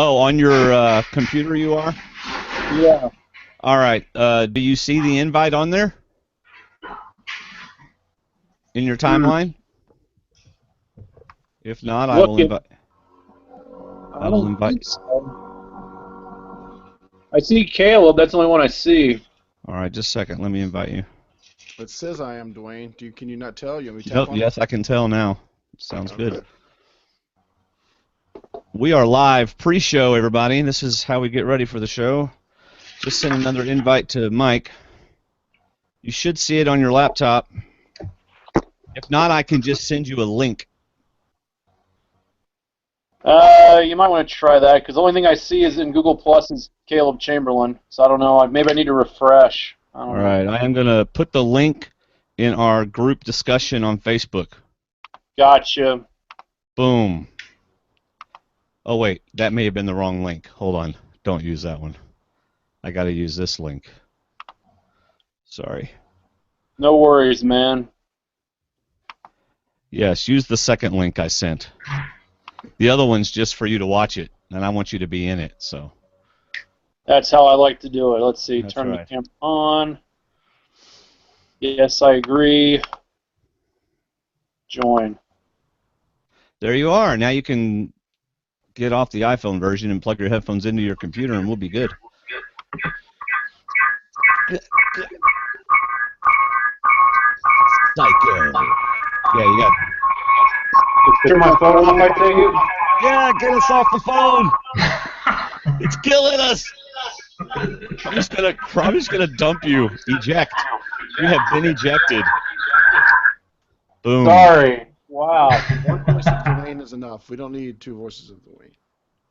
Oh, on your computer you are? Yeah. All right. Do you see the invite on there? In your timeline? If not, I will Looking. invite. I don't think so. I see Caleb. That's the only one I see. All right, just a second. Let me invite you. It says I am Dwayne. Can you not tell? You want me to tap Nope, on yes, it? I can tell now. Sounds Okay. good. We are live pre-show, everybody. This is how we get ready for the show. Just send another invite to Mike. You should see it on your laptop. If not, I can just send you a link. You might want to try that because the only thing I see is in Google Plus is Caleb Chamberlain. So I don't know. Maybe I need to refresh. I don't All know. right, I am going to put the link in our group discussion on Facebook. Gotcha. Boom. Oh, wait, that may have been the wrong link. Hold on. Don't use that one. I got to use this link. Sorry. No worries, man. Yes, use the second link I sent. The other one's just for you to watch it, and I want you to be in it. So That's how I like to do it. Let's see. That's Turn right. the camera on. Yes, I agree. Join. There you are. Now you can get off the iPhone version and plug your headphones into your computer, and we'll be good. Psycho. Yeah, you got. Turn my phone off, I take it. Yeah, get us off the phone. It's killing us. I'm just gonna dump you. Eject. You have been ejected. Boom. Sorry. Wow. One voice of Dwayne is enough. We don't need two voices of Dwayne.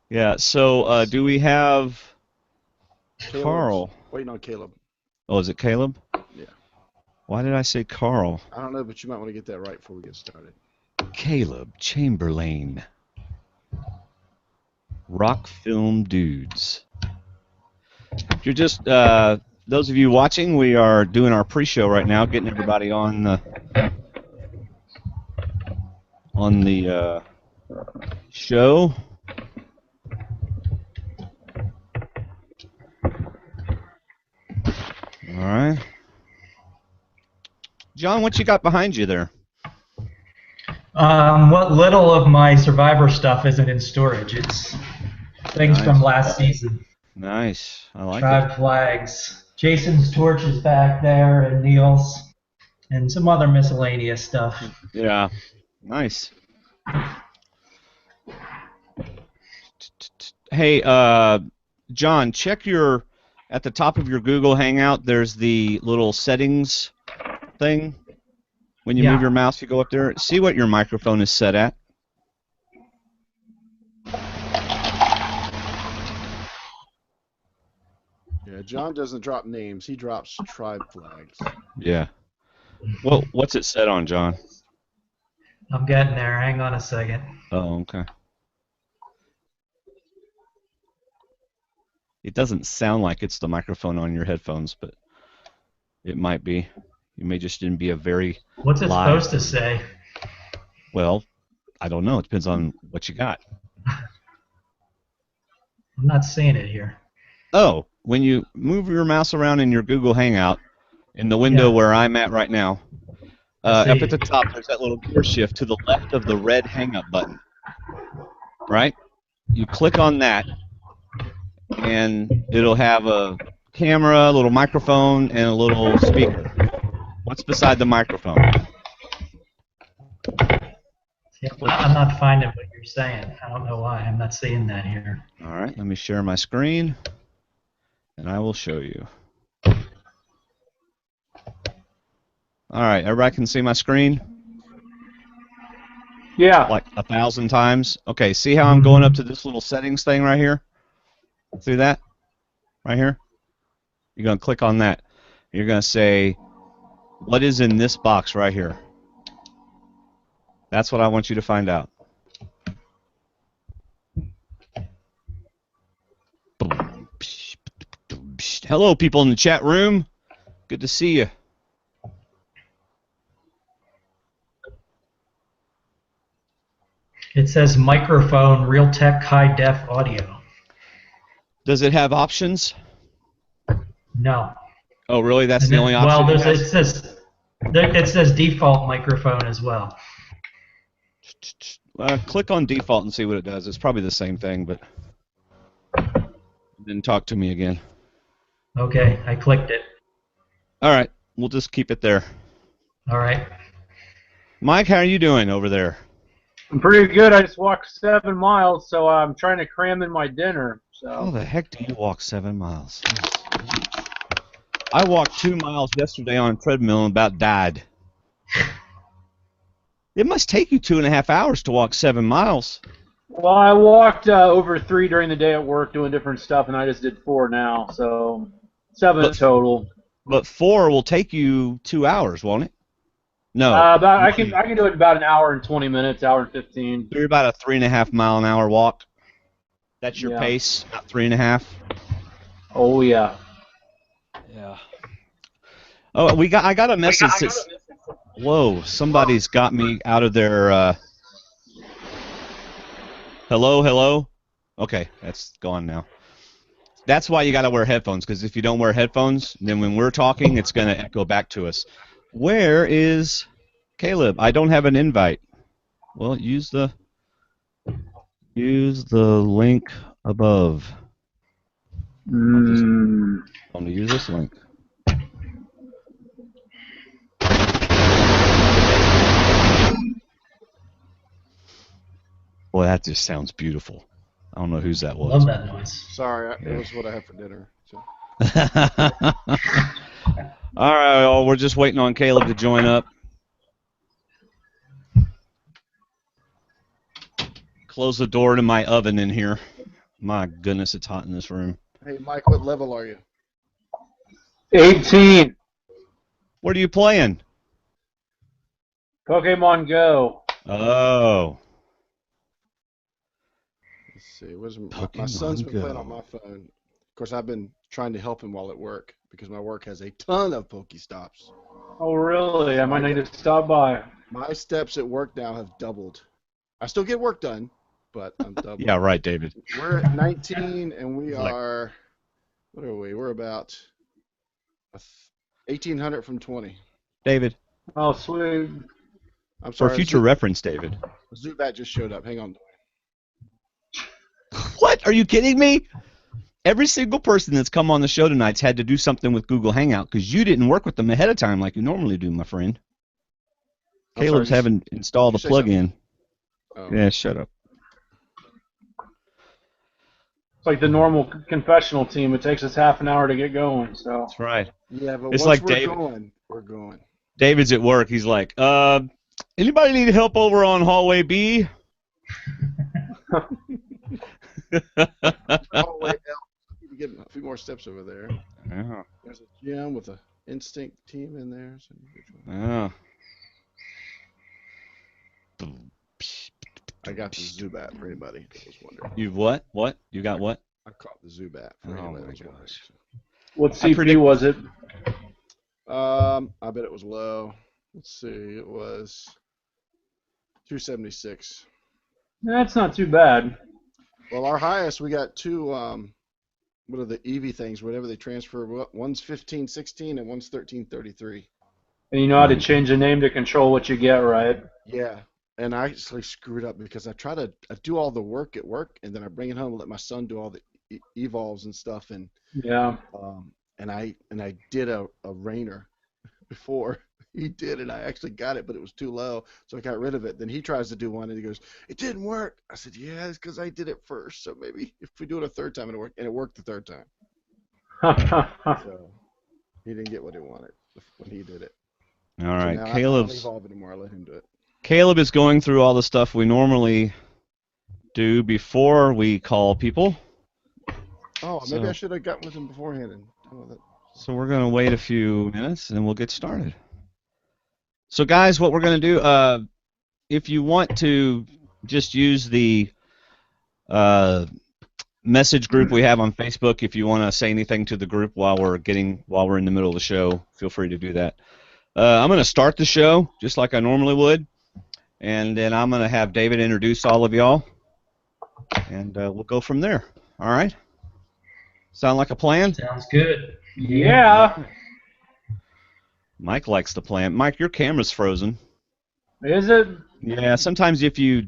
Yeah. So do we have Caleb's Carl? waiting on Caleb. Oh, is it Caleb? Yeah. Why did I say Carl? I don't know, but you might want to get that right before we get started. Caleb Chamberlain. Rock Film Dudes. If you're just those of you watching, we are doing our pre-show right now, getting everybody on the show. All right. John, what you got behind you there? What little of my Survivor stuff isn't in storage. It's things from last season. Nice. I like Tribe flags. Jason's torch is back there, and Neil's, and some other miscellaneous stuff. Yeah. Nice. Hey, John, check at the top of your Google Hangout, there's the little settings thing. When you move your mouse, you go up there. See what your microphone is set at. Yeah, John doesn't drop names. He drops tribe flags. Yeah. Well, what's it set on, John? I'm getting there. Hang on a second. Oh, okay. It doesn't sound like it's the microphone on your headphones, but it might be. You may just didn't be a very What's it live. supposed to say? Well, I don't know. It depends on what you got. I'm not seeing it here. Oh, when you move your mouse around in your Google Hangout, in the window where I'm at right now, up at the top, there's that little gear shift to the left of the red hang-up button. Right? You click on that, and it'll have a camera, a little microphone, and a little speaker. What's beside the microphone? Yeah, I'm not finding what you're saying. I don't know why. I'm not seeing that here. All right, let me share my screen, and I will show you. All right, everybody can see my screen? Yeah. Like 1,000 times? Okay, see how I'm going up to this little settings thing right here? See that? Right here? You're going to click on that. You're going to say, what is in this box right here? That's what I want you to find out. Hello, people in the chat room. Good to see you. It says microphone, Realtek high def audio. Does it have options? No. Oh, really? That's And the then, only well, option it it has? says default microphone as well. Click on default and see what it does. It's probably the same thing, but then talk to me again. Okay, I clicked it. All right, we'll just keep it there. All right. Mike, how are you doing over there? I'm pretty good. I just walked 7 miles, so I'm trying to cram in my dinner. How So the heck do you walk 7 miles? I walked 2 miles yesterday on a treadmill and about died. It must take you 2.5 hours to walk 7 miles. well, I walked over 3 during the day at work doing different stuff, and I just did 4 now, so 7 total. But 4 will take you 2 hours, won't it? No. I can do it in about an hour and 20 minutes, hour and 15. You're about a 3.5 mile an hour walk. That's your Yeah. pace, about 3.5. Oh yeah. Yeah. Oh, I got a message. Whoa, somebody's got me out of their. Hello. Okay, that's gone now. That's why you got to wear headphones, because if you don't wear headphones, then when we're talking, it's going to echo back to us. Where is Caleb? I don't have an invite. Well, use the link above. I'm going to use this link. Boy, that just sounds beautiful. I don't know whose that was. Love that noise. Sorry, it was what I had for dinner. So. All right, y'all, we're just waiting on Caleb to join up. Close the door to my oven in here. My goodness, it's hot in this room. Hey, Mike, what level are you? 18. What are you playing? Pokemon Go. Oh. Let's see. My Pokemon son's been Go. playing on my phone. Of course, I've been trying to help him while at work because my work has a ton of Pokestops. Oh really? I might need to stop by. My steps at work now have doubled. I still get work done, but I'm double. Yeah, right, David. We're at 19, and we Like- are. What are we? We're about 1,800 from 20. David, Oh sweet. I'm for sorry. future reference, David. Zubat just showed up. Hang on. What? Are you kidding me? Every single person that's come on the show tonight's had to do something with Google Hangout because you didn't work with them ahead of time like you normally do, my friend. I'm Caleb's sorry, haven't installed a did you say plug-in. Oh. Yeah, shut up. It's like the normal confessional team. It takes us half an hour to get going. So. That's right. Yeah, but It's once like we're David. going, we're going. David's at work. He's like, anybody need help over on hallway B? Oh, wait, need to get a few more steps over there. Yeah. There's a gym with an instinct team in there. So Yeah. I got the Zubat for anybody that was wondering. You've what? What? You got what? I caught the Zubat for Oh anybody my that was wondering. gosh. What I CPU was it? I bet it was low. Let's see. It was 276. That's not too bad. Well, our highest, we got two, what are the EV things, whatever they transfer. One's 1516 and one's 1333. And you know how to change the name to control what you get, right? Yeah. And I actually screwed up because I do all the work at work, and then I bring it home and let my son do all the evolves and stuff. And Yeah. and I did a Rainer before he did, and I actually got it, but it was too low, so I got rid of it. Then he tries to do one, and he goes, "It didn't work." I said, "Yeah, it's because I did it first. So maybe if we do it a third time, it'll work." And it worked the third time. So he didn't get what he wanted when he did it. All right, so now Caleb's. I don't evolve anymore. I let him do it. Caleb is going through all the stuff we normally do before we call people. Oh, maybe So- I should have gotten with him beforehand and tell him that. So we're going to wait a few minutes and we'll get started. So guys, what we're going to do, if you want to just use the message group we have on Facebook, if you want to say anything to the group while we're in the middle of the show, feel free to do that. I'm going to start the show just like I normally would, and then I'm going to have David introduce all of y'all, and we'll go from there. All right? Sound like a plan? Sounds good. Yeah. Mike likes the plan. Mike, your camera's frozen. Is it? Yeah, sometimes if you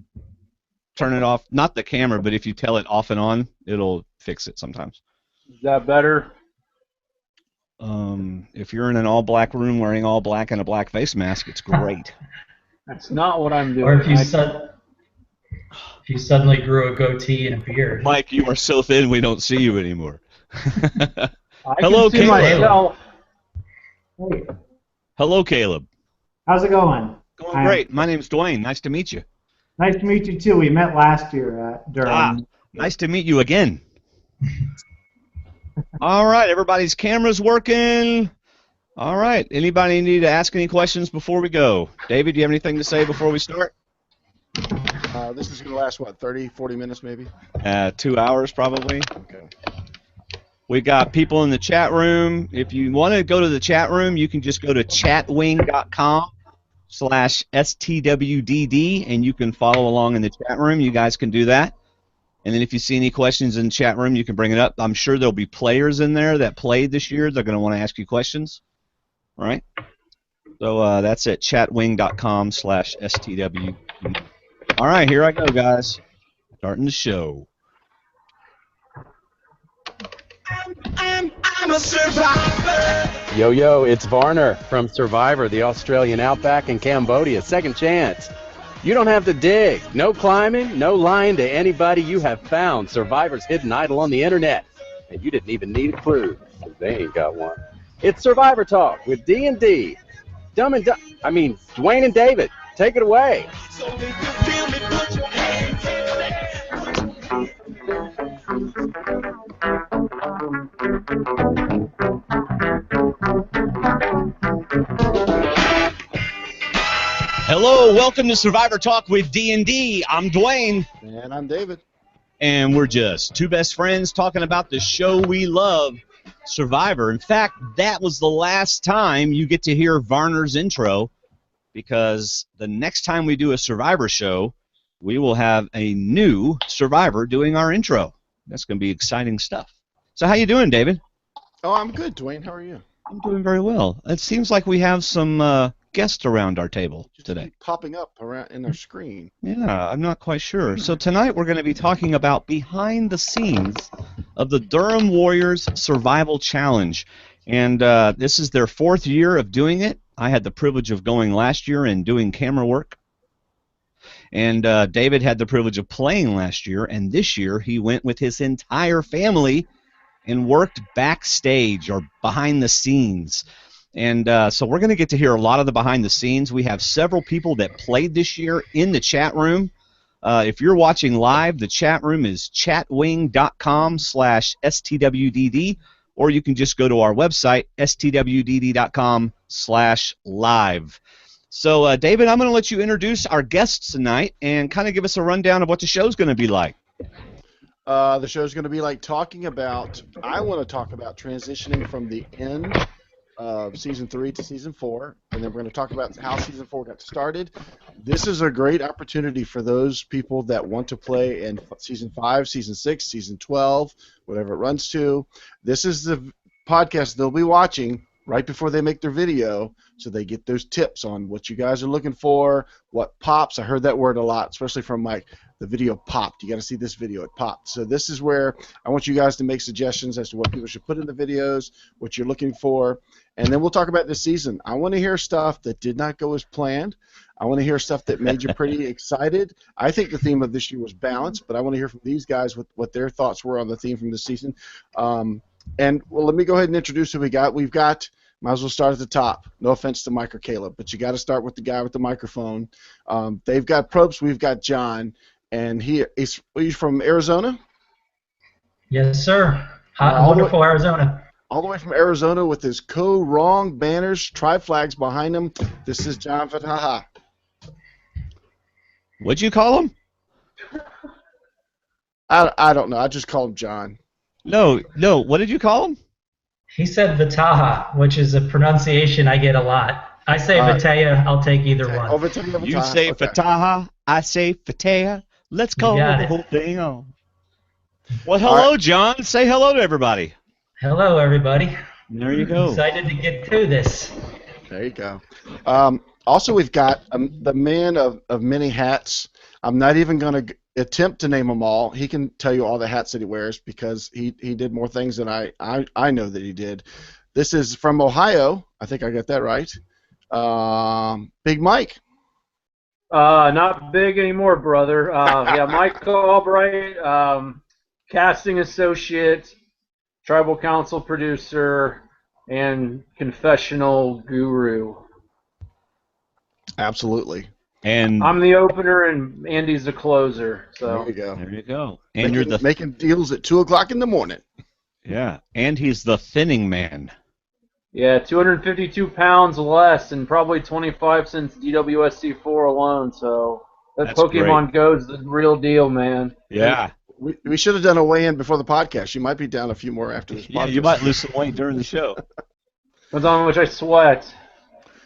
turn it off, not the camera, but if you tell it off and on, it'll fix it sometimes. Is that better? If you're in an all-black room wearing all black and a black face mask, it's great. That's not what I'm doing. Or if you suddenly grew a goatee and a beard. Mike, you are so thin we don't see you anymore. I Hello, can see Caleb. myself. Hey, Hello, Caleb. how's it going? Going great. My name's Dwaine. Nice to meet you. Nice to meet you too. We met last year at Durham. Nice to meet you again. All right, everybody's camera's working. All right, anybody need to ask any questions before we go? David, do you have anything to say before we start? This is going to last, what, 30, 40 minutes maybe? 2 hours probably. Okay. We got people in the chat room. If you want to go to the chat room, you can just go to chatwing.com/STWDD, and you can follow along in the chat room. You guys can do that. And then if you see any questions in the chat room, you can bring it up. I'm sure there'll be players in there that played this year. They're going to want to ask you questions. All right? So that's at chatwing.com/STWDD. All right, here I go, guys. Starting the show. I'm a survivor. Yo, yo, it's Varner from Survivor, the Australian Outback in Cambodia. Second chance. You don't have to dig. No climbing, no lying to anybody. You have found Survivor's hidden idol on the internet. And you didn't even need a clue, because they ain't got one. It's Survivor Talk with D&D. Dwaine and David. Take it away. So if you feel me, put your hands Hello, welcome to Survivor Talk with D&D. I'm Dwaine. And I'm David. And we're just two best friends talking about the show we love, Survivor. In fact, that was the last time you get to hear Varner's intro, because the next time we do a Survivor show, we will have a new Survivor doing our intro. That's going to be exciting stuff. So how you doing, David? Oh, I'm good, Dwaine. How are you? I'm doing very well. It seems like we have some guests around our table today. Keep popping up around in our screen. Yeah, I'm not quite sure. So tonight we're going to be talking about behind the scenes of the Durham Warriors Survival Challenge. And this is their 4th year of doing it. I had the privilege of going last year and doing camera work. And David had the privilege of playing last year. And this year he went with his entire family and worked backstage or behind the scenes. And so we're going to get to hear a lot of the behind the scenes. We have several people that played this year in the chat room. If you're watching live, the chat room is chatwing.com/STWDD, or you can just go to our website, stwdd.com/live. So, David, I'm going to let you introduce our guests tonight and kind of give us a rundown of what the show's going to be like. The show's going to be like I want to talk about transitioning from the end of Season 3 to Season 4, and then we're going to talk about how Season 4 got started. This is a great opportunity for those people that want to play in Season 5, Season 6, Season 12, whatever it runs to. This is the podcast they'll be watching right before they make their video, so they get those tips on what you guys are looking for, what pops. I heard that word a lot, especially from Mike. The video popped. You got to see this video. It popped. So this is where I want you guys to make suggestions as to what people should put in the videos, what you're looking for, and then we'll talk about this season. I want to hear stuff that did not go as planned. I want to hear stuff that made you pretty excited. I think the theme of this year was balance, but I want to hear from these guys what their thoughts were on the theme from this season. And well, let me go ahead and introduce who we got. We've got. Might as well start at the top. No offense to Mike or Caleb, but you got to start with the guy with the microphone. They've got Probst. We've got John. And he's from Arizona? Yes, sir. Hot and wonderful Arizona. All the way from Arizona with his wrong banners, tribe flags behind him. This is John Fataha. What'd you call him? I don't know. I just call him John. No. What did you call him? He said Vataha, which is a pronunciation I get a lot. I say Vatea. I'll take either one. Oh, Vatea. You say okay. Fataha. I say Fatea. Let's call the whole thing on. Well, hello, John. Say hello to everybody. Hello, everybody. There you go. Excited to get through this. There you go. Also, we've got the man of many hats. I'm not even going to attempt to name them all. He can tell you all the hats that he wears because he did more things than I know that he did. This is from Ohio. I think I got that right. Big Mike. Not big anymore, brother. Yeah, Mike Albright, casting associate, tribal council producer, and confessional guru. Absolutely. And I'm the opener, and Andy's the closer. So there you go. there you go. And you're making deals at 2 o'clock in the morning. Yeah, and he's the thinning man. yeah, 252 pounds less, and probably 25 since DWSC 4 alone. So that That's Pokemon Go's the real deal, man. Yeah. We should have done a weigh-in before the podcast. You might be down a few more after this podcast. Yeah, you might lose some weight during the show. Depends on how much I sweat.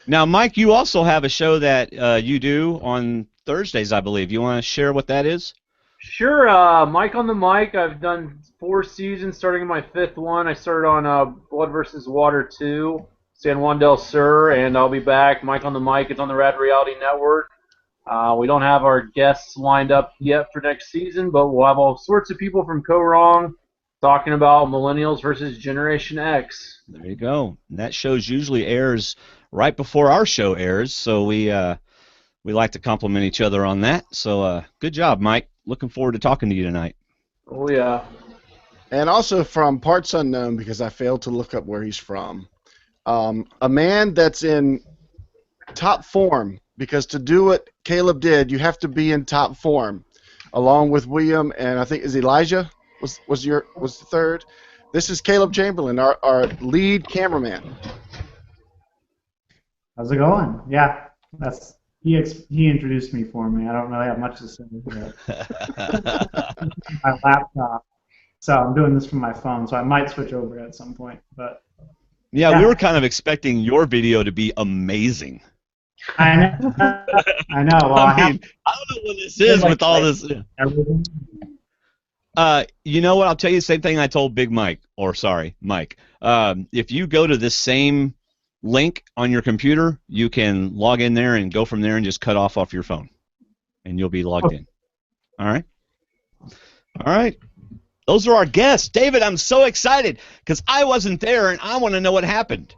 Now, Mike, you also have a show that you do on Thursdays, I believe. You want to share what that is? Sure, Mike on the Mic. I've done 4 seasons, starting in my 5th one. I started on Blood vs. Water 2, San Juan del Sur, and I'll be back. Mike on the Mic. It's on the Rad Reality Network. We don't have our guests lined up yet for next season, but we'll have all sorts of people from Co-Wrong talking about Millennials versus Generation X. There you go. And that show usually airs right before our show airs, so we like to compliment each other on that. So good job, Mike. Looking forward to talking to you tonight. Oh, yeah. And also from parts unknown, because I failed to look up where he's from. A man that's in top form, because to do what Caleb did, you have to be in top form, along with William and I think is Elijah was the third. This is Caleb Chamberlain, our lead cameraman. How's it going? Yeah, he introduced me for me. I don't really have much to say. My laptop, so I'm doing this from my phone. So I might switch over at some point. But yeah, we were kind of expecting your video to be amazing. I know. I know. Well, I don't know what this is with all this. Everything. You know what? I'll tell you the same thing I told Mike. If you go to this same link on your computer, you can log in there and go from there and just cut off your phone, and you'll be logged in. All right? All right. Those are our guests. David, I'm so excited because I wasn't there, and I want to know what happened.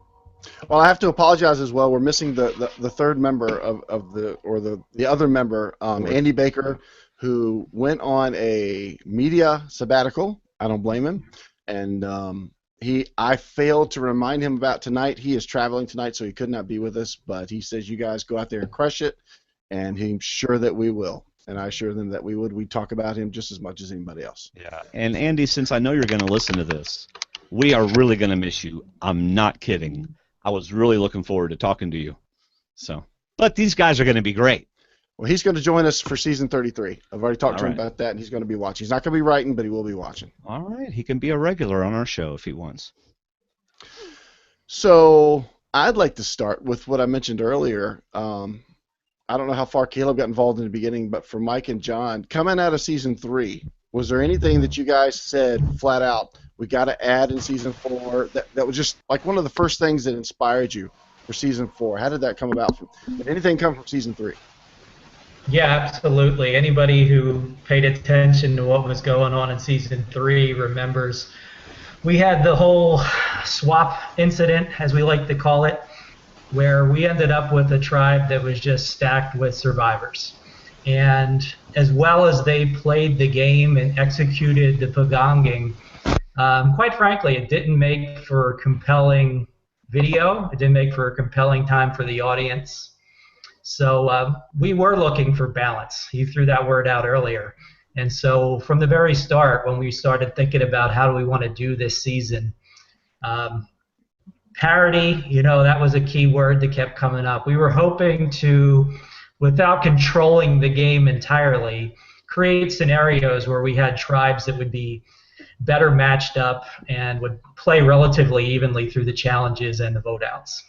Well, I have to apologize as well. We're missing the third member of the other member, Andy Baker, who went on a media sabbatical. I don't blame him. And I failed to remind him about tonight. He is traveling tonight, so he could not be with us. But he says you guys go out there and crush it, and he's sure that we will. And I assure them that we would. We'd talk about him just as much as anybody else. Yeah. And Andy, since I know you're going to listen to this, we are really going to miss you. I'm not kidding. I was really looking forward to talking to you. But these guys are going to be great. Well, he's going to join us for season 33. I've already talked to him about that, and he's going to be watching. He's not going to be writing, but he will be watching. All right. He can be a regular on our show if he wants. So I'd like to start with what I mentioned earlier. I don't know how far Caleb got involved in the beginning, but for Mike and John, coming out of season 3, was there anything that you guys said flat out, we got to add in season 4, that was just like one of the first things that inspired you for season 4? How did that come about? Did anything come from season 3? Yeah, absolutely. Anybody who paid attention to what was going on in season 3 remembers we had the whole swap incident, as we like to call it, where we ended up with a tribe that was just stacked with survivors. And as well as they played the game and executed the pagonging, quite frankly, it didn't make for compelling video. It didn't make for a compelling time for the audience. So we were looking for balance. You threw that word out earlier. And so from the very start, when we started thinking about how do we want to do this season, parity, that was a key word that kept coming up. We were hoping to, without controlling the game entirely, create scenarios where we had tribes that would be better matched up and would play relatively evenly through the challenges and the vote outs.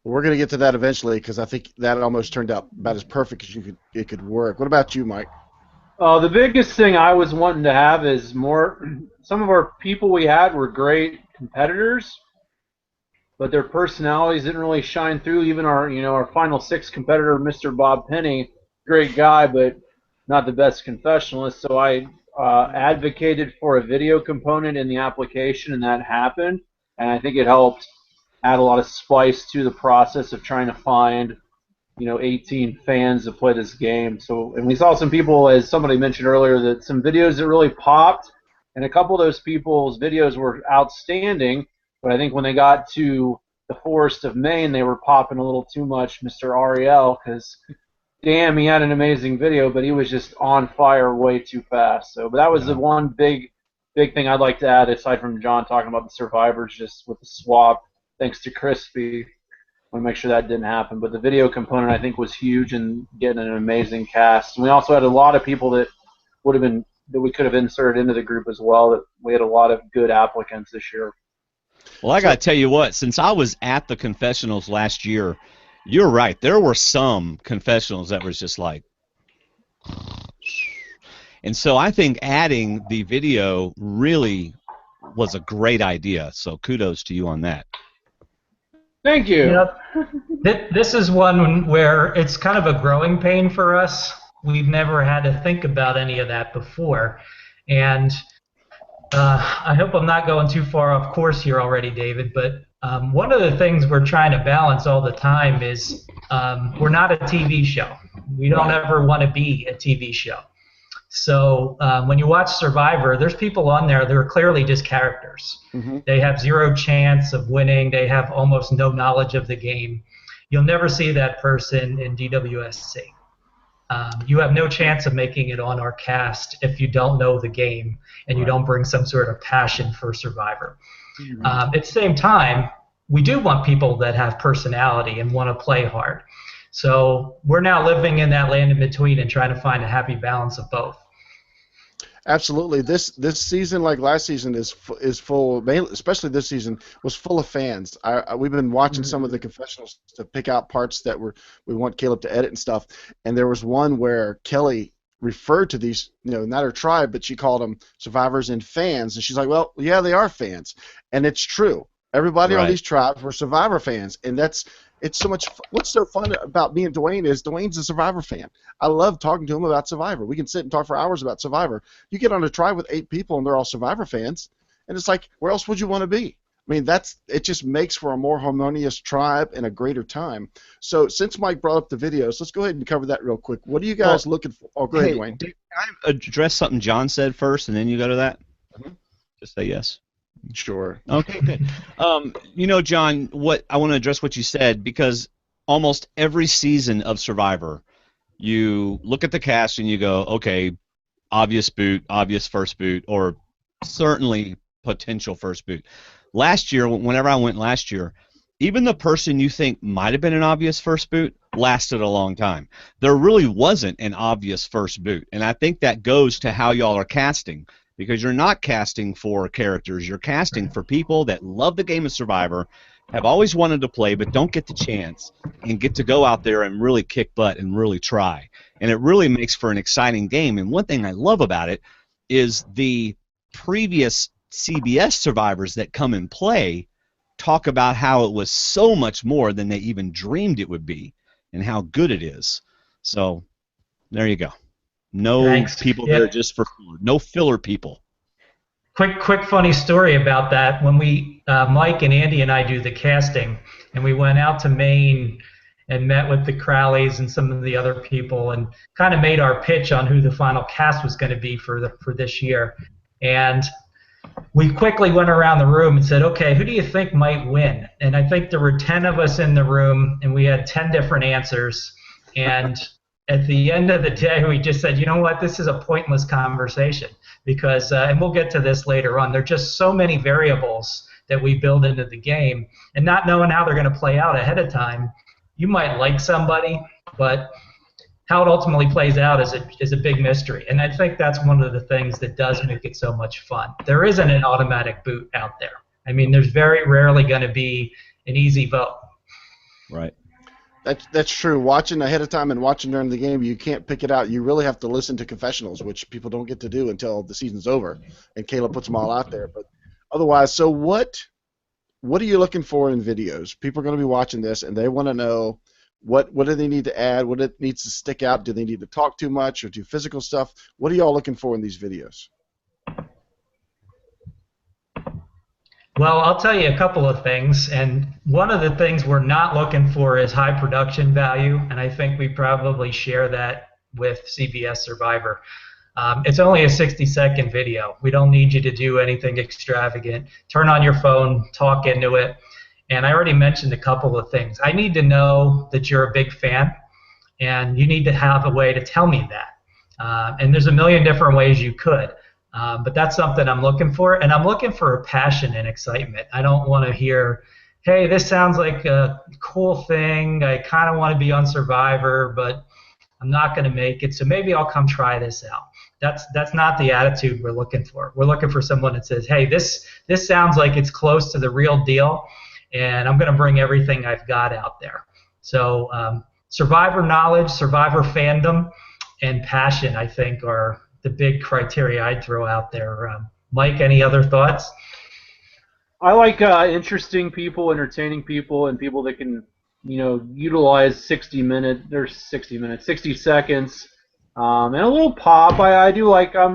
We're going to get to that eventually because I think that almost turned out about as perfect as it could work. What about you, Mike? The biggest thing I was wanting to have is more. Some of our people we had were great competitors, but their personalities didn't really shine through. Even our final six competitor, Mr. Bob Penny, great guy, but not the best confessionalist. So I advocated for a video component in the application, and that happened. And I think it helped add a lot of spice to the process of trying to find 18 fans to play this game. So, and we saw some people, as somebody mentioned earlier, that some videos that really popped, and a couple of those people's videos were outstanding. But I think when they got to the Forest of Maine, they were popping a little too much, Mr. Ariel, because damn, he had an amazing video, but he was just on fire way too fast. So, but that was the one big thing I'd like to add, aside from John talking about the survivors, just with the swap. Thanks to Crispy, I want to make sure that didn't happen. But the video component, I think, was huge in getting an amazing cast. And we also had a lot of people that we could have inserted into the group as well. That we had a lot of good applicants this year. Well, I got to tell you what, since I was at the confessionals last year, you're right. There were some confessionals that was just like, and so I think adding the video really was a great idea. So kudos to you on that. Thank you. This is one where it's kind of a growing pain for us. We've never had to think about any of that before. And I hope I'm not going too far off course here already, David, but one of the things we're trying to balance all the time is we're not a TV show. We don't ever want to be a TV show. So when you watch Survivor, there's people on there that are clearly just characters. Mm-hmm. They have zero chance of winning. They have almost no knowledge of the game. You'll never see that person in DWSC. You have no chance of making it on our cast if you don't know the game and you don't bring some sort of passion for Survivor. Mm-hmm. At the same time, we do want people that have personality and want to play hard. So we're now living in that land in between and trying to find a happy balance of both. Absolutely. This season, like last season, is full. Especially this season was full of fans. We've been watching some of the confessionals to pick out parts that we want Caleb to edit and stuff. And there was one where Kelly referred to these, not her tribe, but she called them survivors and fans. And she's like, well, yeah, they are fans, and it's true. Everybody on these tribes were Survivor fans, and it's so much. What's so fun about me and Dwaine is Dwaine's a Survivor fan. I love talking to him about Survivor. We can sit and talk for hours about Survivor. You get on a tribe with 8 people and they're all Survivor fans, and it's like, where else would you want to be? I mean, it just makes for a more harmonious tribe and a greater time. So since Mike brought up the videos, let's go ahead and cover that real quick. What are you guys looking for? Oh, go ahead, Dwaine. Can I address something John said first, and then you go to that? Mm-hmm. Just say yes. Sure. Okay, good. John, I want to address what you said, because almost every season of Survivor, you look at the cast and you go, okay, obvious boot, obvious first boot, or certainly potential first boot. Last year, whenever I went last year, even the person you think might have been an obvious first boot lasted a long time. There really wasn't an obvious first boot, and I think that goes to how y'all are casting. Because you're not casting for characters, you're casting for people that love the game of Survivor, have always wanted to play but don't get the chance, and get to go out there and really kick butt and really try. And it really makes for an exciting game. And one thing I love about it is the previous CBS survivors that come and play talk about how it was so much more than they even dreamed it would be and how good it is. So there you go. No people there just for filler. No filler people. Quick funny story about that. When we, Mike and Andy and I do the casting, and we went out to Maine and met with the Crowleys and some of the other people and kind of made our pitch on who the final cast was going to be for this year. And we quickly went around the room and said, okay, who do you think might win? And I think there were 10 of us in the room, and we had 10 different answers. And at the end of the day, we just said, you know what, this is a pointless conversation because, and we'll get to this later on, there are just so many variables that we build into the game, and not knowing how they're going to play out ahead of time, you might like somebody, but how it ultimately plays out is a big mystery. And I think that's one of the things that does make it so much fun. There isn't an automatic boot out there. I mean, there's very rarely going to be an easy vote. Right. That's true. Watching ahead of time and watching during the game, you can't pick it out. You really have to listen to confessionals, which people don't get to do until the season's over, and Caleb puts them all out there. But otherwise, so what are you looking for in videos? People are going to be watching this, and they want to know what do they need to add, what it needs to stick out. Do they need to talk too much or do physical stuff? What are y'all looking for in these videos? Well, I'll tell you a couple of things, and one of the things we're not looking for is high production value, and I think we probably share that with CBS Survivor. It's only a 60-second video. We don't need you to do anything extravagant. Turn on your phone, talk into it, and I already mentioned a couple of things. I need to know that you're a big fan, and you need to have a way to tell me that. And there's a million different ways you could. But that's something I'm looking for, and I'm looking for a passion and excitement. I don't want to hear, hey, this sounds like a cool thing. I kind of want to be on Survivor, but I'm not going to make it, so maybe I'll come try this out. That's not the attitude we're looking for. We're looking for someone that says, hey, this sounds like it's close to the real deal, and I'm going to bring everything I've got out there. So Survivor knowledge, Survivor fandom, and passion, I think, are the big criteria I'd throw out there. Mike, any other thoughts? I like interesting people, entertaining people, and people that can, utilize 60 seconds, and a little pop. I do like I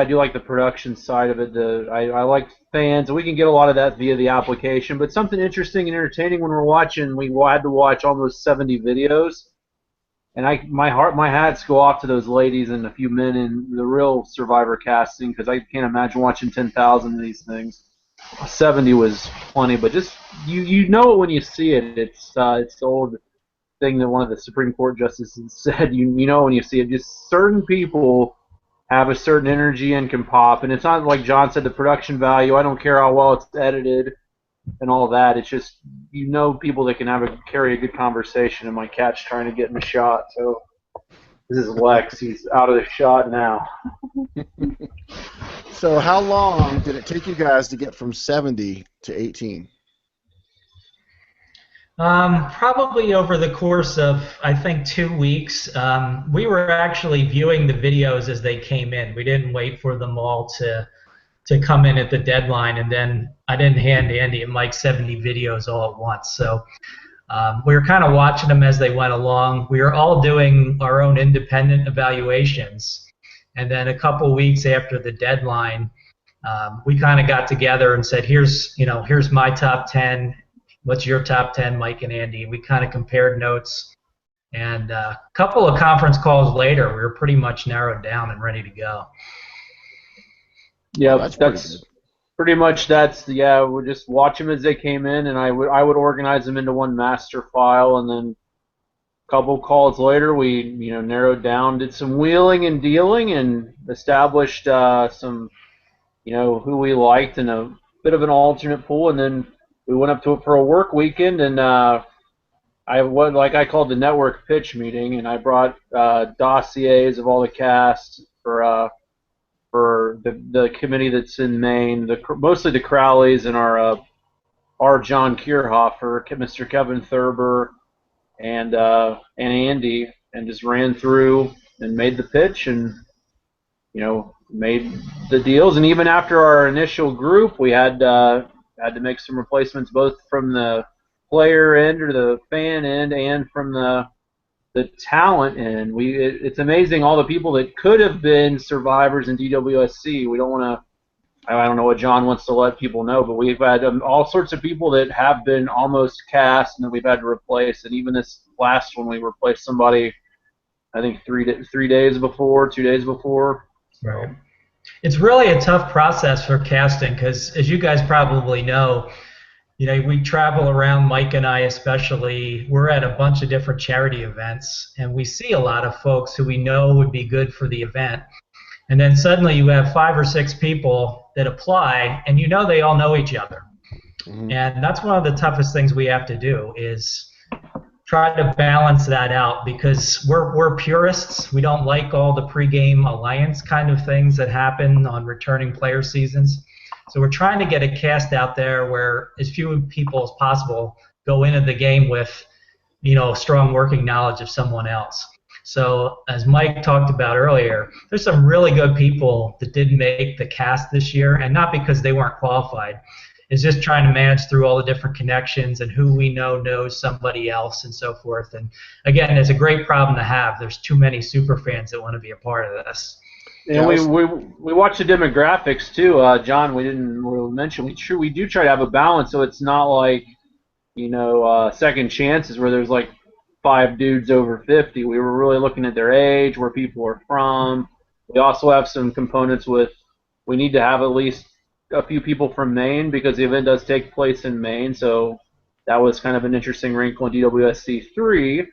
do like the production side of it. I like fans, and we can get a lot of that via the application. But something interesting and entertaining when we're watching, we had to watch almost 70 videos. And my hats go off to those ladies and a few men in the real Survivor casting, because I can't imagine watching 10,000 of these things. 70 was plenty, but just you know it when you see it. It's the old thing that one of the Supreme Court justices said. You know when you see it. Just certain people have a certain energy and can pop, and it's not like John said, the production value. I don't care how well it's edited and all that. It's just people that can carry a good conversation. And my cat's trying to get in the shot. So this is Lex. He's out of the shot now. So how long did it take you guys to get from 70 to 18? Probably over the course of, I think, 2 weeks. We were actually viewing the videos as they came in. We didn't wait for them all to come in at the deadline, and then I didn't hand Andy and Mike 70 videos all at once. So we were kind of watching them as they went along. We were all doing our own independent evaluations, and then a couple weeks after the deadline, we kind of got together and said, here's my top 10. What's your top 10, Mike and Andy? We kind of compared notes, and a couple of conference calls later, we were pretty much narrowed down and ready to go. Yeah, that's pretty much we'll just watch them as they came in, and I would organize them into one master file, and then a couple calls later we narrowed down, did some wheeling and dealing, and established some who we liked and a bit of an alternate pool, and then we went up to it for a work weekend, and I called the network pitch meeting, and I brought dossiers of all the cast for the committee that's in Maine, mostly the Crowleys and our John Kierhofer, Mr. Kevin Thurber, and Andy, and just ran through and made the pitch and made the deals. And even after our initial group, we had to make some replacements, both from the player end or the fan end and from the talent end. It's amazing all the people that could have been survivors in DWSC. We don't want to. I don't know what John wants to let people know, but we've had all sorts of people that have been almost cast and that we've had to replace. And even this last one, we replaced somebody, I think 2 days before. Right. It's really a tough process for casting because, as you guys probably know, we travel around, Mike and I especially. We're at a bunch of different charity events, and we see a lot of folks who we know would be good for the event. And then suddenly you have 5 or 6 people that apply, and they all know each other. Mm-hmm. And that's one of the toughest things we have to do is try to balance that out, because we're purists. We don't like all the pregame alliance kind of things that happen on returning player seasons. So we're trying to get a cast out there where as few people as possible go into the game with, strong working knowledge of someone else. So as Mike talked about earlier, there's some really good people that didn't make the cast this year, and not because they weren't qualified. It's just trying to manage through all the different connections and who we know knows somebody else and so forth. And again, it's a great problem to have. There's too many super fans that want to be a part of this. And we watch the demographics too, John. We didn't really mention. We do try to have a balance, so it's not like second chances where there's like 5 dudes over 50. We were really looking at their age, where people are from. We also have some components with we need to have at least a few people from Maine because the event does take place in Maine. So that was kind of an interesting wrinkle in DWSC 3.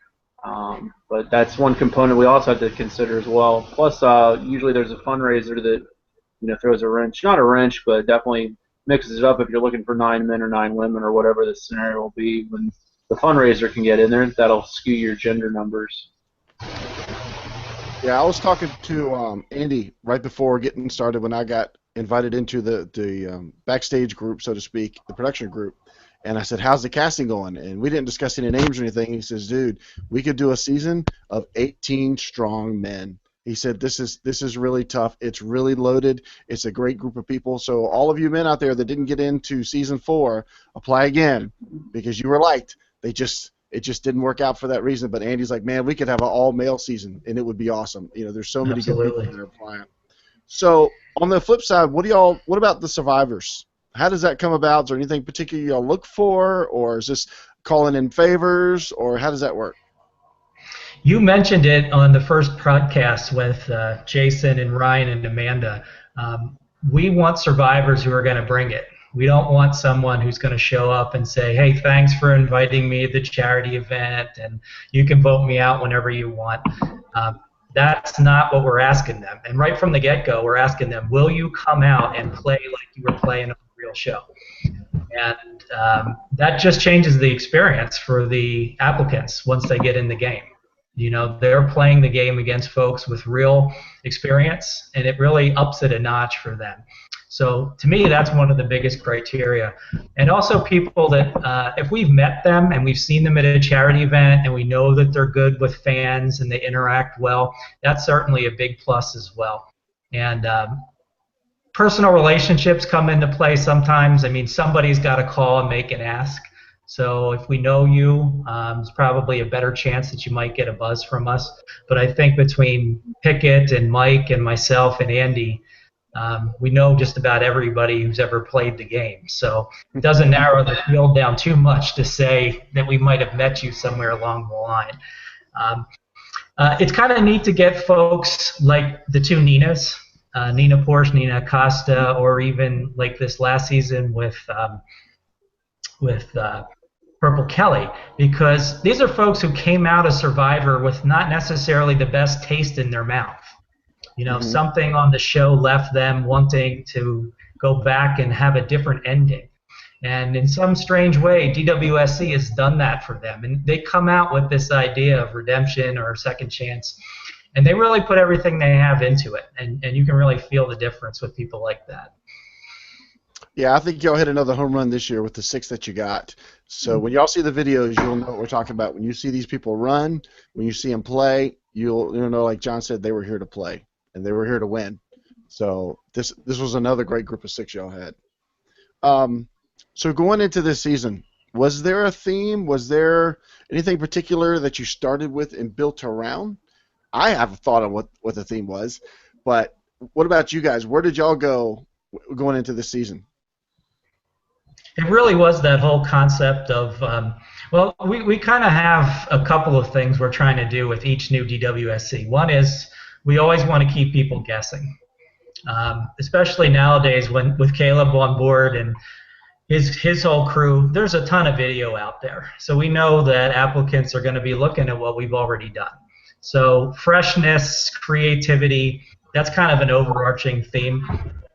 But that's one component we also have to consider as well. Plus, usually there's a fundraiser that throws a wrench, not a wrench, but definitely mixes it up if you're looking for 9 men or 9 women or whatever the scenario will be. When the fundraiser can get in there, that'll skew your gender numbers. Yeah, I was talking to Andy right before getting started when I got invited into the backstage group, so to speak, the production group. And I said, how's the casting going? And we didn't discuss any names or anything. He says, dude, we could do a season of 18 strong men. He said, this is really tough. It's really loaded. It's a great group of people. So all of you men out there that didn't get into season 4, apply again because you were liked. It just didn't work out for that reason. But Andy's like, man, we could have an all-male season, and it would be awesome. There's so many good people that are applying. So on the flip side, what about the survivors? How does that come about? Is there anything particular y'all look for, or is this calling in favors, or how does that work? You mentioned it on the first podcast with Jason and Ryan and Amanda. We want survivors who are going to bring it. We don't want someone who's going to show up and say, hey, thanks for inviting me to the charity event, and you can vote me out whenever you want. That's not what we're asking them. And right from the get-go, we're asking them, will you come out and play like you were playing a real show? And that just changes the experience for the applicants once they get in the game. They're playing the game against folks with real experience, and it really ups it a notch for them. So to me, that's one of the biggest criteria. And also people that, if we've met them and we've seen them at a charity event and we know that they're good with fans and they interact well, that's certainly a big plus as well. And personal relationships come into play sometimes. I mean, somebody's got to call and make an ask. So if we know you, there's probably a better chance that you might get a buzz from us. But I think between Pickett and Mike and myself and Andy, we know just about everybody who's ever played the game. So it doesn't narrow the field down too much to say that we might have met you somewhere along the line. It's kind of neat to get folks like the 2 Ninas, Nina Porsche, Nina Acosta, or even like this last season with Purple Kelly, because these are folks who came out of Survivor with not necessarily the best taste in their mouth. Something on the show left them wanting to go back and have a different ending. And in some strange way, DWSC has done that for them. And they come out with this idea of redemption or second chance. And they really put everything they have into it. And you can really feel the difference with people like that. Yeah, I think y'all hit another home run this year with the 6 that you got. So when y'all see the videos, you'll know what we're talking about. When you see these people run, when you see them play, you'll know, like John said, they were here to play. And they were here to win. So this was another great group of 6 y'all had. So going into this season, was there a theme? Was there anything particular that you started with and built around? I have a thought on what the theme was, but what about you guys? Where did y'all go going into this season? It really was that whole concept of, well, we kind of have a couple of things we're trying to do with each new DWSC. One is we always want to keep people guessing, especially nowadays with Caleb on board and his whole crew. There's a ton of video out there, so we know that applicants are going to be looking at what we've already done. So freshness, creativity, that's kind of an overarching theme.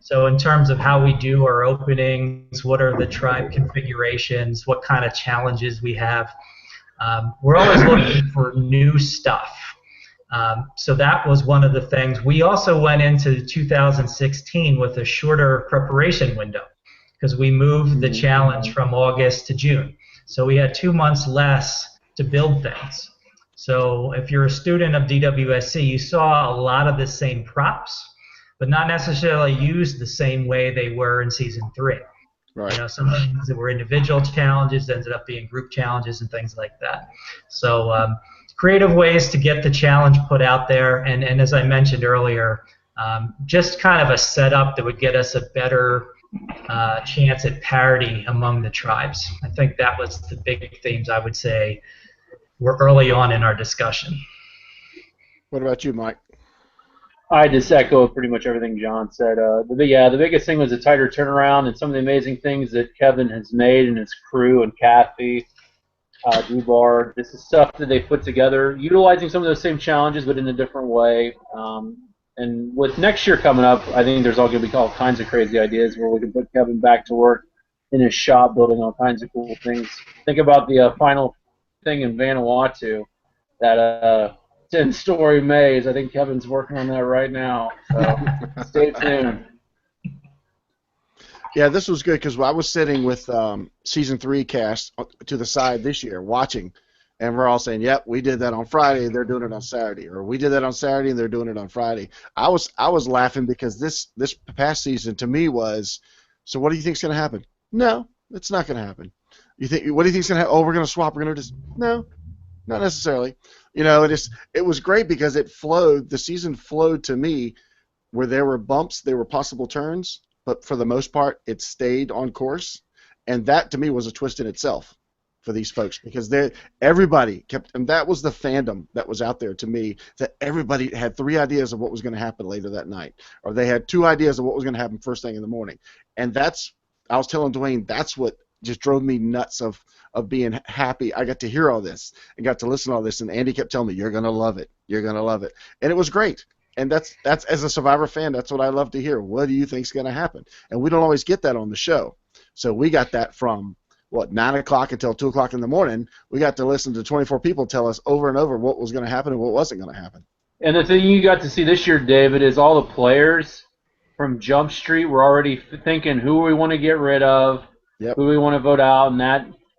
So in terms of how we do our openings, what are the tribe configurations, what kind of challenges we have, we're always looking for new stuff. So that was one of the things. We also went into 2016 with a shorter preparation window because we moved the challenge from August to June. So we had 2 months less to build things. So if you're a student of DWSC, you saw a lot of the same props, but not necessarily used the same way they were in Season 3. Right. You know, some things that were individual challenges ended up being group challenges and things like that. So creative ways to get the challenge put out there, and as I mentioned earlier, just kind of a setup that would get us a better chance at parity among the tribes. I think that was the big themes I would say were early on in our discussion. What about you, Mike? I just echo pretty much everything John said. The biggest thing was a tighter turnaround and some of the amazing things that Kevin has made and his crew and Kathy, Dubar. This is stuff that they put together, utilizing some of those same challenges but in a different way. And with next year coming up, I think there's all going to be all kinds of crazy ideas where we can put Kevin back to work in his shop building all kinds of cool things. Think about the final thing in Vanuatu, that 10-story maze. I think Kevin's working on that right now. So stay tuned. Yeah, this was good because I was sitting with Season 3 cast to the side this year watching, and we're all saying, yep, we did that on Friday, they're doing it on Saturday. Or we did that on Saturday, and they're doing it on Friday. I was laughing because this past season to me was, so what do you think's going to happen? No, it's not going to happen. What do you think's going to happen? Oh, we're going to swap. We're going to just, no, not necessarily. You know, it was great because it flowed. The season flowed to me where there were bumps, there were possible turns, but for the most part, it stayed on course. And that, to me, was a twist in itself for these folks because everybody kept, and that was the fandom that was out there to me, that everybody had 3 ideas of what was going to happen later that night, or they had 2 ideas of what was going to happen first thing in the morning. And I was telling Dwaine, that's what just drove me nuts of being happy. I got to hear all this and got to listen to all this, and Andy kept telling me, you're going to love it. You're going to love it. And it was great. And that's as a Survivor fan, that's what I love to hear. What do you think's going to happen? And we don't always get that on the show. So we got that from 9 o'clock until 2 o'clock in the morning. We got to listen to 24 people tell us over and over what was going to happen and what wasn't going to happen. And the thing you got to see this year, David, is all the players from Jump Street were already thinking who we want to get rid of, who we want to vote out, and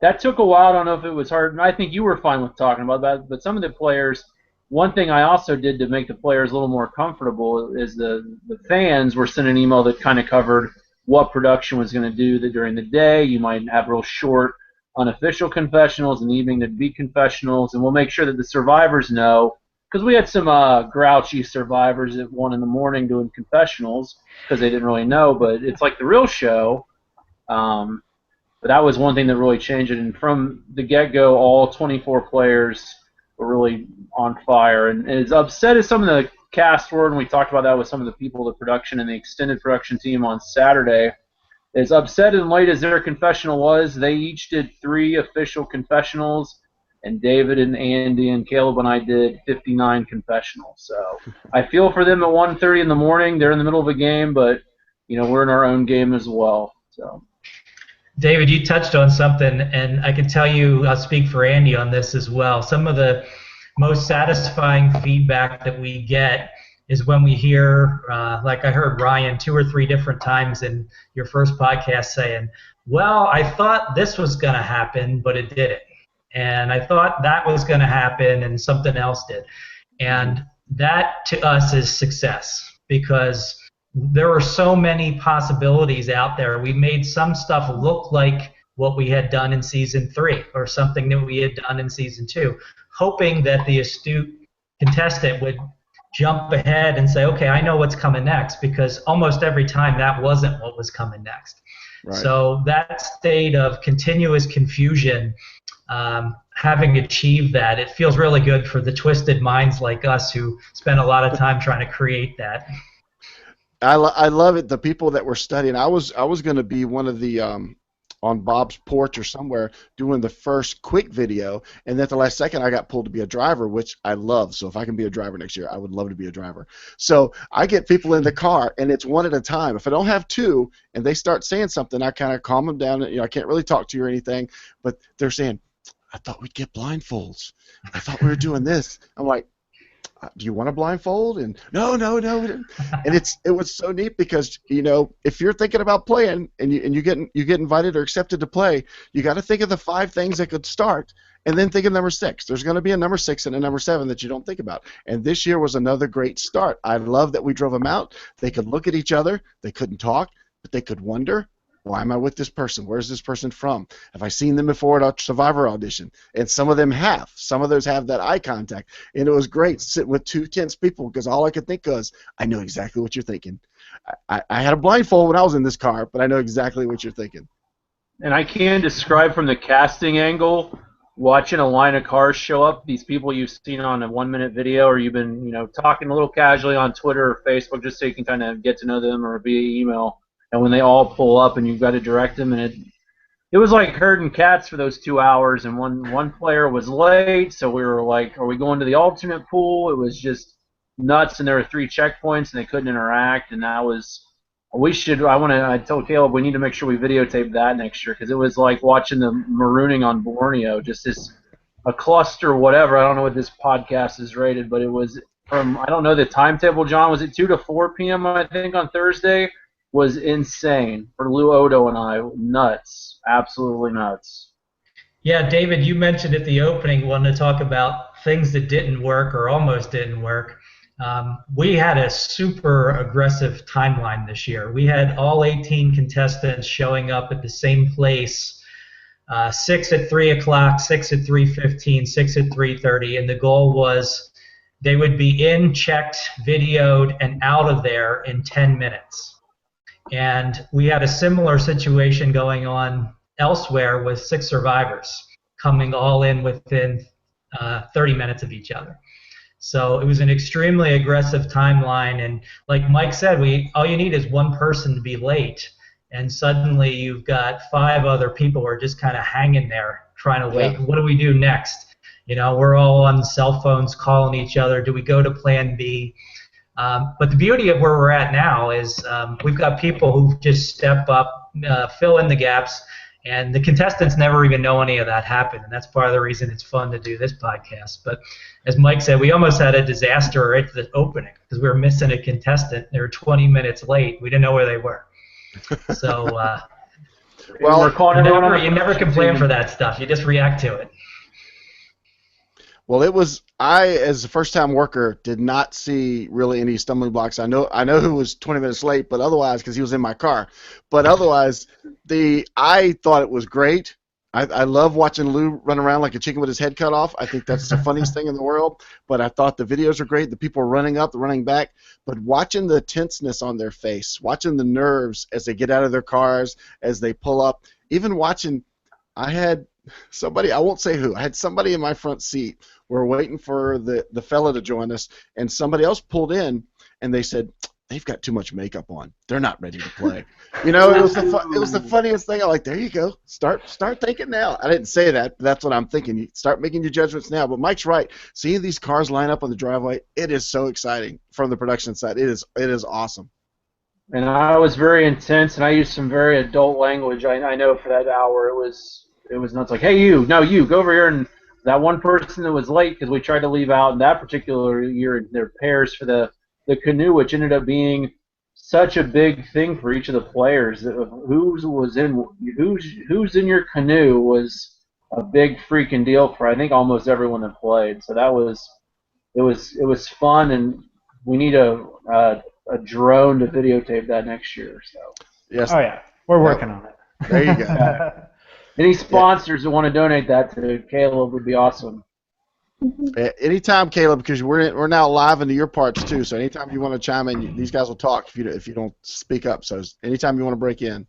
that took a while. I don't know if it was hard. And I think you were fine with talking about that. But some of the players, one thing I also did to make the players a little more comfortable is the fans were sending an email that kind of covered what production was going to do during the day. You might have real short unofficial confessionals, in the evening there'd be confessionals, and we'll make sure that the survivors know, because we had some grouchy survivors at 1 in the morning doing confessionals because they didn't really know, but it's like the real show. But that was one thing that really changed it, and from the get-go, all 24 players were really on fire. And as upset as some of the cast were, and we talked about that with some of the people, the production and the extended production team on Saturday, as upset and late as their confessional was, they each did 3 official confessionals, and David and Andy and Caleb and I did 59 confessionals. So I feel for them at 1:30 in the morning. They're in the middle of a game, but we're in our own game as well. So. David, you touched on something, and I can tell you, I'll speak for Andy on this as well. Some of the most satisfying feedback that we get is when we hear, like I heard Ryan 2 or 3 different times in your first podcast saying, well, I thought this was going to happen, but it didn't. And I thought that was going to happen, and something else did. And that, to us, is success, because there were so many possibilities out there. We made some stuff look like what we had done in Season 3 or something that we had done in Season 2, hoping that the astute contestant would jump ahead and say, okay, I know what's coming next, because almost every time that wasn't what was coming next. Right. So that state of continuous confusion, having achieved that, it feels really good for the twisted minds like us who spend a lot of time trying to create that. I love it. The people that were studying, I was going to be one of the on Bob's porch or somewhere doing the first quick video, and at the last second I got pulled to be a driver, which I love. So if I can be a driver next year, I would love to be a driver. So I get people in the car, and it's one at a time. If I don't have 2 and they start saying something, I kind of calm them down. I can't really talk to you or anything, but they're saying, I thought we'd get blindfolds. I thought we were doing this. I'm like, do you want a blindfold? And no. And it was so neat because, you know, if you're thinking about playing and you get invited or accepted to play, you got to think of the 5 things that could start, and then think of number 6. There's going to be a number 6 and a number 7 that you don't think about. And this year was another great start. I love that we drove them out. They could look at each other. They couldn't talk, but they could wonder, why am I with this person? Where's this person from? Have I seen them before at a Survivor audition? And some of them have. Some of those have that eye contact. And it was great sitting with 2 tense people because all I could think was, I know exactly what you're thinking. I had a blindfold when I was in this car, but I know exactly what you're thinking. And I can describe from the casting angle, watching a line of cars show up, these people you've seen on a 1-minute video, or you've been, you know, talking a little casually on Twitter or Facebook just so you can kind of get to know them, or via email. And when they all pull up and you've got to direct them, and it was like herding cats for those 2 hours. And one player was late, so we were like, are we going to the alternate pool? It was just nuts, and there were 3 checkpoints, and they couldn't interact. And that was, I told Caleb we need to make sure we videotape that next year, because it was like watching the marooning on Borneo, just a cluster, whatever. I don't know what this podcast is rated, but it was from, I don't know the timetable, John, was it 2 to 4 p.m. I think on Thursday? Was insane for Lou Odo and I. Nuts. Absolutely nuts. Yeah, David, you mentioned at the opening, wanted to talk about things that didn't work or almost didn't work. We had a super aggressive timeline this year. We had all 18 contestants showing up at the same place, 6 at 3 o'clock, 6 at 3:15, 6 at 3:30, and the goal was they would be in, checked, videoed, and out of there in 10 minutes. And we had a similar situation going on elsewhere with 6 survivors coming all in within 30 minutes of each other. So it was an extremely aggressive timeline, and like Mike said, all you need is one person to be late, and suddenly you've got 5 other people who are just kind of hanging there trying to wait. What do we do next? You know, we're all on cell phones calling each other. Do we go to plan B? But the beauty of where we're at now is we've got people who just step up, fill in the gaps, and the contestants never even know any of that happened, and that's part of the reason it's fun to do this podcast. But as Mike said, we almost had a disaster at the opening because we were missing a contestant. They were 20 minutes late. We didn't know where they were. So well, you never can plan for that stuff. You just react to it. Well, I, as a first-time worker, did not see really any stumbling blocks. I know who was 20 minutes late, but otherwise, because he was in my car. But otherwise, I thought it was great. I love watching Lou run around like a chicken with his head cut off. I think that's the funniest thing in the world. But I thought the videos are great. The people are running up, running back. But watching the tenseness on their face, watching the nerves as they get out of their cars, as they pull up, even watching, I had somebody, I won't say who, I had somebody in my front seat. We're waiting for the fella to join us, and somebody else pulled in, and they said, they've got too much makeup on. They're not ready to play. You know, it was the funniest thing. I'm like, there you go. Start thinking now. I didn't say that, but that's what I'm thinking. You start making your judgments now. But Mike's right. Seeing these cars line up on the driveway, it is so exciting from the production side. It is awesome. And I was very intense, and I used some very adult language. I know for that hour it was nuts. Like, hey, you go over here, and that one person that was late because we tried to leave out in that particular year in their pairs for the canoe, which ended up being such a big thing for each of the players. Who's in your canoe was a big freaking deal for I think almost everyone that played. So it was fun, and we need a drone to videotape that next year. So yes. Oh yeah, we're working on it. There you go. Any sponsors that want to donate that to Caleb would be awesome. Anytime, Caleb, because we're now live into your parts too. So anytime you want to chime in, these guys will talk if you don't speak up. So anytime you want to break in.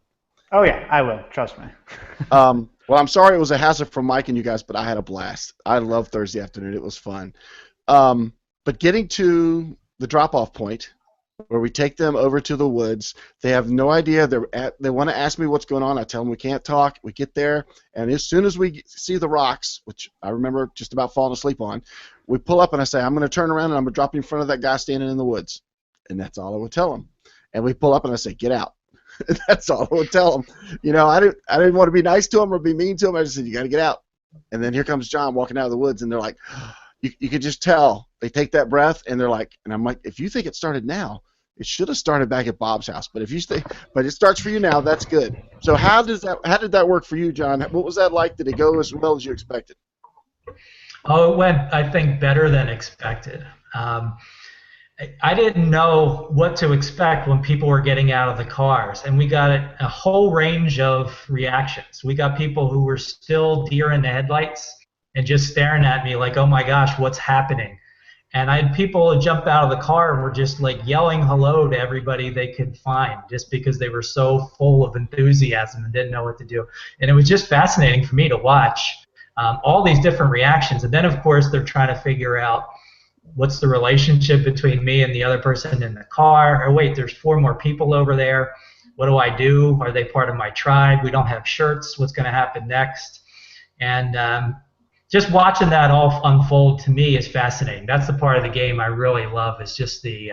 Oh yeah, I will. Trust me. Well, I'm sorry it was a hassle for Mike and you guys, but I had a blast. I love Thursday afternoon. It was fun. But getting to the drop-off point, where we take them over to the woods. They have no idea. They want to ask me what's going on. I tell them we can't talk. We get there, and as soon as we see the rocks, which I remember just about falling asleep on, we pull up, and I say, I'm going to turn around, and I'm going to drop you in front of that guy standing in the woods. And that's all I would tell them. And we pull up, and I say, get out. That's all I would tell them. You know, I didn't want to be nice to them or be mean to them. I just said, you got to get out. And then here comes John walking out of the woods, and they're like, you could just tell they take that breath and they're like, and I'm like, if you think it started now, it should have started back at Bob's house. But if you stay, but it starts for you now, that's good. So how did that work for you, John? What was that like? Did it go as well as you expected? Oh, it went, I think, better than expected. I didn't know what to expect when people were getting out of the cars, and we got a whole range of reactions. We got people who were still deer in the headlights and just staring at me like, oh my gosh, what's happening? And I had people who jumped out of the car and were just like yelling hello to everybody they could find just because they were so full of enthusiasm and didn't know what to do. And it was just fascinating for me to watch all these different reactions. And then, of course, they're trying to figure out what's the relationship between me and the other person in the car. Oh, wait, there's 4 more people over there. What do I do? Are they part of my tribe? We don't have shirts. What's going to happen next? And just watching that all unfold to me is fascinating. That's the part of the game I really love, is just the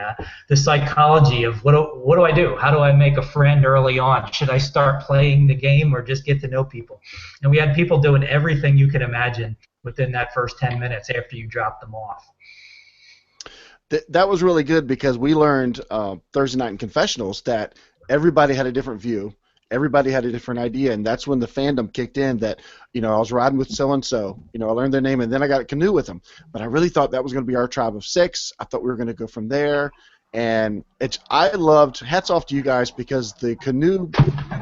psychology of what do I do? How do I make a friend early on? Should I start playing the game or just get to know people? And we had people doing everything you could imagine within that first 10 minutes after you dropped them off. That was really good because we learned Thursday night in confessionals that everybody had a different view. Everybody had a different idea, and that's when the fandom kicked in that, I was riding with so-and-so, I learned their name, and then I got a canoe with them. But I really thought that was going to be our tribe of 6. I thought we were going to go from there, and hats off to you guys, because the canoe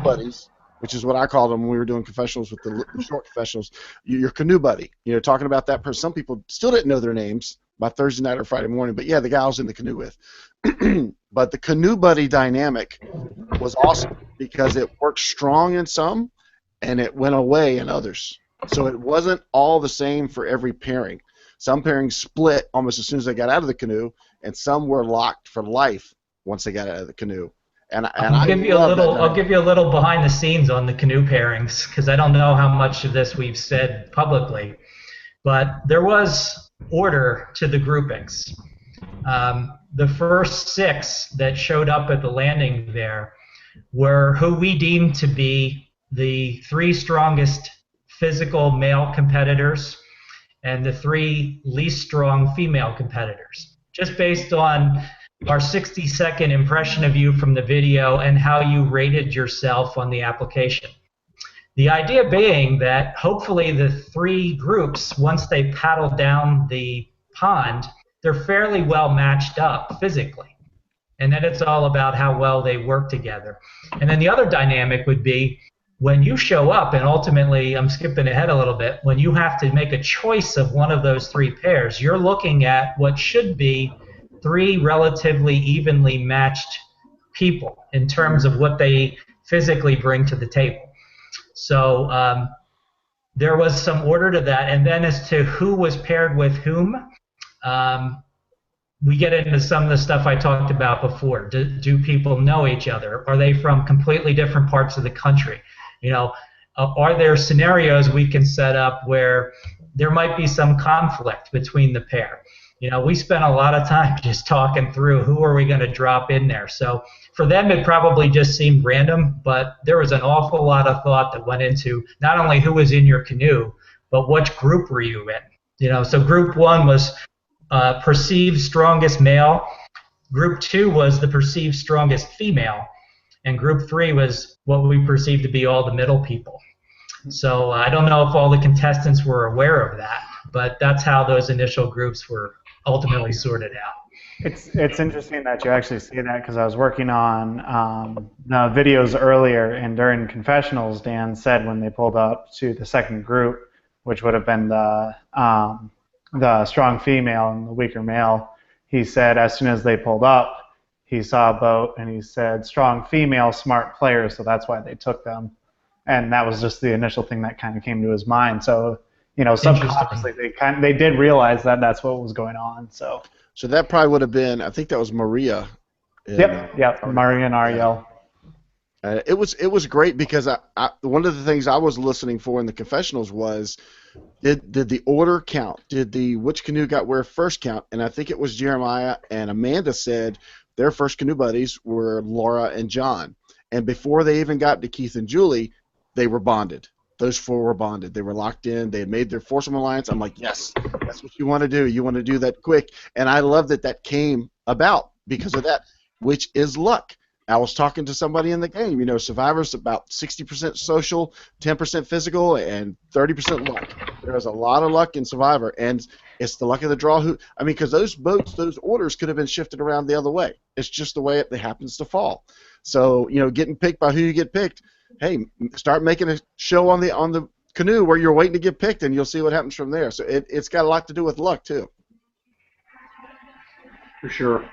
buddies, which is what I called them when we were doing confessionals with the short confessionals, your canoe buddy, talking about that person. Some people still didn't know their names by Thursday night or Friday morning, but yeah, the guy I was in the canoe with. But the canoe buddy dynamic was awesome because it worked strong in some and it went away in others. So it wasn't all the same for every pairing. Some pairings split almost as soon as they got out of the canoe, and some were locked for life once they got out of the canoe. I'll give you a little behind the scenes on the canoe pairings, because I don't know how much of this we've said publicly, but there was order to the groupings. The first 6 that showed up at the landing there were who we deemed to be the 3 strongest physical male competitors and the 3 least strong female competitors, just based on our 60-second impression of you from the video and how you rated yourself on the application. The idea being that hopefully the 3 groups, once they paddle down the pond, they're fairly well matched up physically. And then it's all about how well they work together. And then the other dynamic would be when you show up, and ultimately, I'm skipping ahead a little bit, when you have to make a choice of one of those 3 pairs, you're looking at what should be 3 relatively evenly matched people in terms of what they physically bring to the table. So there was some order to that. And then as to who was paired with whom, we get into some of the stuff I talked about before. Do people know each other? Are they from completely different parts of the country? Are there scenarios we can set up where there might be some conflict between the pair? We spent a lot of time just talking through who are we going to drop in there. So for them, it probably just seemed random, but there was an awful lot of thought that went into not only who was in your canoe, but which group were you in. So group 1 was perceived strongest male. Group 2 was the perceived strongest female. And group 3 was what we perceived to be all the middle people. So I don't know if all the contestants were aware of that, but that's how those initial groups were ultimately sorted out. It's interesting that you actually say that, because I was working on the videos earlier, and during confessionals, Dan said when they pulled up to the second group, which would have been the strong female and the weaker male, he said as soon as they pulled up, he saw a boat, and he said, strong female, smart players, so that's why they took them. And that was just the initial thing that kind of came to his mind. So, subconsciously, they did realize that that's what was going on. So that probably would have been, I think that was Maria. Yep, Maria and Ariel. It was great because one of the things I was listening for in the confessionals was, did the order count? Did the which canoe got where first count? And I think it was Jeremiah and Amanda said their first canoe buddies were Laura and John. And before they even got to Keith and Julie, they were bonded. those four were bonded. They were locked in. They had made their foursome alliance. I'm like, yes, that's what you want to do. You want to do that quick. And I love that that came about because of that, which is luck. I was talking to somebody in the game. You know, Survivor's about 60% social, 10% physical, and 30% luck. There's a lot of luck in Survivor, and it's the luck of the draw. Because those votes, those orders could have been shifted around the other way. It's just the way it happens to fall. So, you know, getting picked by who you get picked, hey, start making a show on the canoe where you're waiting to get picked, and you'll see what happens from there. So it's got a lot to do with luck too. For sure.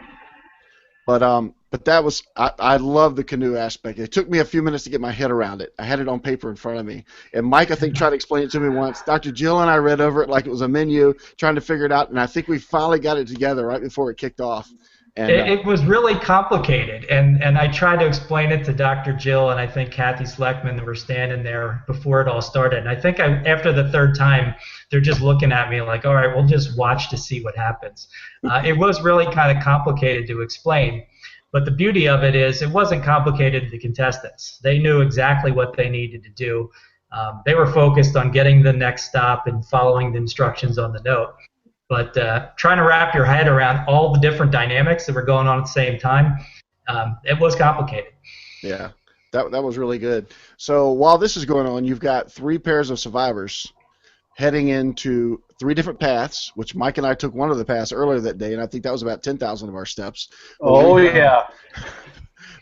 But that was I love the canoe aspect. It took me a few minutes to get my head around it. I had it on paper in front of me, and Mike I think tried to explain it to me once. Dr. Jill and I read over it like it was a menu, trying to figure it out, and I think we finally got it together right before it kicked off. And, it was really complicated, and I tried to explain it to Dr. Jill and I think Kathy Sleckman were standing there before it all started. And I think after the third time, they're just looking at me like, all right, we'll just watch to see what happens. It was really kind of complicated to explain, but the beauty of it is it wasn't complicated to the contestants. They knew exactly what they needed to do. They were focused on getting the next stop and following the instructions on the note. But trying to wrap your head around all the different dynamics that were going on at the same time, it was complicated. Yeah, that was really good. So while this is going on, you've got 3 pairs of survivors heading into 3 different paths, which Mike and I took one of the paths earlier that day, and I think that was about 10,000 of our steps. Oh, yeah.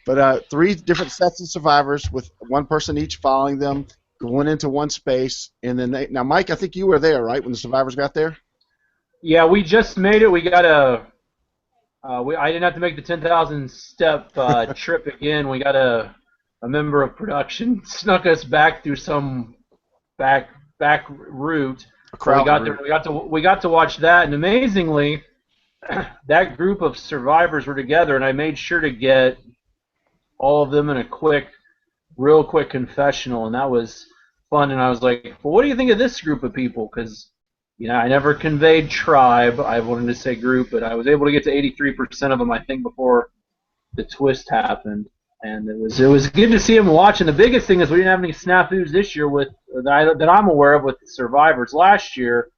But 3 different sets of survivors with one person each following them, going into one space, and then now, Mike, I think you were there, right, when the survivors got there? Yeah, we just made it. We got I didn't have to make the 10,000 step trip again. We got a member of production snuck us back through some back route. We got to watch that, and amazingly, that group of survivors were together, and I made sure to get all of them in a real quick confessional, and that was fun. And I was like, well, what do you think of this group of people? Because you know, I never conveyed tribe. I wanted to say group, but I was able to get to 83% of them, I think, before the twist happened. And it was good to see them watch. And the biggest thing is we didn't have any snafus this year that I'm aware of with the survivors. Last year,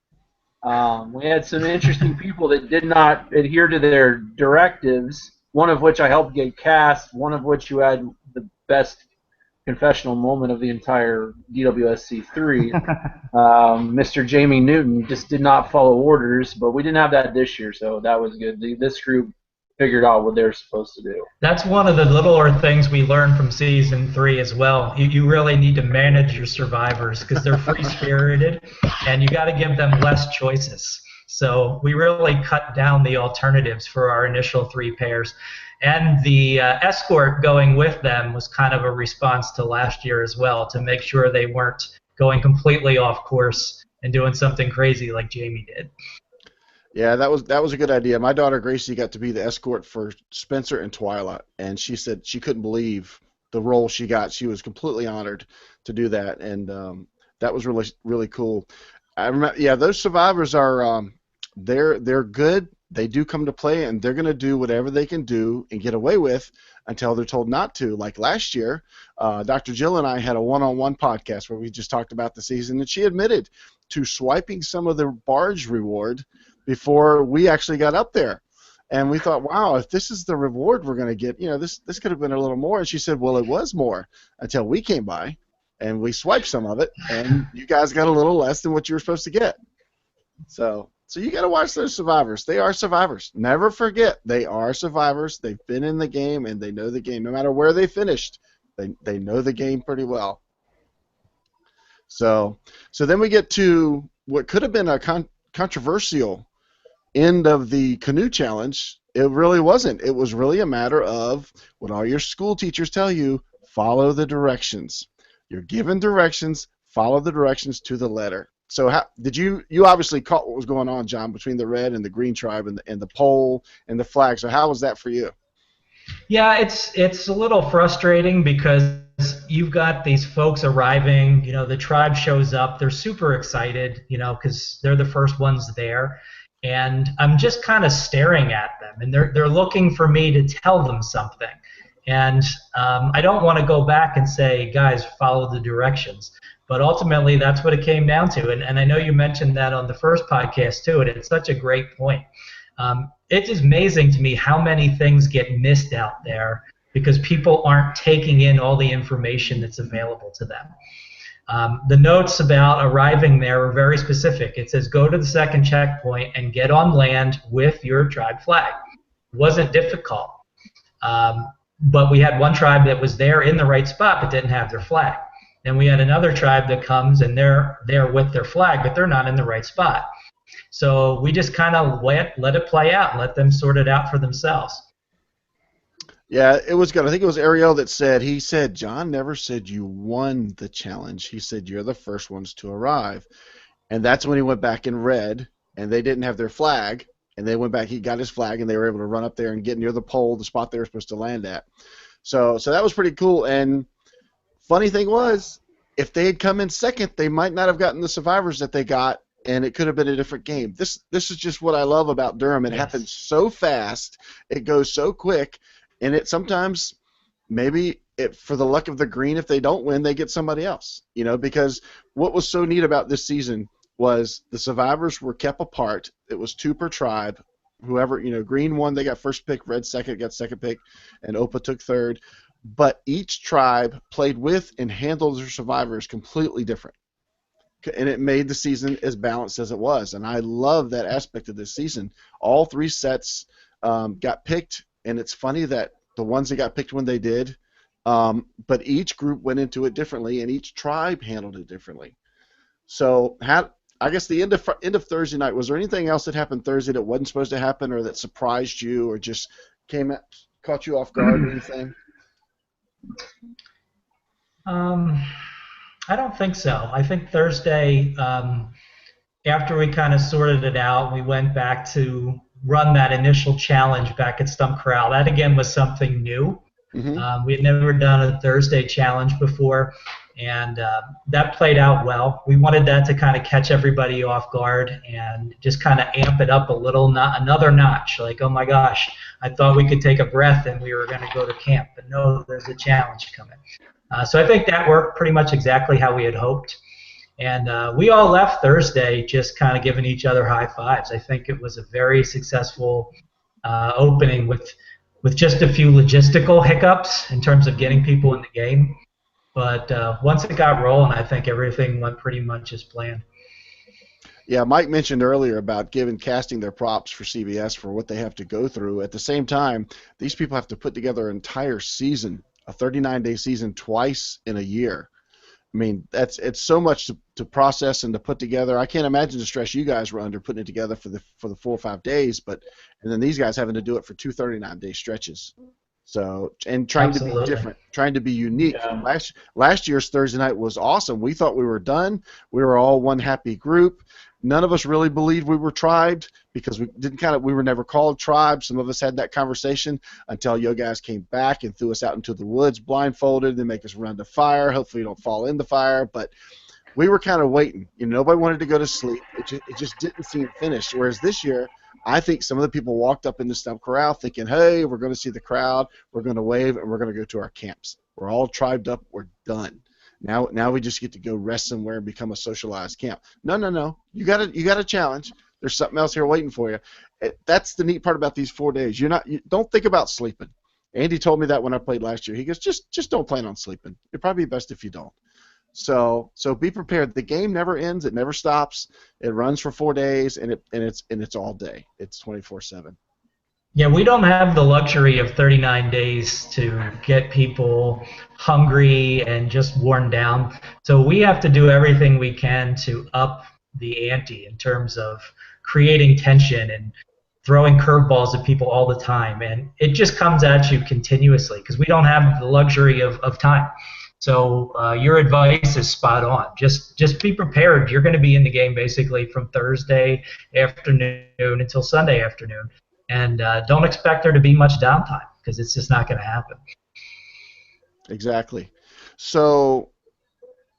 we had some interesting people that did not adhere to their directives, one of which I helped get cast, one of which you had the best confessional moment of the entire DWSC 3. Mr. Jamie Newton just did not follow orders, but we didn't have that this year, so that was good. This group figured out what they're supposed to do. That's one of the littler things we learned from Season 3 as well. You really need to manage your survivors because they're free-spirited, and you got to give them less choices. So we really cut down the alternatives for our initial 3 pairs. And the escort going with them was kind of a response to last year as well, to make sure they weren't going completely off course and doing something crazy like Jamie did. Yeah, that was a good idea. My daughter Gracie got to be the escort for Spencer and Twyla, and she said she couldn't believe the role she got. She was completely honored to do that, and that was really, really cool. I remember, yeah, those survivors are they're good. They do come to play, and they're going to do whatever they can do and get away with until they're told not to. Like last year, Dr. Jill and I had a one-on-one podcast where we just talked about the season, and she admitted to swiping some of the barge reward before we actually got up there. And we thought, wow, if this is the reward we're going to get, you know, this could have been a little more. And she said, well, it was more until we came by, and we swiped some of it, and you guys got a little less than what you were supposed to get. So you got to watch those survivors. They are survivors. Never forget, they are survivors. They've been in the game, and they know the game. No matter where they finished, they know the game pretty well. So then we get to what could have been a controversial end of the canoe challenge. It really wasn't. It was really a matter of what all your school teachers tell you: follow the directions. You're given directions. Follow the directions to the letter. So how did you obviously caught what was going on, John, between the red and the green tribe and the pole and the flag. So how was that for you? Yeah, it's a little frustrating because you've got these folks arriving, you know, the tribe shows up, they're super excited, you know, because they're the first ones there, and I'm just kind of staring at them, and they're looking for me to tell them something. And I don't want to go back and say, guys, follow the directions. But ultimately, that's what it came down to. And I know you mentioned that on the first podcast, too, and it's such a great point. It is amazing to me how many things get missed out there because people aren't taking in all the information that's available to them. The notes about arriving there are very specific. It says, go to the second checkpoint and get on land with your tribe flag. It wasn't difficult. But we had one tribe that was there in the right spot but didn't have their flag. Then we had another tribe that comes and they're there with their flag, but they're not in the right spot. So we just kind of let it play out and let them sort it out for themselves. Yeah, it was good. I think it was Ariel that said, he said, John never said you won the challenge. He said you're the first ones to arrive. And that's when he went back and read, and they didn't have their flag. And they went back, he got his flag, and they were able to run up there and get near the pole, the spot they were supposed to land at. So that was pretty cool. And funny thing was, if they had come in second, they might not have gotten the survivors that they got, and it could have been a different game. This is just what I love about Durham. It happens so fast, it goes so quick, and it sometimes maybe for the luck of the green, if they don't win, they get somebody else. Because what was so neat about this season was the survivors were kept apart. It was 2 per tribe. Whoever, green won, they got first pick, red second, got second pick, and Opa took third. But each tribe played with and handled their survivors completely different. And it made the season as balanced as it was. And I love that aspect of this season. All 3 sets got picked, and it's funny that the ones that got picked when they did, but each group went into it differently, and each tribe handled it differently. So I guess the end of Thursday night, was there anything else that happened Thursday that wasn't supposed to happen or that surprised you or just caught you off guard or anything? I don't think so. I think Thursday, after we kind of sorted it out, we went back to run that initial challenge back at Stump Corral. That, again, was something new. Mm-hmm. We had never done a Thursday challenge before, and that played out well. We wanted that to kind of catch everybody off guard and just kind of amp it up a little, another notch. Like, oh my gosh, I thought we could take a breath and we were going to go to camp, but no, there's a challenge coming. So I think that worked pretty much exactly how we had hoped. And we all left Thursday just kind of giving each other high fives. I think it was a very successful opening with just a few logistical hiccups in terms of getting people in the game. But once it got rolling, I think everything went pretty much as planned. Yeah, Mike mentioned earlier about casting their props for CBS for what they have to go through. At the same time, these people have to put together an entire season, a 39-day season, twice in a year. I mean, it's so much to process and to put together. I can't imagine the stress you guys were under putting it together for the 4 or 5 days, and then these guys having to do it for 2 39-day stretches. So, and trying Absolutely. to be different, trying to be unique. Yeah. Last year's Thursday night was awesome. We thought we were done. We were all one happy group. None of us really believed we were tribed because we were never called tribes. Some of us had that conversation until you guys came back and threw us out into the woods blindfolded and make us run to fire. Hopefully you don't fall in the fire, but we were kind of waiting. Nobody wanted to go to sleep. It just didn't seem finished. Whereas this year, I think some of the people walked up in the Stump Corral thinking, hey, we're going to see the crowd, we're going to wave, and we're going to go to our camps. We're all tribed up. We're done. Now we just get to go rest somewhere and become a socialized camp. No. You got a challenge. There's something else here waiting for you. That's the neat part about these 4 days. You don't think about sleeping. Andy told me that when I played last year. He goes, just don't plan on sleeping. It'd probably be best if you don't. So be prepared. The game never ends. It never stops. It runs for 4 days, and it's all day. It's 24/7. Yeah, we don't have the luxury of 39 days to get people hungry and just worn down. So we have to do everything we can to up the ante in terms of creating tension and throwing curveballs at people all the time. And it just comes at you continuously because we don't have the luxury of time. So your advice is spot on. Just be prepared. You're going to be in the game basically from Thursday afternoon until Sunday afternoon. And don't expect there to be much downtime because it's just not going to happen. Exactly. So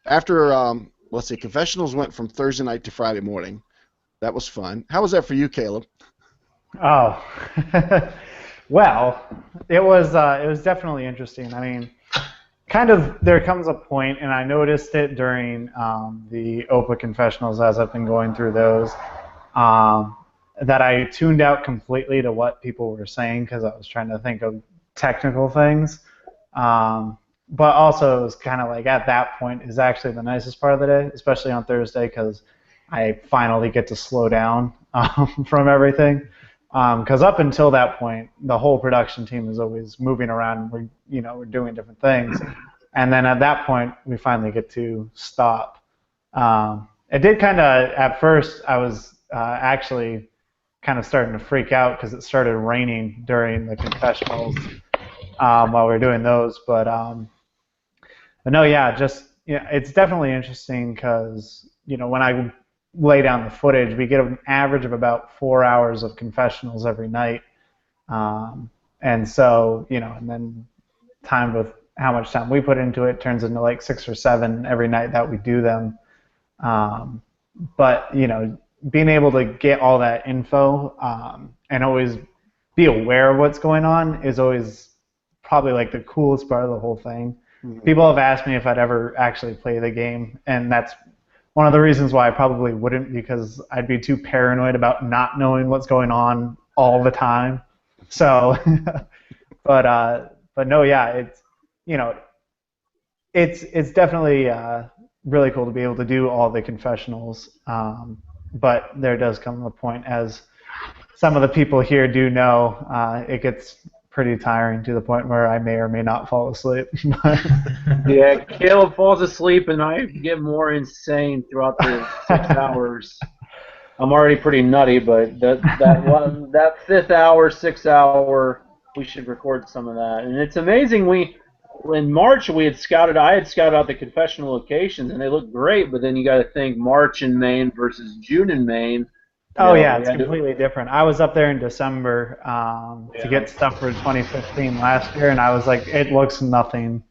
after, let's see, confessionals went from Thursday night to Friday morning. That was fun. How was that for you, Caleb? Oh, Well, it was definitely interesting. I mean, kind of there comes a point, and I noticed it during the OPA confessionals as I've been going through those, that I tuned out completely to what people were saying because I was trying to think of technical things. But also, it was kind of like at that point is actually the nicest part of the day, especially on Thursday, because I finally get to slow down from everything. Because up until that point, the whole production team is always moving around. We're doing different things, and then at that point, we finally get to stop. It did kind of at first. I was actually kind of starting to freak out because it started raining during the confessionals while we were doing those, but no, yeah, it's definitely interesting because when I lay down the footage, we get an average of about 4 hours of confessionals every night, and so and then timed with how much time we put into it turns into like 6 or 7 every night that we do them. But being able to get all that info and always be aware of what's going on is always probably like the coolest part of the whole thing. Mm-hmm. People have asked me if I'd ever actually play the game, and that's one of the reasons why I probably wouldn't, because I'd be too paranoid about not knowing what's going on all the time. So, but no, yeah, it's definitely really cool to be able to do all the confessionals. But there does come a point, as some of the people here do know, it gets pretty tiring to the point where I may or may not fall asleep. Yeah, Caleb falls asleep and I get more insane throughout the 6 hours. I'm already pretty nutty, but that 5th hour, 6th hour, we should record some of that. And it's amazing. In March I had scouted out the confessional locations and they look great, but then you got to think March in Maine versus June in Maine. Oh yeah, it's completely different. I was up there in December to get stuff for 2015 last year, and I was like, it looks nothing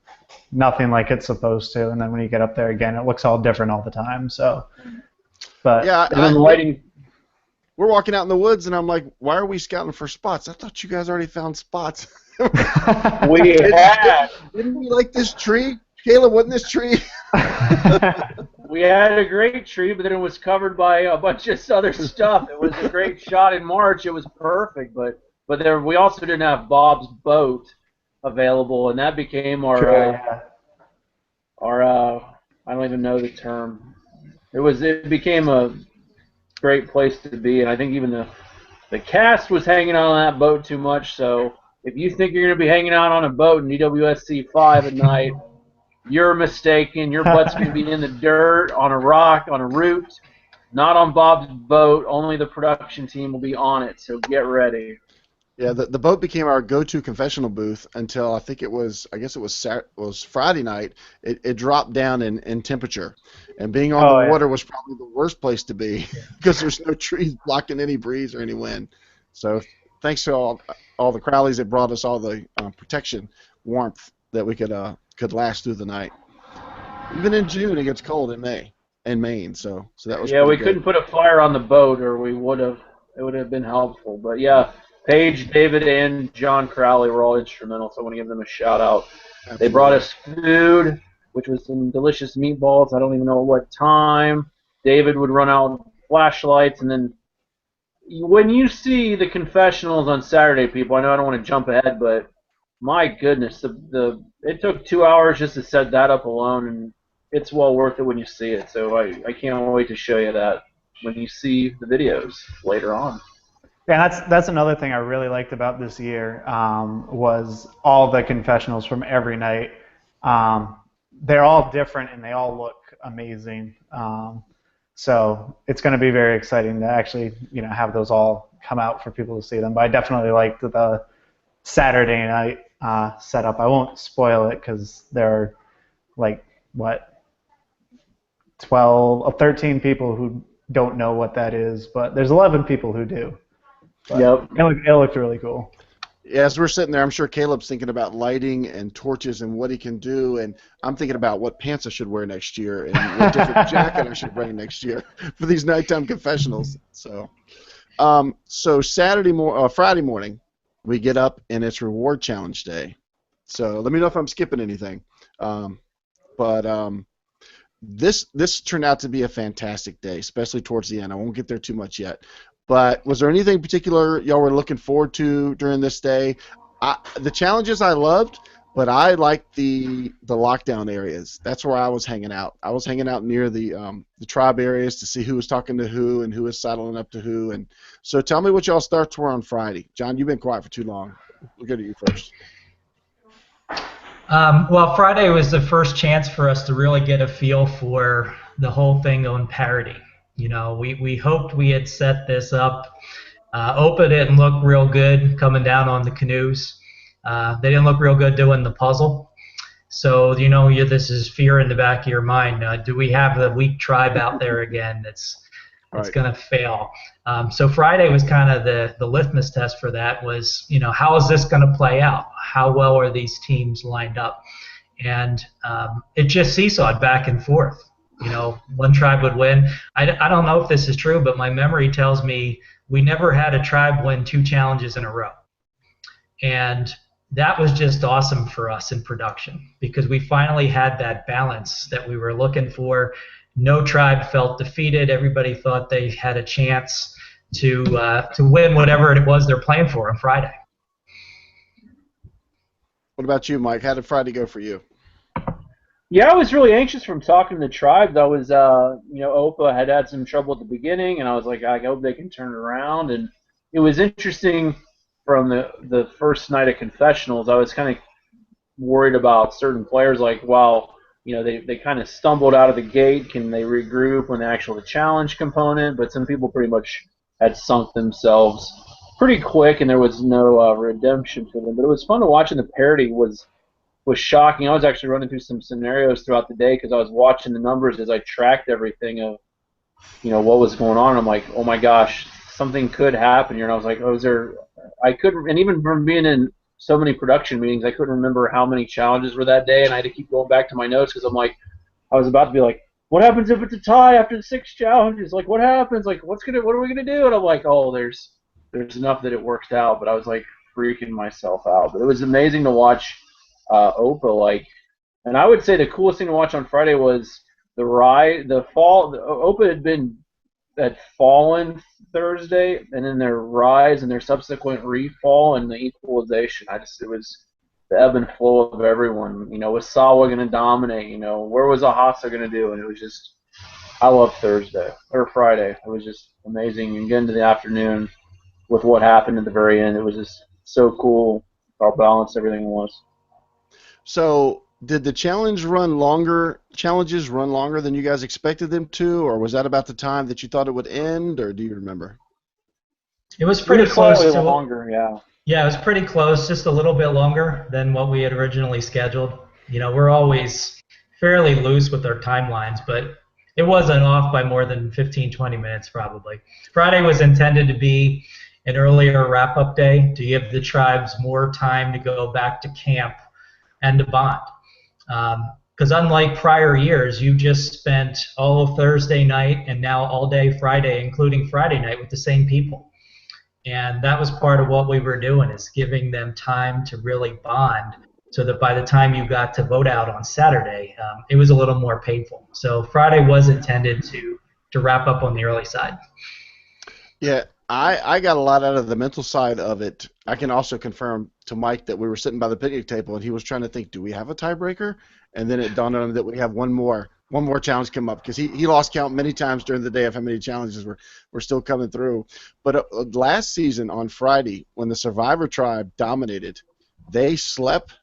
like it's supposed to. And then when you get up there again, it looks all different all the time. So, but yeah, lighting. We're walking out in the woods, and I'm like, why are we scouting for spots? I thought you guys already found spots. We had. Didn't we like this tree? Caleb, wasn't this tree? We had a great tree, but then it was covered by a bunch of other stuff. It was a great shot in March. It was perfect, but we also didn't have Bob's boat available, and that became our I don't even know the term. It became a great place to be, and I think even the cast was hanging out on that boat too much. So if you think you're going to be hanging out on a boat in DWSC 5 at night, you're mistaken. Your butt's going to be in the dirt, on a rock, on a root, not on Bob's boat. Only the production team will be on it, so get ready. Yeah, the boat became our go-to confessional booth until I guess it was Friday night. It dropped down in temperature, and being on the water was probably the worst place to be because there's no trees blocking any breeze or any wind. So thanks to all the Crowleys that brought us all the protection warmth that we could last through the night. Even in June, it gets cold in Maine. So that was we good. couldn't put a fire on the boat, or we would have. It would have been helpful. But yeah, Paige, David, and John Crowley were all instrumental. So I want to give them a shout out. Absolutely. They brought us food, which was some delicious meatballs. I don't even know at what time. David would run out flashlights, and then when you see the confessionals on Saturday, people, I know I don't want to jump ahead, but my goodness, it took 2 hours just to set that up alone, and it's well worth it when you see it. So I can't wait to show you that when you see the videos later on. Yeah, that's another thing I really liked about this year was all the confessionals from every night. They're all different and they all look amazing. So it's going to be very exciting to actually have those all come out for people to see them. But I definitely liked the Saturday night setup. I won't spoil it because there are 12 or 13 people who don't know what that is, but there's 11 people who do. But yep. It looked really cool. Yeah, as we're sitting there, I'm sure Caleb's thinking about lighting and torches and what he can do, and I'm thinking about what pants I should wear next year and what different jacket I should bring next year for these nighttime confessionals. So Friday morning, we get up and it's reward challenge day. So let me know if I'm skipping anything. This turned out to be a fantastic day, especially towards the end. I won't get there too much yet. But was there anything particular y'all were looking forward to during this day? The challenges I loved, but I liked the lockdown areas. That's where I was hanging out. I was hanging out near the tribe areas to see who was talking to who and who was saddling up to who. And so tell me what y'all starts were on Friday. John, you've been quiet for too long. We'll go to you first. Well, Friday was the first chance for us to really get a feel for the whole thing on parity. You know, we hoped we had set this up. OPA didn't look real good coming down on the canoes. They didn't look real good doing the puzzle. So, you know, this is fear in the back of your mind. Do we have the weak tribe out there again that's going to fail? So Friday was kind of the litmus test for that was, you know, how is this going to play out? How well are these teams lined up? And it just seesawed back and forth. You know, one tribe would win. I don't know if this is true, but my memory tells me we never had a tribe win 2 challenges in a row. And that was just awesome for us in production because we finally had that balance that we were looking for. No tribe felt defeated. Everybody thought they had a chance to win whatever it was they're playing for on Friday. What about you, Mike? How did Friday go for you? Yeah, I was really anxious from talking to the tribes. I was, you know, OPA had some trouble at the beginning, and I was like, I hope they can turn it around. And it was interesting from the first night of confessionals. I was kind of worried about certain players, like, wow, you know, they kind of stumbled out of the gate. Can they regroup when the actual challenge component? But some people pretty much had sunk themselves pretty quick, and there was no redemption for them. But it was fun to watch, and the parity was shocking. I was actually running through some scenarios throughout the day because I was watching the numbers as I tracked everything of, you know, what was going on. I'm like, oh my gosh, something could happen here. And I was like, oh, is there? I couldn't, and even from being in so many production meetings, I couldn't remember how many challenges were that day, and I had to keep going back to my notes because I'm like, I was about to be like, what happens if it's a tie after 6 challenges? Like, what happens? Like, what are we gonna do? And I'm like, oh, there's enough that it worked out, but I was like freaking myself out. But it was amazing to watch OPA, like, and I would say the coolest thing to watch on Friday was the fall. OPA had fallen Thursday, and then their rise and their subsequent refall and the equalization. It was the ebb and flow of everyone. You know, was Sawa going to dominate? You know, where was Ahasa going to do? And it was just, I love Friday. It was just amazing. And get into the afternoon with what happened at the very end. It was just so cool how balanced everything was. So, did the challenges run longer than you guys expected them to, or was that about the time that you thought it would end, or do you remember? It was pretty close to longer, yeah. Yeah, it was pretty close, just a little bit longer than what we had originally scheduled. You know, we're always fairly loose with our timelines, but it wasn't off by more than 15, 20 minutes probably. Friday was intended to be an earlier wrap-up day to give the tribes more time to go back to camp and to bond. Because unlike prior years, you just spent all of Thursday night and now all day Friday, including Friday night, with the same people. And that was part of what we were doing, is giving them time to really bond so that by the time you got to vote out on Saturday, it was a little more painful. So Friday was intended to wrap up on the early side. Yeah, I got a lot out of the mental side of it. I can also confirm to Mike that we were sitting by the picnic table and he was trying to think, do we have a tiebreaker? And then it dawned on him that we have one more challenge come up, because he lost count many times during the day of how many challenges were still coming through. But last season on Friday, when the Survivor tribe dominated, they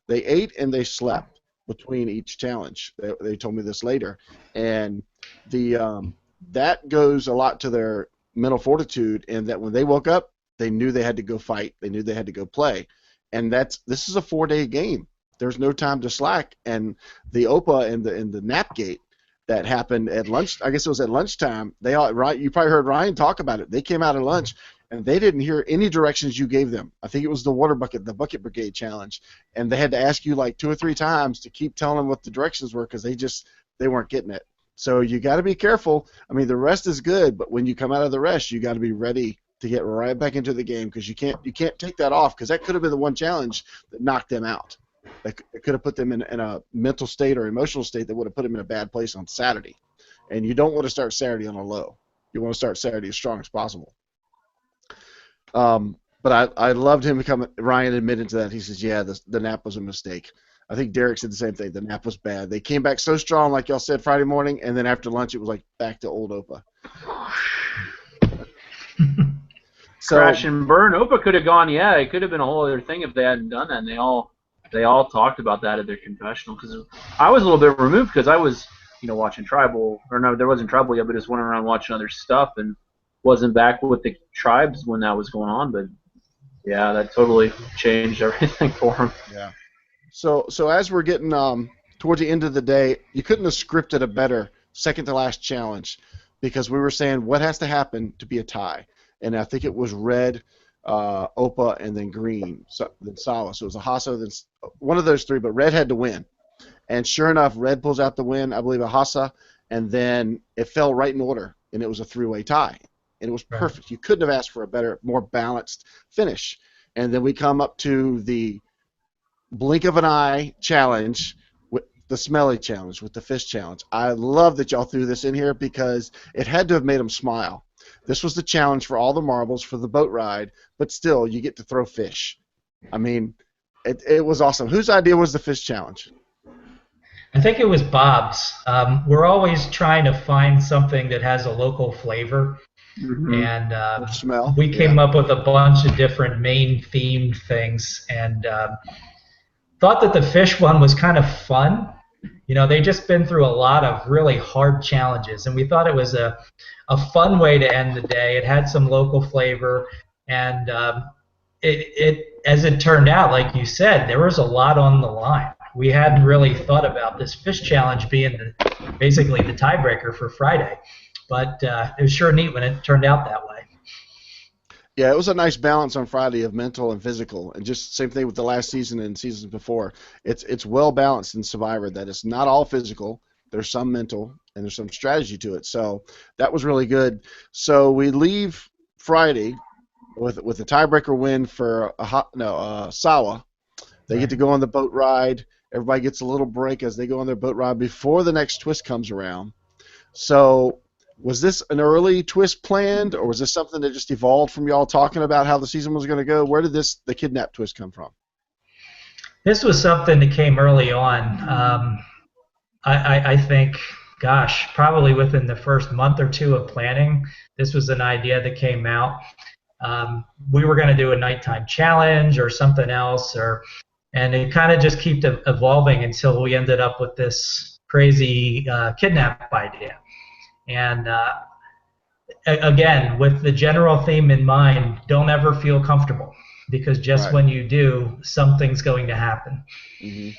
ate and they slept between each challenge. They told me this later, and that goes a lot to their mental fortitude, and that when they woke up, they knew they had to go fight. They knew they had to go play, and this is a 4-day game. There's no time to slack. And the OPA and the nap gate that happened at lunch, I guess it was at lunchtime. You probably heard Ryan talk about it. They came out at lunch and they didn't hear any directions you gave them. I think it was the bucket brigade challenge, and they had to ask you like 2 or 3 times to keep telling them what the directions were, because they weren't getting it. So you got to be careful. I mean, the rest is good, but when you come out of the rest, you got to be ready to get right back into the game, because you can't take that off, because that could have been the one challenge that knocked them out. It could have put them in a mental state or emotional state that would have put them in a bad place on Saturday. And you don't want to start Saturday on a low. You want to start Saturday as strong as possible. But I loved him coming. Ryan admitted to that. He says, yeah, the nap was a mistake. I think Derek said the same thing. The nap was bad. They came back so strong, like y'all said, Friday morning, and then after lunch it was like back to old Opa. So, crash and burn. Opa could have gone. Yeah, it could have been a whole other thing if they hadn't done that. And they all talked about that at their confessional. Because I was a little bit removed because I was, watching Tribal, or no, there wasn't Tribal yet, but just went around watching other stuff and wasn't back with the tribes when that was going on. But yeah, that totally changed everything for him. Yeah. So as we're getting towards the end of the day, you couldn't have scripted a better second to last challenge, because we were saying what has to happen to be a tie, and I think it was red, Opa, and then green, then Sawa. So it was a Hassa, then one of those three, but red had to win. And sure enough, red pulls out the win, I believe a Hassa, and then it fell right in order, and it was a three-way tie. And it was perfect. You couldn't have asked for a better, more balanced finish. And then we come up to the blink of an eye challenge, with the smelly challenge, with the fish challenge. I love that y'all threw this in here, because it had to have made them smile. This was the challenge for all the marbles for the boat ride, but still, you get to throw fish. I mean, it was awesome. Whose idea was the fish challenge? I think it was Bob's. We're always trying to find something that has a local flavor. Mm-hmm. And smell. we came up with a bunch of different Maine-themed things, and thought that the fish one was kind of fun. They'd just been through a lot of really hard challenges, and we thought it was a fun way to end the day. It had some local flavor, and it as it turned out, like you said, there was a lot on the line. We hadn't really thought about this fish challenge being basically the tiebreaker for Friday. But it was sure neat when it turned out that way. Yeah, it was a nice balance on Friday of mental and physical, and just same thing with the last season and seasons before. It's well balanced in Survivor, that it's not all physical. There's some mental and there's some strategy to it. So that was really good. So we leave Friday with a tiebreaker win for Sawa. They get to go on the boat ride. Everybody gets a little break as they go on their boat ride before the next twist comes around. So was this an early twist planned, or was this something that just evolved from y'all talking about how the season was going to go? Where did the kidnap twist come from? This was something that came early on. I think, gosh, probably within the first month or two of planning, this was an idea that came out. We were going to do a nighttime challenge or something else, and it kind of just kept evolving until we ended up with this crazy kidnap idea. And again, with the general theme in mind, don't ever feel comfortable, because just when you do, something's going to happen. Mm-hmm.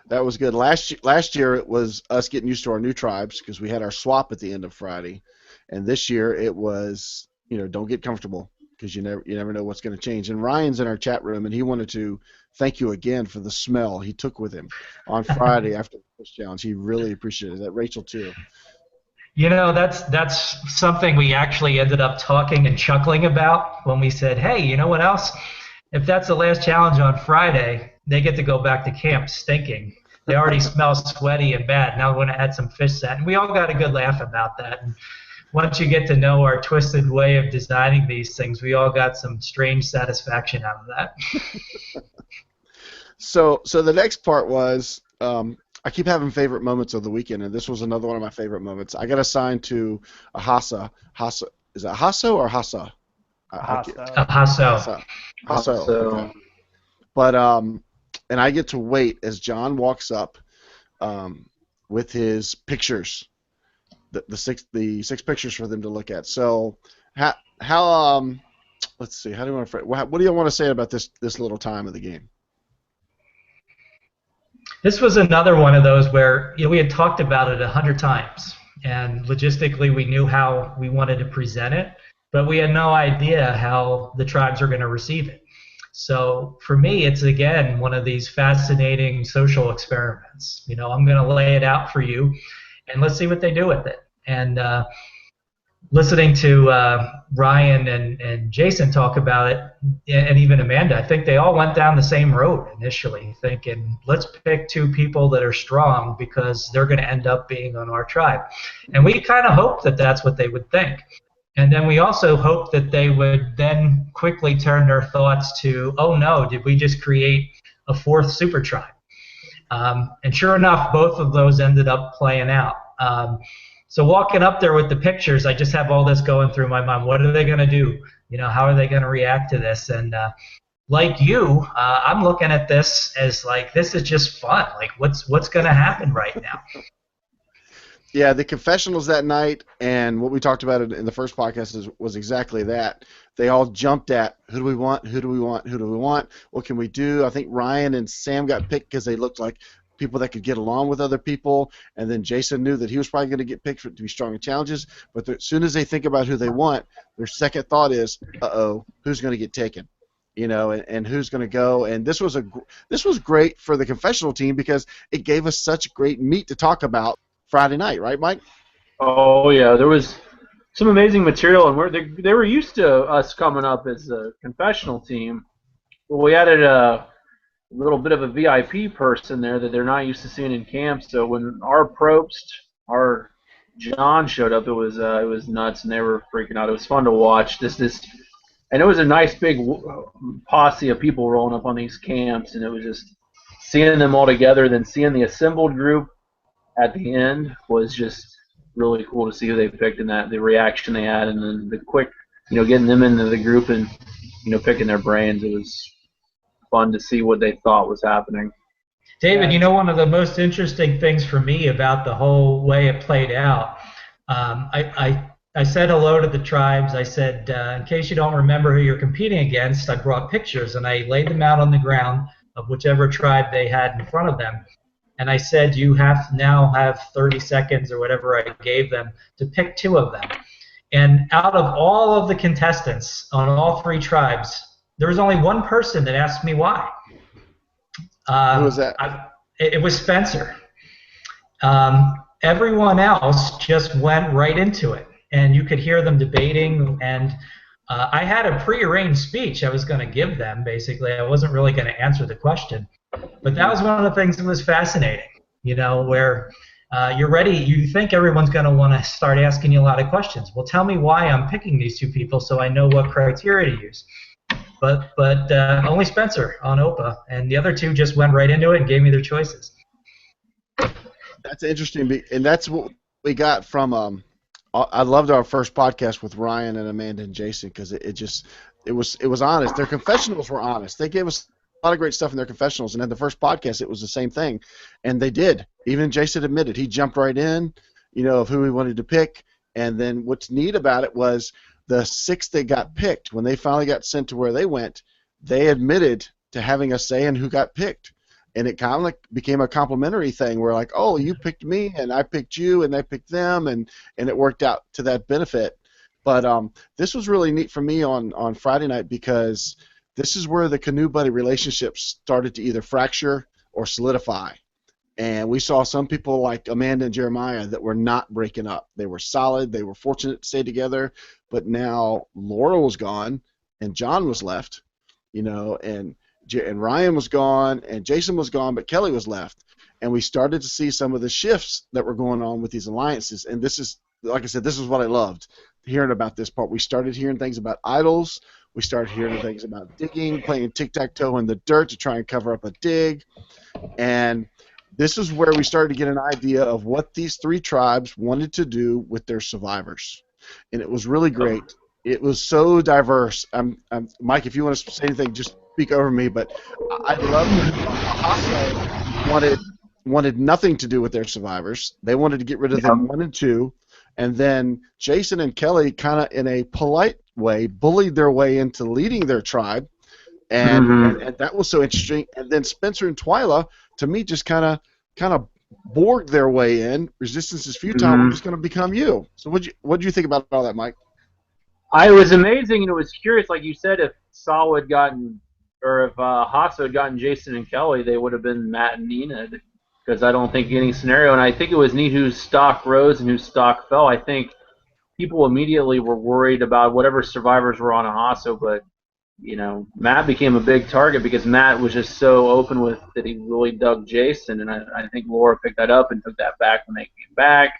That was good. Last year it was us getting used to our new tribes, because we had our swap at the end of Friday, and this year it was don't get comfortable, because you never know what's going to change. And Ryan's in our chat room, and he wanted to thank you again for the smell he took with him on Friday after the first challenge. He really appreciated that. Rachel too. That's something we actually ended up talking and chuckling about when we said, hey, you know what else? If that's the last challenge on Friday, they get to go back to camp stinking. They already smell sweaty and bad. Now we're going to add some fish scent. And we all got a good laugh about that. And once you get to know our twisted way of designing these things, we all got some strange satisfaction out of that. So the next part was, I keep having favorite moments of the weekend, and this was another one of my favorite moments. I got assigned to a Hassa. Is it Hasso or Hassa? Hasso. Hasso. Okay. But and I get to wait as John walks up with his pictures, the six pictures for them to look at. So how let's see. How do you want to? What do you want to say about this little time of the game? This was another one of those where we had talked about it 100 times, and logistically we knew how we wanted to present it, but we had no idea how the tribes were going to receive it. So for me, it's again one of these fascinating social experiments. I'm going to lay it out for you, and let's see what they do with it. And listening to Ryan and Jason talk about it, and even Amanda, I think they all went down the same road initially, thinking, let's pick 2 people that are strong because they're going to end up being on our tribe. And we kind of hoped that that's what they would think. And then we also hoped that they would then quickly turn their thoughts to, oh no, did we just create a 4th super tribe? And sure enough, both of those ended up playing out. So walking up there with the pictures, I just have all this going through my mind. What are they going to do? You know, how are they going to react to this? And like you, I'm looking at this as like, this is just fun. Like, what's going to happen right now? Yeah, the confessionals that night and what we talked about in the first podcast was exactly that. They all jumped at, who do we want, who do we want, who do we want, what can we do? I think Ryan and Sam got picked because they looked like people that could get along with other people, and then Jason knew that he was probably going to get picked to be strong in challenges, but as soon as they think about who they want, their second thought is, uh-oh, who's going to get taken? You know, and who's going to go? And this was great for the confessional team because it gave us such great meat to talk about Friday night, right, Mike? Oh yeah, there was some amazing material, and they were used to us coming up as a confessional team. Well, we added a little bit of a VIP person there that they're not used to seeing in camp. So when our Probst, our John showed up, it was nuts, and they were freaking out. It was fun to watch. And it was a nice big posse of people rolling up on these camps, and it was just seeing them all together. Then seeing the assembled group at the end was just really cool to see who they picked and the reaction they had, and then the quick, getting them into the group and picking their brains. It was fun to see what they thought was happening. David, one of the most interesting things for me about the whole way it played out, I said hello to the tribes. I said, in case you don't remember who you're competing against, I brought pictures, and I laid them out on the ground of whichever tribe they had in front of them. And I said, you now have 30 seconds or whatever I gave them to pick 2 of them. And out of all of the contestants on all 3 tribes, there was only one person that asked me why. Who was that? It was Spencer. Everyone else just went right into it. And you could hear them debating. And I had a prearranged speech I was going to give them, basically. I wasn't really going to answer the question. But that was one of the things that was fascinating, where you're ready. You think everyone's going to want to start asking you a lot of questions. Well, tell me why I'm picking these 2 people so I know what criteria to use. But only Spencer on OPA, and the other 2 just went right into it and gave me their choices. That's interesting, and that's what we got from. I loved our first podcast with Ryan and Amanda and Jason because it was honest. Their confessionals were honest. They gave us a lot of great stuff in their confessionals, and at the first podcast it was the same thing, and they did. Even Jason admitted he jumped right in, of who he wanted to pick, and then what's neat about it was the 6 that got picked, when they finally got sent to where they went, they admitted to having a say in who got picked. And it kind of like became a complimentary thing where like, oh, you picked me and I picked you and I picked them, and it worked out to that benefit. But this was really neat for me on Friday night because this is where the canoe buddy relationships started to either fracture or solidify. And we saw some people like Amanda and Jeremiah that were not breaking up. They were solid. They were fortunate to stay together. But now Laura was gone and John was left, and Ryan was gone and Jason was gone, but Kelly was left. And we started to see some of the shifts that were going on with these alliances. And this is, like I said, this is what I loved, hearing about this part. We started hearing things about idols. We started hearing things about digging, playing tic-tac-toe in the dirt to try and cover up a dig. And this is where we started to get an idea of what these 3 tribes wanted to do with their survivors. And it was really great. It was so diverse. Mike, if you want to say anything, just speak over me. But I love Hasso wanted nothing to do with their survivors. They wanted to get rid of them 1 and 2. And then Jason and Kelly kind of in a polite way bullied their way into leading their tribe. And that was so interesting. And then Spencer and Twyla, to me, just kind of borged their way in. Resistance is futile. I'm just going to become you. So what do you think about all that, Mike? It was amazing, and it was curious, like you said, if Saul had gotten, or if Hasso had gotten Jason and Kelly, they would have been Matt and Nina, because I don't think any scenario, and I think it was neat whose stock rose and whose stock fell. I think people immediately were worried about whatever survivors were on Ahaso, but Matt became a big target because Matt was just so open with that he really dug Jason, and I think Laura picked that up and took that back when they came back,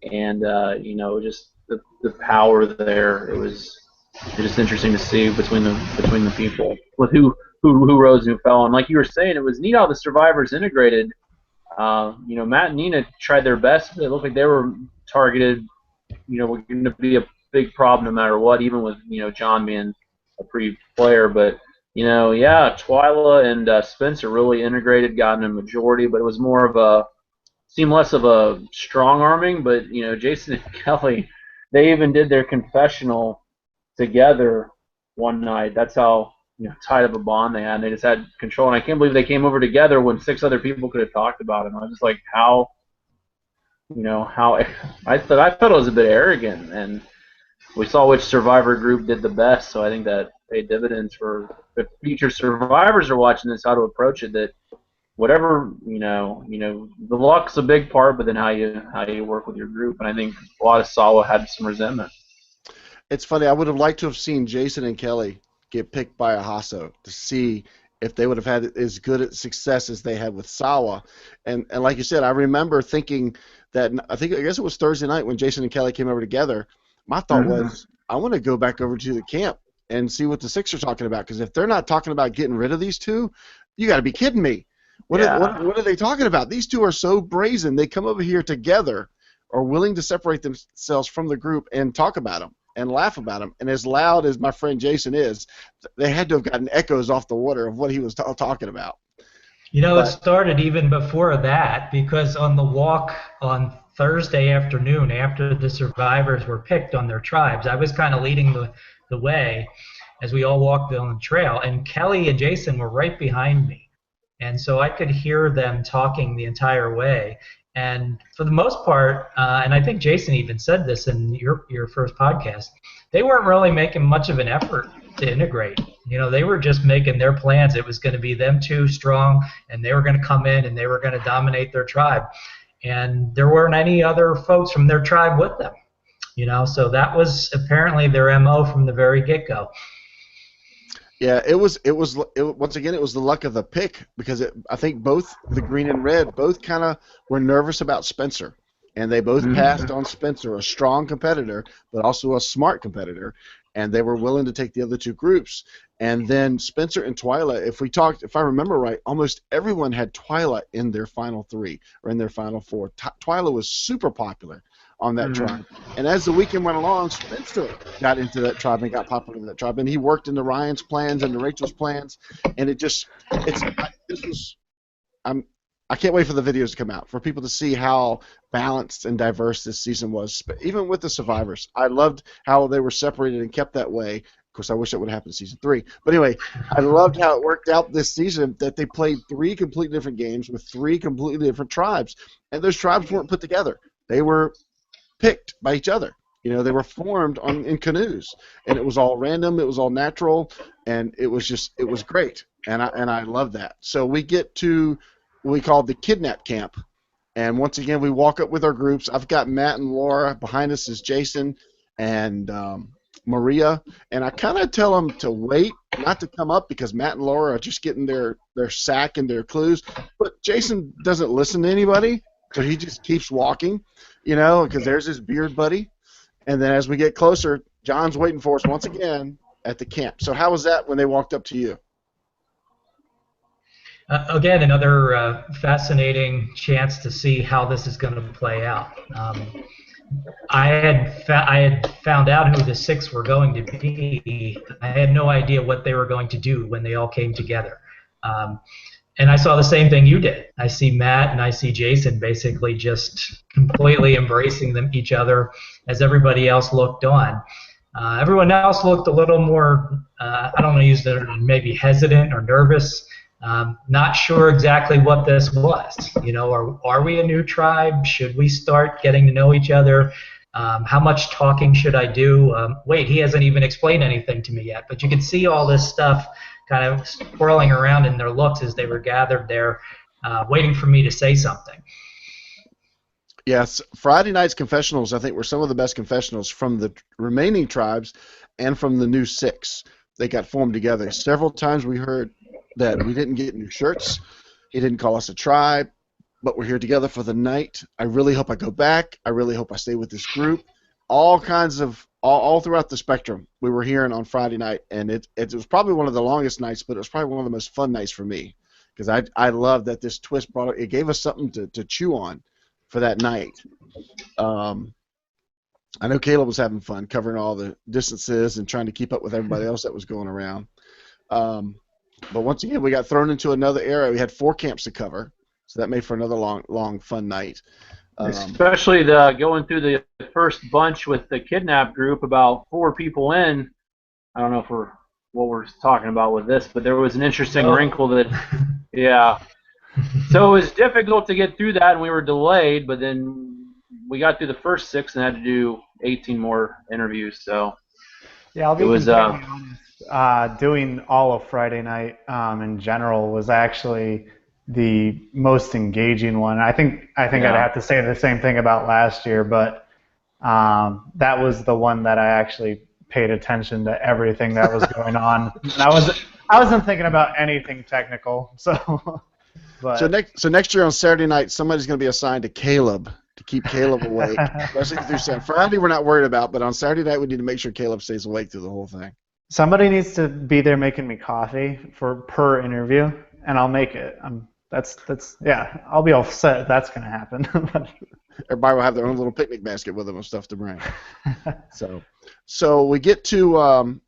and just the power there. It was just interesting to see between the people with who rose and who fell, and like you were saying, it was neat how the survivors integrated. Matt and Nina tried their best. It looked like they were targeted. Were going to be a big problem no matter what, even with John being a pre-player. But Twyla and Spencer really integrated, got in a majority, but it was more of seemed less of a strong arming. But Jason and Kelly, they even did their confessional together one night. That's how tight of a bond they had. And they just had control, and I can't believe they came over together when 6 other people could have talked about him. I was just like, how I thought it was a bit arrogant, and we saw which survivor group did the best. So I think that paid dividends for if future survivors are watching this, how to approach it. That whatever the luck's a big part, but then how you work with your group. And I think a lot of Sawa had some resentment. It's funny. I would have liked to have seen Jason and Kelly get picked by Ahaso to see if they would have had as good a success as they had with Sawa. And like you said, I remember thinking that I guess it was Thursday night when Jason and Kelly came over together. My thought was, I want to go back over to the camp and see what the Six are talking about, because if they're not talking about getting rid of these two, you got to be kidding me. What are they talking about? These two are so brazen. They come over here together, are willing to separate themselves from the group and talk about them and laugh about them. And as loud as my friend Jason is, they had to have gotten echoes off the water of what he was talking about. It started even before that, because on the walk on Thursday afternoon, after the survivors were picked on their tribes, I was kind of leading the way as we all walked on the trail, and Kelly and Jason were right behind me. And so I could hear them talking the entire way. And for the most part, and I think Jason even said this in your first podcast, they weren't really making much of an effort to integrate. They were just making their plans. It was going to be them two strong, and they were going to come in and they were going to dominate their tribe. And there weren't any other folks from their tribe with them. So that was apparently their MO from the very get-go. Yeah, it was once again, it was the luck of the pick, because I think both the green and red both kind of were nervous about Spencer, and they both passed on Spencer, a strong competitor, but also a smart competitor, and they were willing to take the other two groups. And then Spencer and Twyla, if I remember right, almost everyone had Twyla in their final 3 or in their final 4. Twyla was super popular on that tribe. And as the weekend went along, Spencer got into that tribe and got popular in that tribe, and he worked into Ryan's plans and to Rachel's plans, and I can't wait for the videos to come out for people to see how balanced and diverse this season was, even with the survivors. I loved how they were separated and kept that way. Of course, I wish that would have happened in season 3. But anyway, I loved how it worked out this season, that they played 3 completely different games with 3 completely different tribes, and those tribes weren't put together. They were picked by each other. They were formed in canoes, and it was all random, it was all natural, and it was great, and I love that. So we get to what we call the kidnap camp, and once again we walk up with our groups. I've got Matt and Laura behind us, is Jason and Maria, and I kind of tell them to wait, not to come up, because Matt and Laura are just getting their sack and their clues, but Jason doesn't listen to anybody, so he just keeps walking, because there's his beard buddy. And then as we get closer, John's waiting for us once again at the camp. So how was that when they walked up to you? Again, another fascinating chance to see how this is going to play out. I had found out who the 6 were going to be. I had no idea what they were going to do when they all came together. And I saw the same thing you did. I see Matt and I see Jason basically just completely embracing each other as everybody else looked on. Everyone else looked a little more, I don't want to use the maybe hesitant or nervous. Not sure exactly what this was. Are we a new tribe? Should we start getting to know each other? How much talking should I do? Wait, he hasn't even explained anything to me yet. But you can see all this stuff kind of swirling around in their looks as they were gathered there, waiting for me to say something. Yes, Friday night's confessionals, I think, were some of the best confessionals from the remaining tribes and from the new six. They got formed together. Several times we heard that we didn't get new shirts. He didn't call us a tribe, but we're here together for the night. I really hope I go back. I really hope I stay with this group. All kinds of, all throughout the spectrum, we were hearing on Friday night, and it was probably one of the longest nights, but it was probably one of the most fun nights for me because I love that this twist brought it gave us something to chew on for that night. I know Caleb was having fun covering all the distances and trying to keep up with everybody else that was going around. But once again, we got thrown into another era. We had 4 camps to cover, so that made for another long, fun night. Especially going through the first bunch with the kidnap group, about 4 people in. I don't know if what we're talking about with this, but there was an interesting wrinkle that, yeah. So it was difficult to get through that, and we were delayed, but then we got through the first 6 and had to do 18 more interviews. So yeah, I'll be it was honest. Doing all of Friday night in general was actually the most engaging one. I think I'd have to say the same thing about last year, but that was the one that I actually paid attention to everything that was going on. I wasn't thinking about anything technical, so. But. So next year on Saturday night, somebody's going to be assigned to Caleb to keep Caleb awake. Especially through Saturday. Friday we're not worried about, but on Saturday night we need to make sure Caleb stays awake through the whole thing. Somebody needs to be there making me coffee per interview, and I'll make it. Yeah, I'll be all set if that's going to happen. Everybody will have their own little picnic basket with them and stuff to bring. So we get to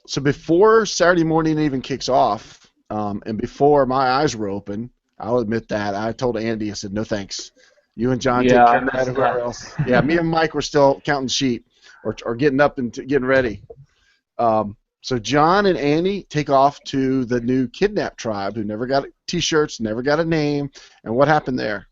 so before Saturday morning even kicks off, and before my eyes were open, I'll admit that I told Andy, I said, no thanks. You and John take care of that, whoever else. Yeah, me and Mike were still counting sheep or getting up and getting ready. So John and Andy take off to the new kidnap tribe who never got T-shirts, never got a name. And what happened there?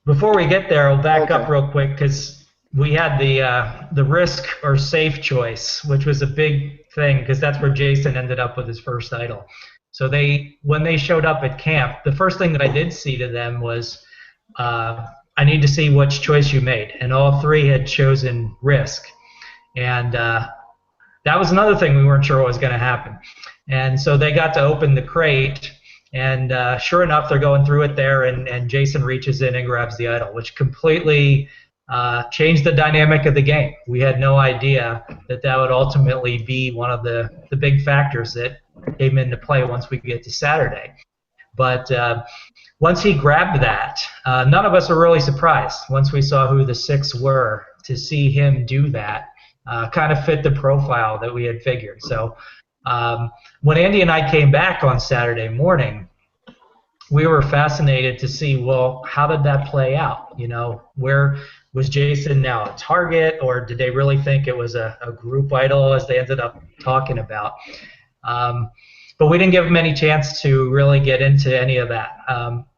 Before we get there, I'll back up real quick because we had the risk or safe choice, which was a big thing because that's where Jason ended up with his first idol. So when they showed up at camp, the first thing that I did see to them was I need to see which choice you made, and all 3 had chosen risk, and that was another thing we weren't sure what was going to happen. And so they got to open the crate, and sure enough, they're going through it there, and Jason reaches in and grabs the idol, which completely changed the dynamic of the game. We had no idea that would ultimately be one of the big factors that came into play once we get to Saturday. But once he grabbed that, none of us were really surprised once we saw who the 6 were. To see him do that kind of fit the profile that we had figured. So when Andy and I came back on Saturday morning, we were fascinated to see, well, how did that play out? You know, where was Jason now a target, or did they really think it was a group idol, as they ended up talking about? But we didn't give them any chance to really get into any of that.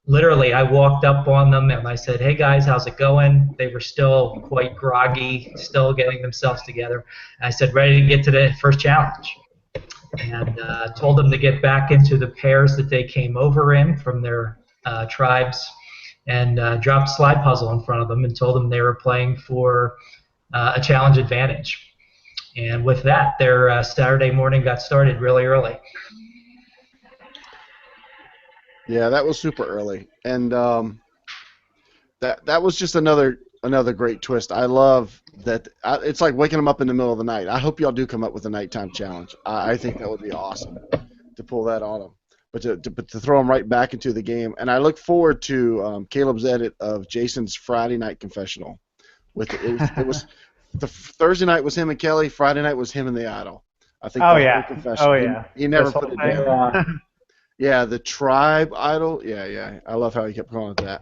Literally, I walked up on them and I said, hey guys, how's it going? They were still quite groggy, still getting themselves together. And I said, ready to get to the first challenge. And told them to get back into the pairs that they came over in from their tribes, and dropped a slide puzzle in front of them and told them they were playing for a challenge advantage. And with that, their Saturday morning got started really early. Yeah, that was super early, and that was just another great twist. I love that. It's like waking them up in the middle of the night. I hope y'all do come up with a nighttime challenge. I think that would be awesome to pull that on them, but to throw them right back into the game. And I look forward to Caleb's edit of Jason's Friday night confessional. It was the Thursday night was him and Kelly. Friday night was him and the idol. I think. Oh yeah. Oh yeah. He never put it down. Yeah, the tribe idol. Yeah. I love how he kept calling it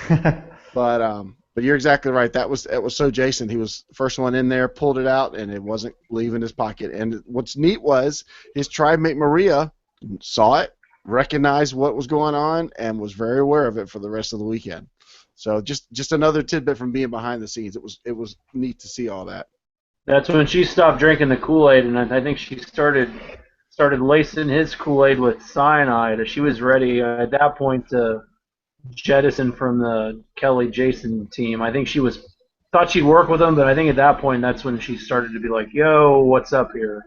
that. But you're exactly right. It was so Jason. He was the first one in there, pulled it out, and it wasn't leaving his pocket. And what's neat was his tribe mate Maria saw it, recognized what was going on, and was very aware of it for the rest of the weekend. So just another tidbit from being behind the scenes. It was neat to see all that. That's when she stopped drinking the Kool-Aid, and I think she started lacing his Kool-Aid with cyanide. She was ready at that point to jettisoned from the Kelly Jason team. I think she thought she'd work with him, but I think at that point that's when she started to be like, "Yo, what's up here?"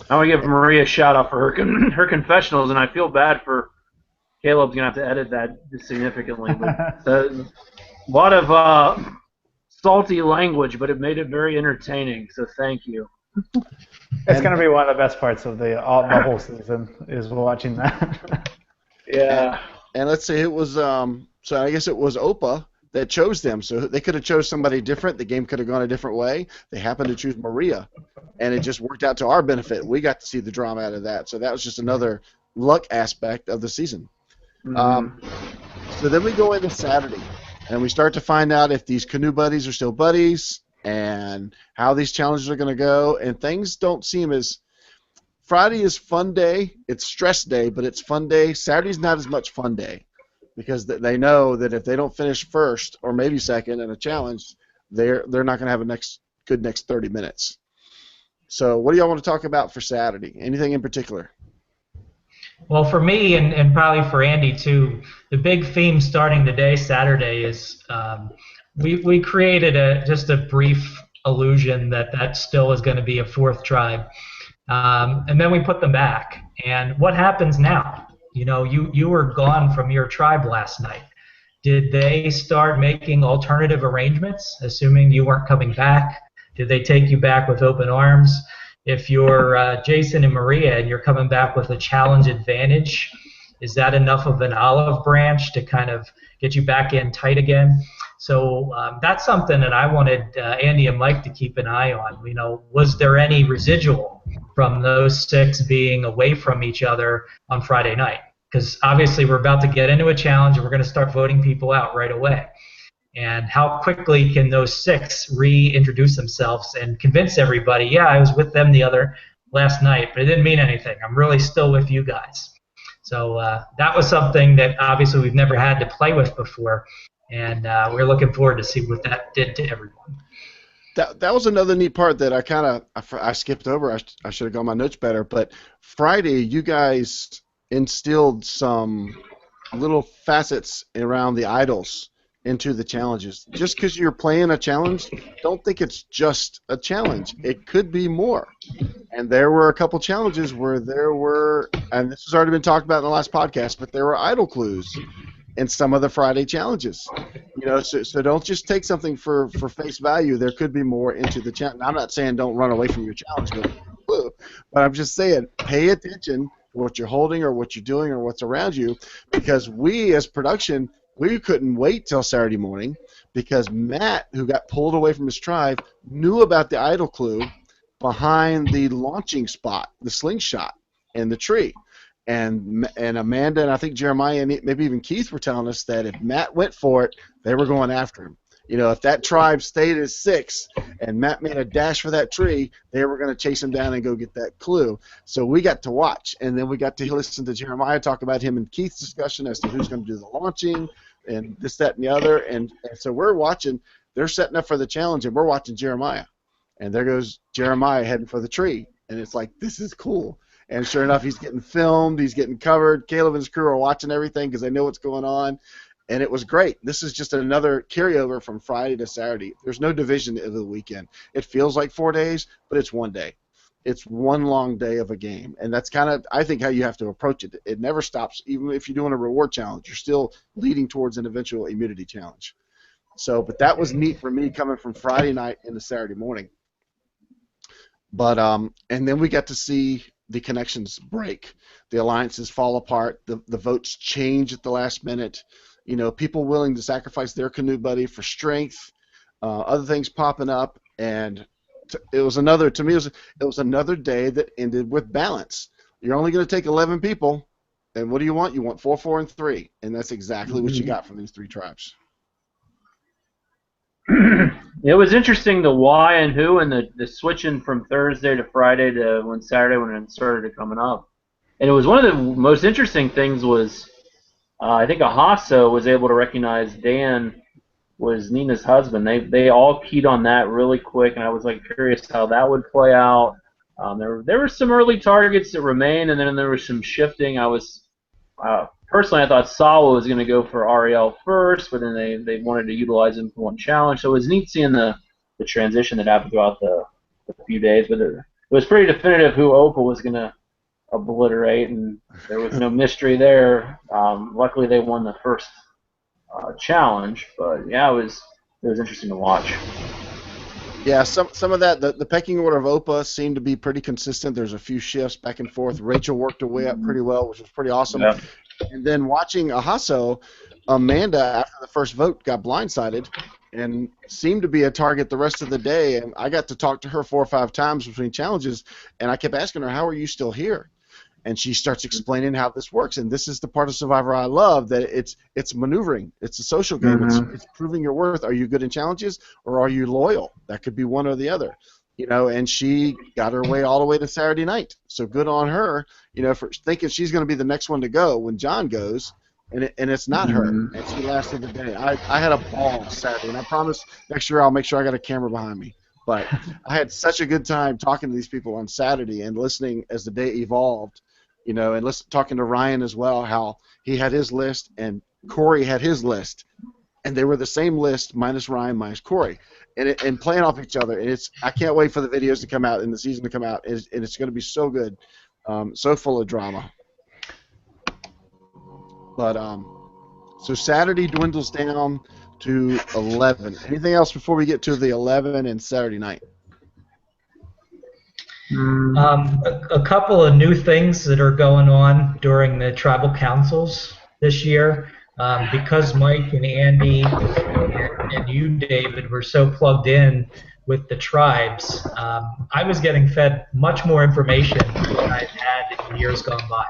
I want to give Maria a shout out for her confessionals, and I feel bad for Caleb's gonna have to edit that significantly. But a lot of salty language, but it made it very entertaining. So thank you. It's going to be one of the best parts of the whole season is watching that. Yeah. And let's say it was so I guess it was Opa that chose them. So they could have chose somebody different. The game could have gone a different way. They happened to choose Maria, and it just worked out to our benefit. We got to see the drama out of that. So that was just another luck aspect of the season. So then we go into Saturday, and we start to find out if these canoe buddies are still buddies and how these challenges are going to go. And things don't seem as Friday is fun day. It's stress day, but it's fun day. Saturday's not as much fun day because they know that if they don't finish first or maybe second in a challenge, they're not going to have a good next 30 minutes. So what do y'all want to talk about for Saturday? Anything in particular? Well, for me and probably for Andy too, the big theme starting the day Saturday is we created just a brief illusion that still is going to be a fourth tribe, and then we put them back. And what happens now? You know, you were gone from your tribe last night. Did they start making alternative arrangements, assuming you weren't coming back? Did they take you back with open arms? If you're Jason and Maria and you're coming back with a challenge advantage, is that enough of an olive branch to kind of get you back in tight again? So that's something that I wanted Andy and Mike to keep an eye on. You know, was there any residual from those six being away from each other on Friday night? Because obviously we're about to get into a challenge and we're going to start voting people out right away. And how quickly can those six reintroduce themselves and convince everybody, yeah, I was with them last night, but it didn't mean anything. I'm really still with you guys. So that was something that obviously we've never had to play with before, and we're looking forward to see what that did to everyone. That was another neat part that I skipped over. I should have got my notes better. But Friday, you guys instilled some little facets around the idols into the challenges. Just because you're playing a challenge, don't think it's just a challenge. It could be more. And there were a couple challenges where there were, and this has already been talked about in the last podcast, but there were idol clues in some of the Friday challenges. You know, so don't just take something for face value. There could be more into the challenge. I'm not saying don't run away from your challenge, but I'm just saying pay attention to what you're holding or what you're doing or what's around you, because we as production, we couldn't wait till Saturday morning because Matt, who got pulled away from his tribe, knew about the idol clue behind the launching spot, the slingshot, and the tree. And Amanda and I think Jeremiah and maybe even Keith were telling us that if Matt went for it, they were going after him. You know, if that tribe stayed as 6 and Matt made a dash for that tree, they were going to chase him down and go get that clue. So we got to watch, and then we got to listen to Jeremiah talk about him and Keith's discussion as to who's going to do the launching and this, that, and the other. And so we're watching. They're setting up for the challenge, and we're watching Jeremiah. And there goes Jeremiah heading for the tree. And it's like, this is cool. And sure enough, he's getting filmed. He's getting covered. Caleb and his crew are watching everything because they know what's going on. And it was great. This is just another carryover from Friday to Saturday. There's no division of the weekend. It feels like 4 days, but it's one day. It's one long day of a game. And that's kind of, I think, how you have to approach it. It never stops. Even if you're doing a reward challenge, you're still leading towards an eventual immunity challenge. So, but that was neat for me coming from Friday night into Saturday morning. But, and then we got to see the connections break. The alliances fall apart. The votes change at the last minute. You know, people willing to sacrifice their canoe buddy for strength, other things popping up, and it was another day that ended with balance. You're only going to take 11 people, and what do you want? You want 4, 4, and 3, and that's exactly what you got from these 3 tribes. It was interesting the why and who and the switching from Thursday to Friday to Saturday when it started coming up. And it was one of the most interesting things was I think Ahaso was able to recognize Dan was Nina's husband. They all keyed on that really quick, and I was like curious how that would play out. There were some early targets that remain, and then there was some shifting. I was personally, I thought Sawa was going to go for Ariel first, but then they wanted to utilize him for one challenge. So it was neat seeing the transition that happened throughout the few days. But it was pretty definitive who Opal was going to obliterate, and there was no mystery there. Luckily, they won the first challenge, but yeah, it was interesting to watch. Yeah, some of that, the pecking order of Opa seemed to be pretty consistent. There's a few shifts back and forth. Rachel worked her way up pretty well, which was pretty awesome. Yeah. And then watching Ahaso, Amanda, after the first vote, got blindsided and seemed to be a target the rest of the day. And I got to talk to her 4 or 5 times between challenges, and I kept asking her, how are you still here? And she starts explaining how this works. And this is the part of Survivor I love, that it's maneuvering. It's a social game. It's proving your worth. Are you good in challenges, or are you loyal? That could be one or the other. And she got her way all the way to Saturday night. So good on her, for thinking she's going to be the next one to go when John goes, and it's not her. And she lasted the day. I had a ball Saturday, and I promise next year I'll make sure I got a camera behind me. But I had such a good time talking to these people on Saturday and listening as the day evolved. And talking to Ryan as well, how he had his list and Corey had his list, and they were the same list minus Ryan minus Corey, and playing off each other. And I can't wait for the videos to come out and the season to come out, and it's going to be so good, so full of drama. But so Saturday dwindles down to 11. Anything else before we get to the 11 and Saturday night? A couple of new things that are going on during the tribal councils this year. Because Mike and Andy and you, David, were so plugged in with the tribes, I was getting fed much more information than I've had in years gone by.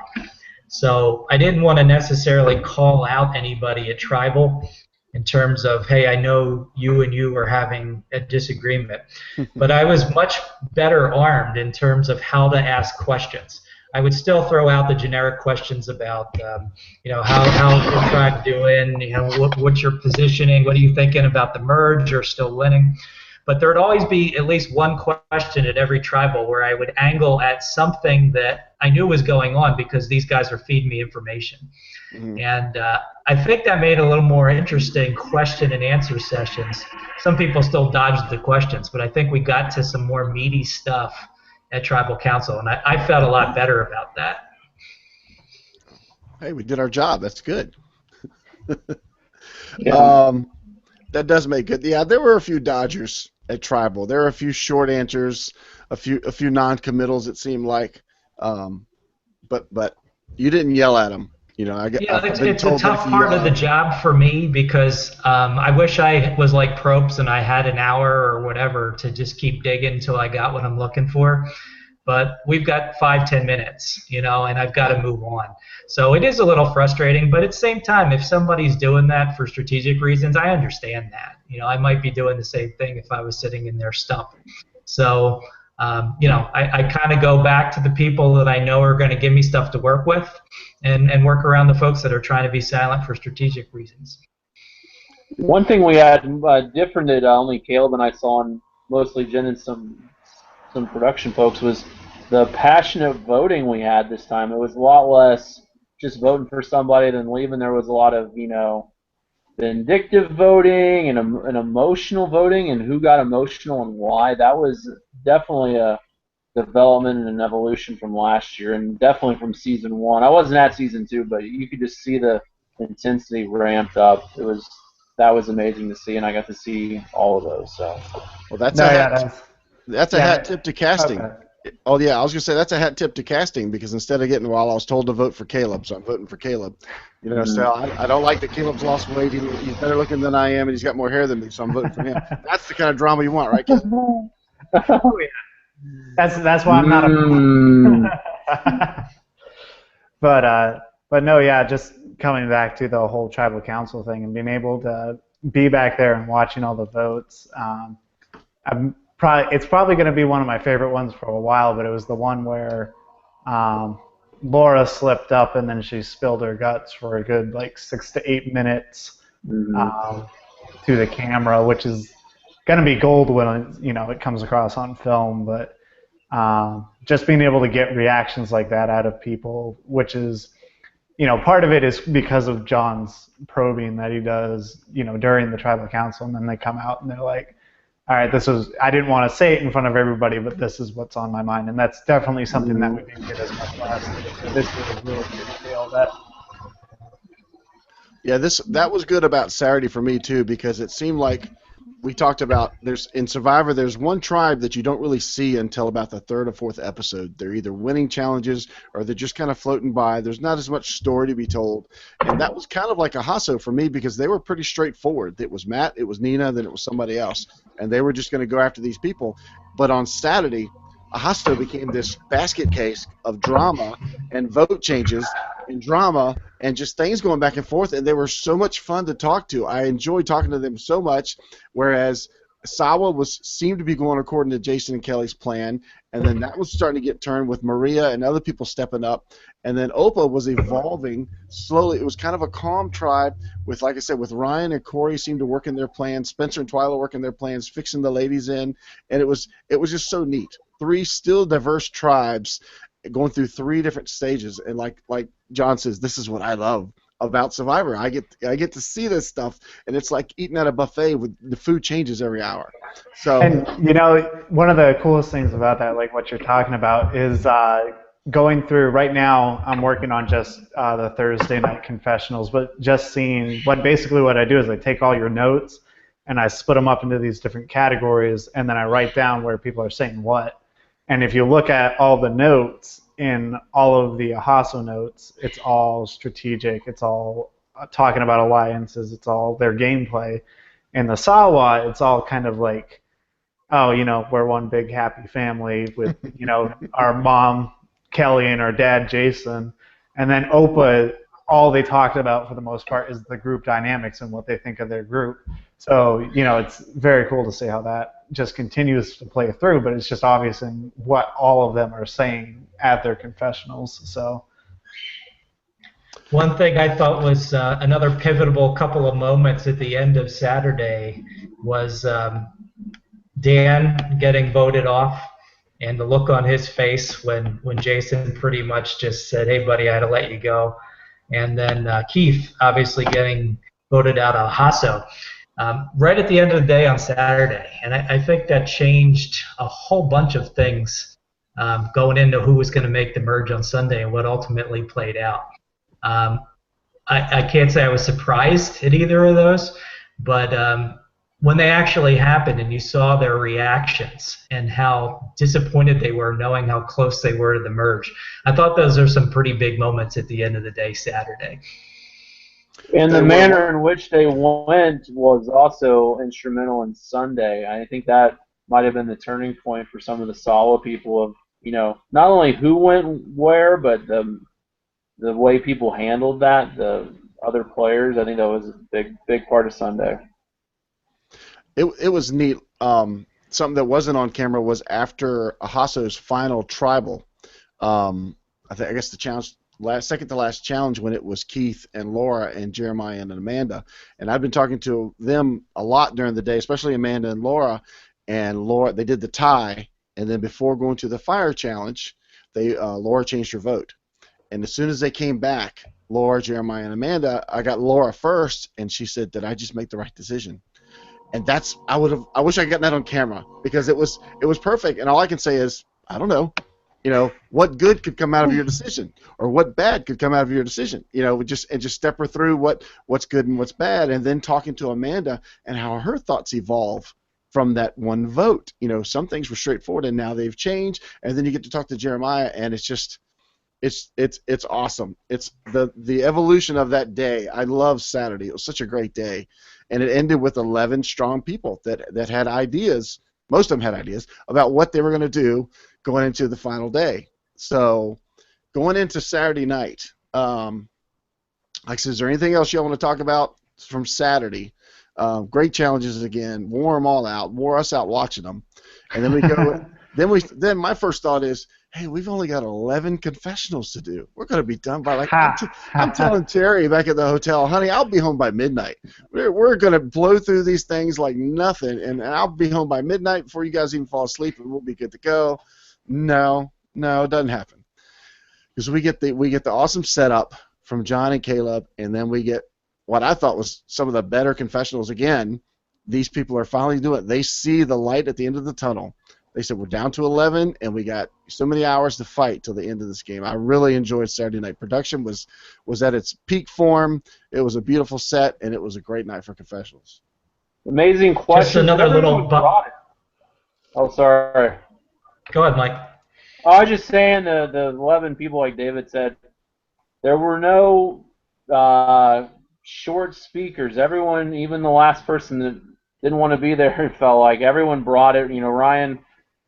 So I didn't want to necessarily call out anybody at tribal in terms of, hey, I know you and you were having a disagreement. But I was much better armed in terms of how to ask questions. I would still throw out the generic questions about, how's the tribe doing? What's your positioning? What are you thinking about the merge or still winning? But there would always be at least one question at every tribal where I would angle at something that I knew was going on because these guys are feeding me information. And I think that made a little more interesting question and answer sessions. Some people still dodged the questions, but I think we got to some more meaty stuff at Tribal Council, and I felt a lot better about that. Hey, we did our job. That's good. Yeah. That does make it. Yeah, there were a few dodgers at Tribal. There were a few short answers, a few non-committals. It seemed like, but you didn't yell at them. It's a tough part of the job for me because I wish I was like Probst and I had an hour or whatever to just keep digging until I got what I'm looking for. But we've got 5-10 minutes, and I've got to move on. So it is a little frustrating, but at the same time, if somebody's doing that for strategic reasons, I understand that. I might be doing the same thing if I was sitting in their stump. So, I kind of go back to the people that I know are going to give me stuff to work with and work around the folks that are trying to be silent for strategic reasons. One thing we had different that only Caleb and I saw, and mostly Jen and some production folks, was the passionate voting we had this time. It was a lot less just voting for somebody than leaving. There was a lot of, vindictive voting and emotional voting, and who got emotional and why. That was definitely a development and an evolution from last year, and definitely from season 1. I wasn't at season 2, but you could just see the intensity ramped up. That was amazing to see, and I got to see all of those. So, well, that's a hat tip to casting. Okay. Oh yeah, I was gonna say that's a hat tip to casting, because instead of getting, I was told to vote for Caleb, so I'm voting for Caleb. So I don't like that Caleb's lost weight. He's better looking than I am, and he's got more hair than me, so I'm voting for him. That's the kind of drama you want, right, Caleb? Oh yeah. That's why I'm not a. But no, yeah, just coming back to the whole tribal council thing and being able to be back there and watching all the votes. It's probably going to be one of my favorite ones for a while, but it was the one where Laura slipped up and then she spilled her guts for a good 6 to 8 minutes to the camera, which is going to be gold when it comes across on film. But just being able to get reactions like that out of people, which is part of it is because of John's probing that he does, during the tribal council, and then they come out and they're like, all right, I didn't want to say it in front of everybody, but this is what's on my mind. And that's definitely something that we didn't get as much last year. So this was really detailed. Yeah, that was good about Saturday for me too, because it seemed like we talked about in Survivor there's one tribe that you don't really see until about the third or fourth episode. They're either winning challenges or they're just kind of floating by. There's not as much story to be told, and that was kind of like a Hasso for me because they were pretty straightforward. It was Matt, it was Nina, then it was somebody else, and they were just going to go after these people. But on Saturday, Ahasto became this basket case of drama and vote changes and drama and just things going back and forth, and they were so much fun to talk to. I enjoyed talking to them so much, whereas Sawa seemed to be going according to Jason and Kelly's plan, and then that was starting to get turned with Maria and other people stepping up, and then Opa was evolving slowly. It was kind of a calm tribe with, like I said, with Ryan and Corey seemed to work in their plans, Spencer and Twyla working their plans, fixing the ladies in, and it was just so neat. 3 still diverse tribes going through 3 different stages, and like John says, this is what I love about Survivor. I get to see this stuff, and it's like eating at a buffet with the food changes every hour. So, and one of the coolest things about that, like what you're talking about, is going through right now. I'm working on just the Thursday night confessionals, but just seeing what I do is I take all your notes and I split them up into these different categories, and then I write down where people are saying what. And if you look at all the notes in all of the Ahaso notes, it's all strategic. It's all talking about alliances. It's all their gameplay. In the Sawa, it's all kind of like, oh, we're one big happy family with, our mom, Kelly, and our dad, Jason. And then Opa, all they talked about for the most part is the group dynamics and what they think of their group. So, it's very cool to see how that just continues to play through, but it's just obvious in what all of them are saying at their confessionals. So, one thing I thought was another pivotal couple of moments at the end of Saturday was Dan getting voted off, and the look on his face when Jason pretty much just said, "Hey, buddy, I had to let you go," and then Keith obviously getting voted out of Hasso. Right at the end of the day on Saturday, and I think that changed a whole bunch of things going into who was going to make the merge on Sunday and what ultimately played out. I can't say I was surprised at either of those, but when they actually happened and you saw their reactions and how disappointed they were knowing how close they were to the merge, I thought those are some pretty big moments at the end of the day Saturday. And the manner in which they went was also instrumental in Sunday. I think that might have been the turning point for some of the Sawa people of, not only who went where, but the way people handled that, the other players. I think that was a big part of Sunday. It was neat. Something that wasn't on camera was after Ahasso's final tribal. I guess the challenge. Second to last challenge when it was Keith and Laura and Jeremiah and Amanda, and I've been talking to them a lot during the day, especially Amanda and Laura. And Laura, they did the tie, and then before going to the fire challenge, Laura changed her vote. And as soon as they came back, Laura, Jeremiah, and Amanda, I got Laura first, and she said, "Did I just make the right decision?" And I wish I got that on camera because it was perfect. And all I can say is, I don't know. What good could come out of your decision, or what bad could come out of your decision? Just step her through what's good and what's bad, and then talking to Amanda and how her thoughts evolve from that one vote. Some things were straightforward, and now they've changed. And then you get to talk to Jeremiah, and it's just, it's awesome. It's the evolution of that day. I love Saturday. It was such a great day, and it ended with 11 strong people that had ideas. Most of them had ideas about what they were going to do going into the final day. So going into Saturday night, like I said, is there anything else y'all want to talk about from Saturday? Great challenges again. Wore them all out. Wore us out watching them. And then we go. then my first thought is, hey, we've only got 11 confessionals to do. We're going to be done by I'm telling Terry back at the hotel, honey, I'll be home by midnight. We're going to blow through these things like nothing, and I'll be home by midnight before you guys even fall asleep, and we'll be good to go. No, it doesn't happen, because we get the awesome setup from John and Caleb, and then we get what I thought was some of the better confessionals again. These people are finally doing it. They see the light at the end of the tunnel. They said, we're down to 11, and we got so many hours to fight till the end of this game. I really enjoyed Saturday night. Production was at its peak form. It was a beautiful set, and it was a great night for confessionals. Amazing question. Just another little... Oh, sorry. Go ahead, Mike. I was just saying the 11 people, like David said, there were no short speakers. Everyone, even the last person that didn't want to be there, it felt like everyone brought it. You know, Ryan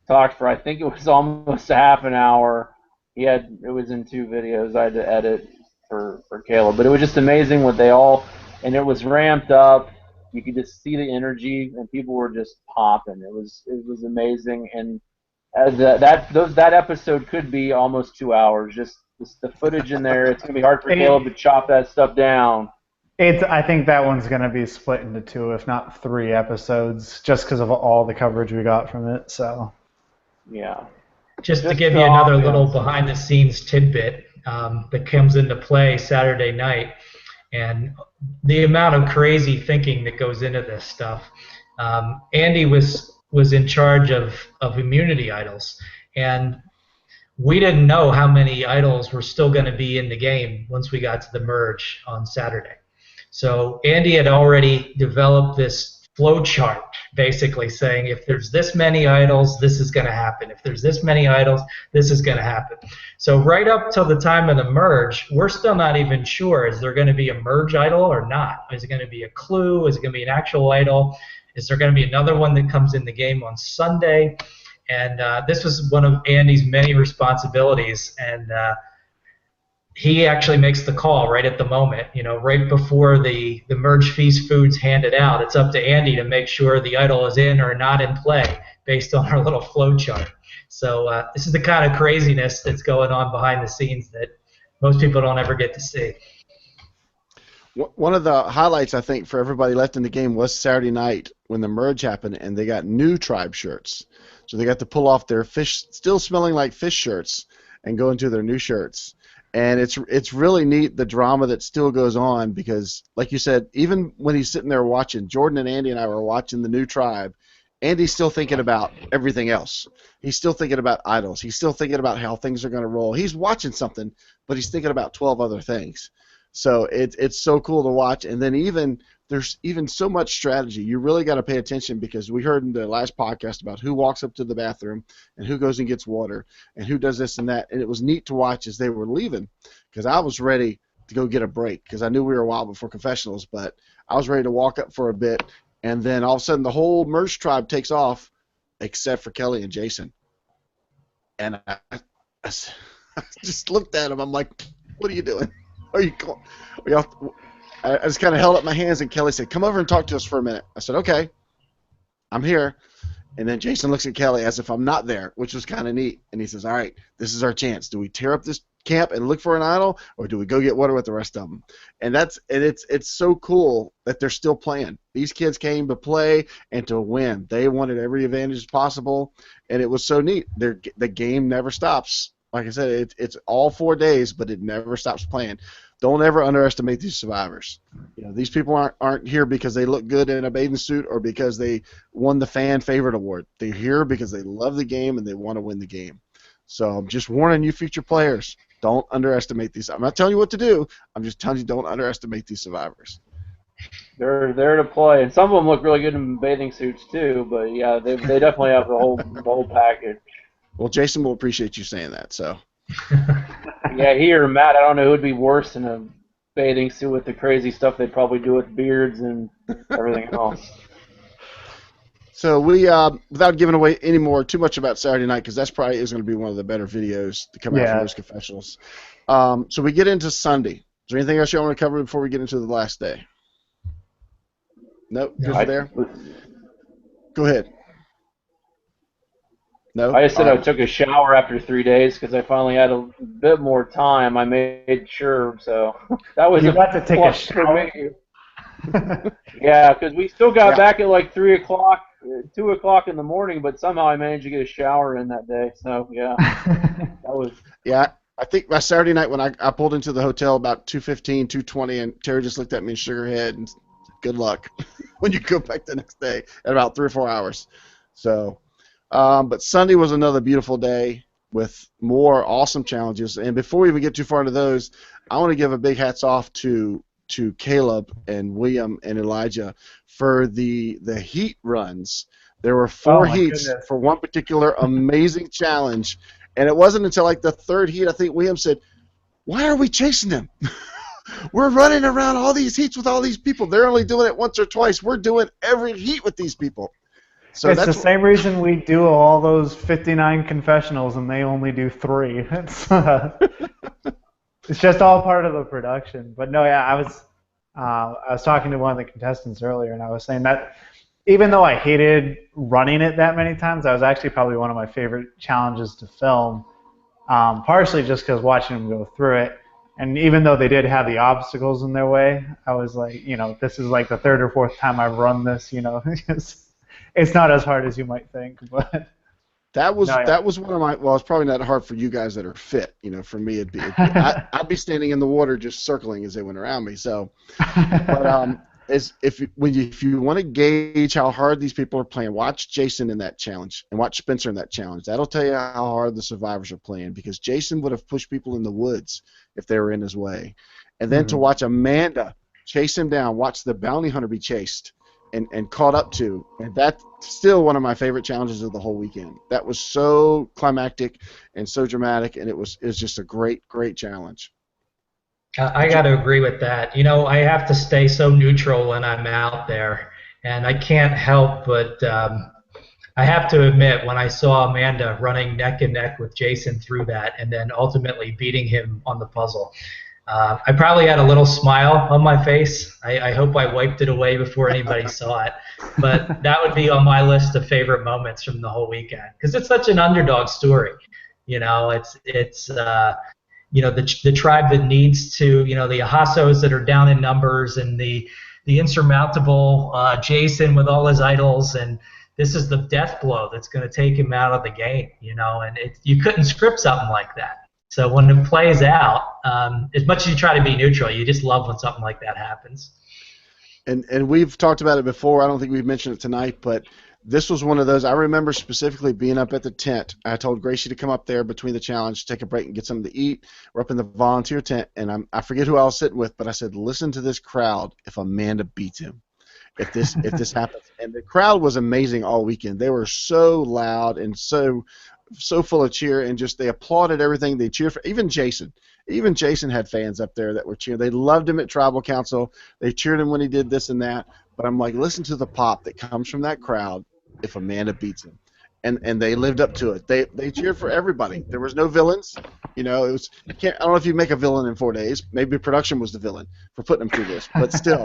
talked for, I think it was almost a half an hour. It was in 2 videos I had to edit for Caleb, but it was just amazing what they all, and it was ramped up. You could just see the energy, and people were just popping. It was amazing, and that episode could be almost 2 hours. Just the footage in there. It's gonna be hard for Caleb to chop that stuff down. I think that one's going to be split into 2, if not 3 episodes, just because of all the coverage we got from it. So, yeah. Just to give you another little behind-the-scenes tidbit that comes into play Saturday night, and the amount of crazy thinking that goes into this stuff. Andy was in charge of immunity idols, and we didn't know how many idols were still going to be in the game once we got to the merge on Saturday. So Andy had already developed this flow chart, basically saying if there's this many idols, this is going to happen. If there's this many idols, this is going to happen. So right up till the time of the merge, we're still not even sure, is there going to be a merge idol or not? Is it going to be a clue? Is it going to be an actual idol? Is there going to be another one that comes in the game on Sunday? And this was one of Andy's many responsibilities, and he actually makes the call right at the moment, you know, right before the merge feast food's handed out. It's up to Andy to make sure the idol is in or not in play based on our little flow chart. So this is the kind of craziness that's going on behind the scenes that most people don't ever get to see. One of the highlights, I think, for everybody left in the game was Saturday night when the merge happened, and they got new tribe shirts. So they got to pull off their fish, still smelling like fish shirts, and go into their new shirts. And it's really neat, the drama that still goes on, because, like you said, even when he's sitting there watching, Jordan and Andy and I were watching the new tribe, Andy's still thinking about everything else. He's still thinking about idols. He's still thinking about how things are going to roll. He's watching something, but he's thinking about 12 other things. So it's so cool to watch. And then there's even so much strategy. You really got to pay attention, because we heard in the last podcast about who walks up to the bathroom and who goes and gets water and who does this and that. And it was neat to watch as they were leaving, because I was ready to go get a break, because I knew we were a while before confessionals, but I was ready to walk up for a bit. And then all of a sudden the whole merge tribe takes off except for Kelly and Jason. And I just looked at him. I'm like, what are you doing? Are you going? I just kind of held up my hands, and Kelly said, come over and talk to us for a minute. I said, okay, I'm here. And then Jason looks at Kelly as if I'm not there, which was kind of neat. And he says, all right, this is our chance. Do we tear up this camp and look for an idol, or do we go get water with the rest of them? And it's so cool that they're still playing. These kids came to play and to win. They wanted every advantage possible, and it was so neat. The game never stops. Like I said, it's all 4 days, but it never stops playing. Don't ever underestimate these survivors. You know, these people aren't here because they look good in a bathing suit or because they won the fan favorite award. They're here because they love the game and they want to win the game. So I'm just warning you, future players, don't underestimate these. I'm not telling you what to do. I'm just telling you, don't underestimate these survivors. They're there to play, and some of them look really good in bathing suits too. But yeah, they definitely have the whole package. Well, Jason will appreciate you saying that. So. Yeah, he or Matt, I don't know who would be worse in a bathing suit with the crazy stuff they'd probably do with beards and everything else. So we, without giving away too much about Saturday night, because that's probably is going to be one of the better videos to come out from those confessionals. So we get into Sunday. Is there anything else you want to cover before we get into the last day? Nope. Good for there. Go ahead. No. I just said I took a shower after 3 days because I finally had a bit more time. I made sure, so that was you got to take a shower. Yeah, because we still got back at like 3 o'clock, 2 o'clock in the morning, but somehow I managed to get a shower in that day. So yeah, that was. Yeah, I think my Saturday night when I pulled into the hotel about 2:15, 2:20, and Terry just looked at me and shook her head and said, good luck when you go back the next day at about 3 or 4 hours. So, but Sunday was another beautiful day with more awesome challenges. And before we even get too far into those, I want to give a big hats off to Caleb and William and Elijah for the heat runs. There were 4 heats for one particular amazing challenge, and it wasn't until like the 3rd heat I think William said, "Why are we chasing them? We're running around all these heats with all these people. They're only doing it once or twice. We're doing every heat with these people." So it's the same reason we do all those 59 confessionals and they only do 3. It's just all part of the production. But no, yeah, I was talking to one of the contestants earlier, and I was saying that even though I hated running it that many times, that was actually probably one of my favorite challenges to film, partially just because watching them go through it. And even though they did have the obstacles in their way, I was like, this is like the 3rd or 4th time I've run this, It's not as hard as you might think, but that was one of my. Well, it's probably not hard for you guys that are fit. For me, I'd be standing in the water just circling as they went around me. So, but if you want to gauge how hard these people are playing, watch Jason in that challenge and watch Spencer in that challenge. That'll tell you how hard the survivors are playing, because Jason would have pushed people in the woods if they were in his way, and then to watch Amanda chase him down, watch the bounty hunter be chased and caught up to, and that's still one of my favorite challenges of the whole weekend. That was so climactic and so dramatic, and it was just a great challenge. I got to agree with that. I have to stay so neutral when I'm out there, and I can't help but I have to admit, when I saw Amanda running neck and neck with Jason through that and then ultimately beating him on the puzzle, I probably had a little smile on my face. I hope I wiped it away before anybody saw it. But that would be on my list of favorite moments from the whole weekend, because it's such an underdog story. It's the tribe that needs to, the Ahasos that are down in numbers, and the insurmountable Jason with all his idols, and this is the death blow that's going to take him out of the game. And you couldn't script something like that. So when it plays out, as much as you try to be neutral, you just love when something like that happens. And we've talked about it before. I don't think we've mentioned it tonight, but this was one of those. I remember specifically being up at the tent. I told Gracie to come up there between the challenge, take a break, and get something to eat. We're up in the volunteer tent, and I forget who I was sitting with, but I said, "Listen to this crowd. If Amanda beats him, if this happens." And the crowd was amazing all weekend. They were so loud and so full of cheer, and just they applauded everything. They cheered for even Jason. Even Jason had fans up there that were cheering. They loved him at Tribal Council. They cheered him when he did this and that. But I'm like, listen to the pop that comes from that crowd if Amanda beats him. And they lived up to it. They cheered for everybody. There was no villains. It was I don't know if you make a villain in 4 days. Maybe production was the villain for putting them through this. But still,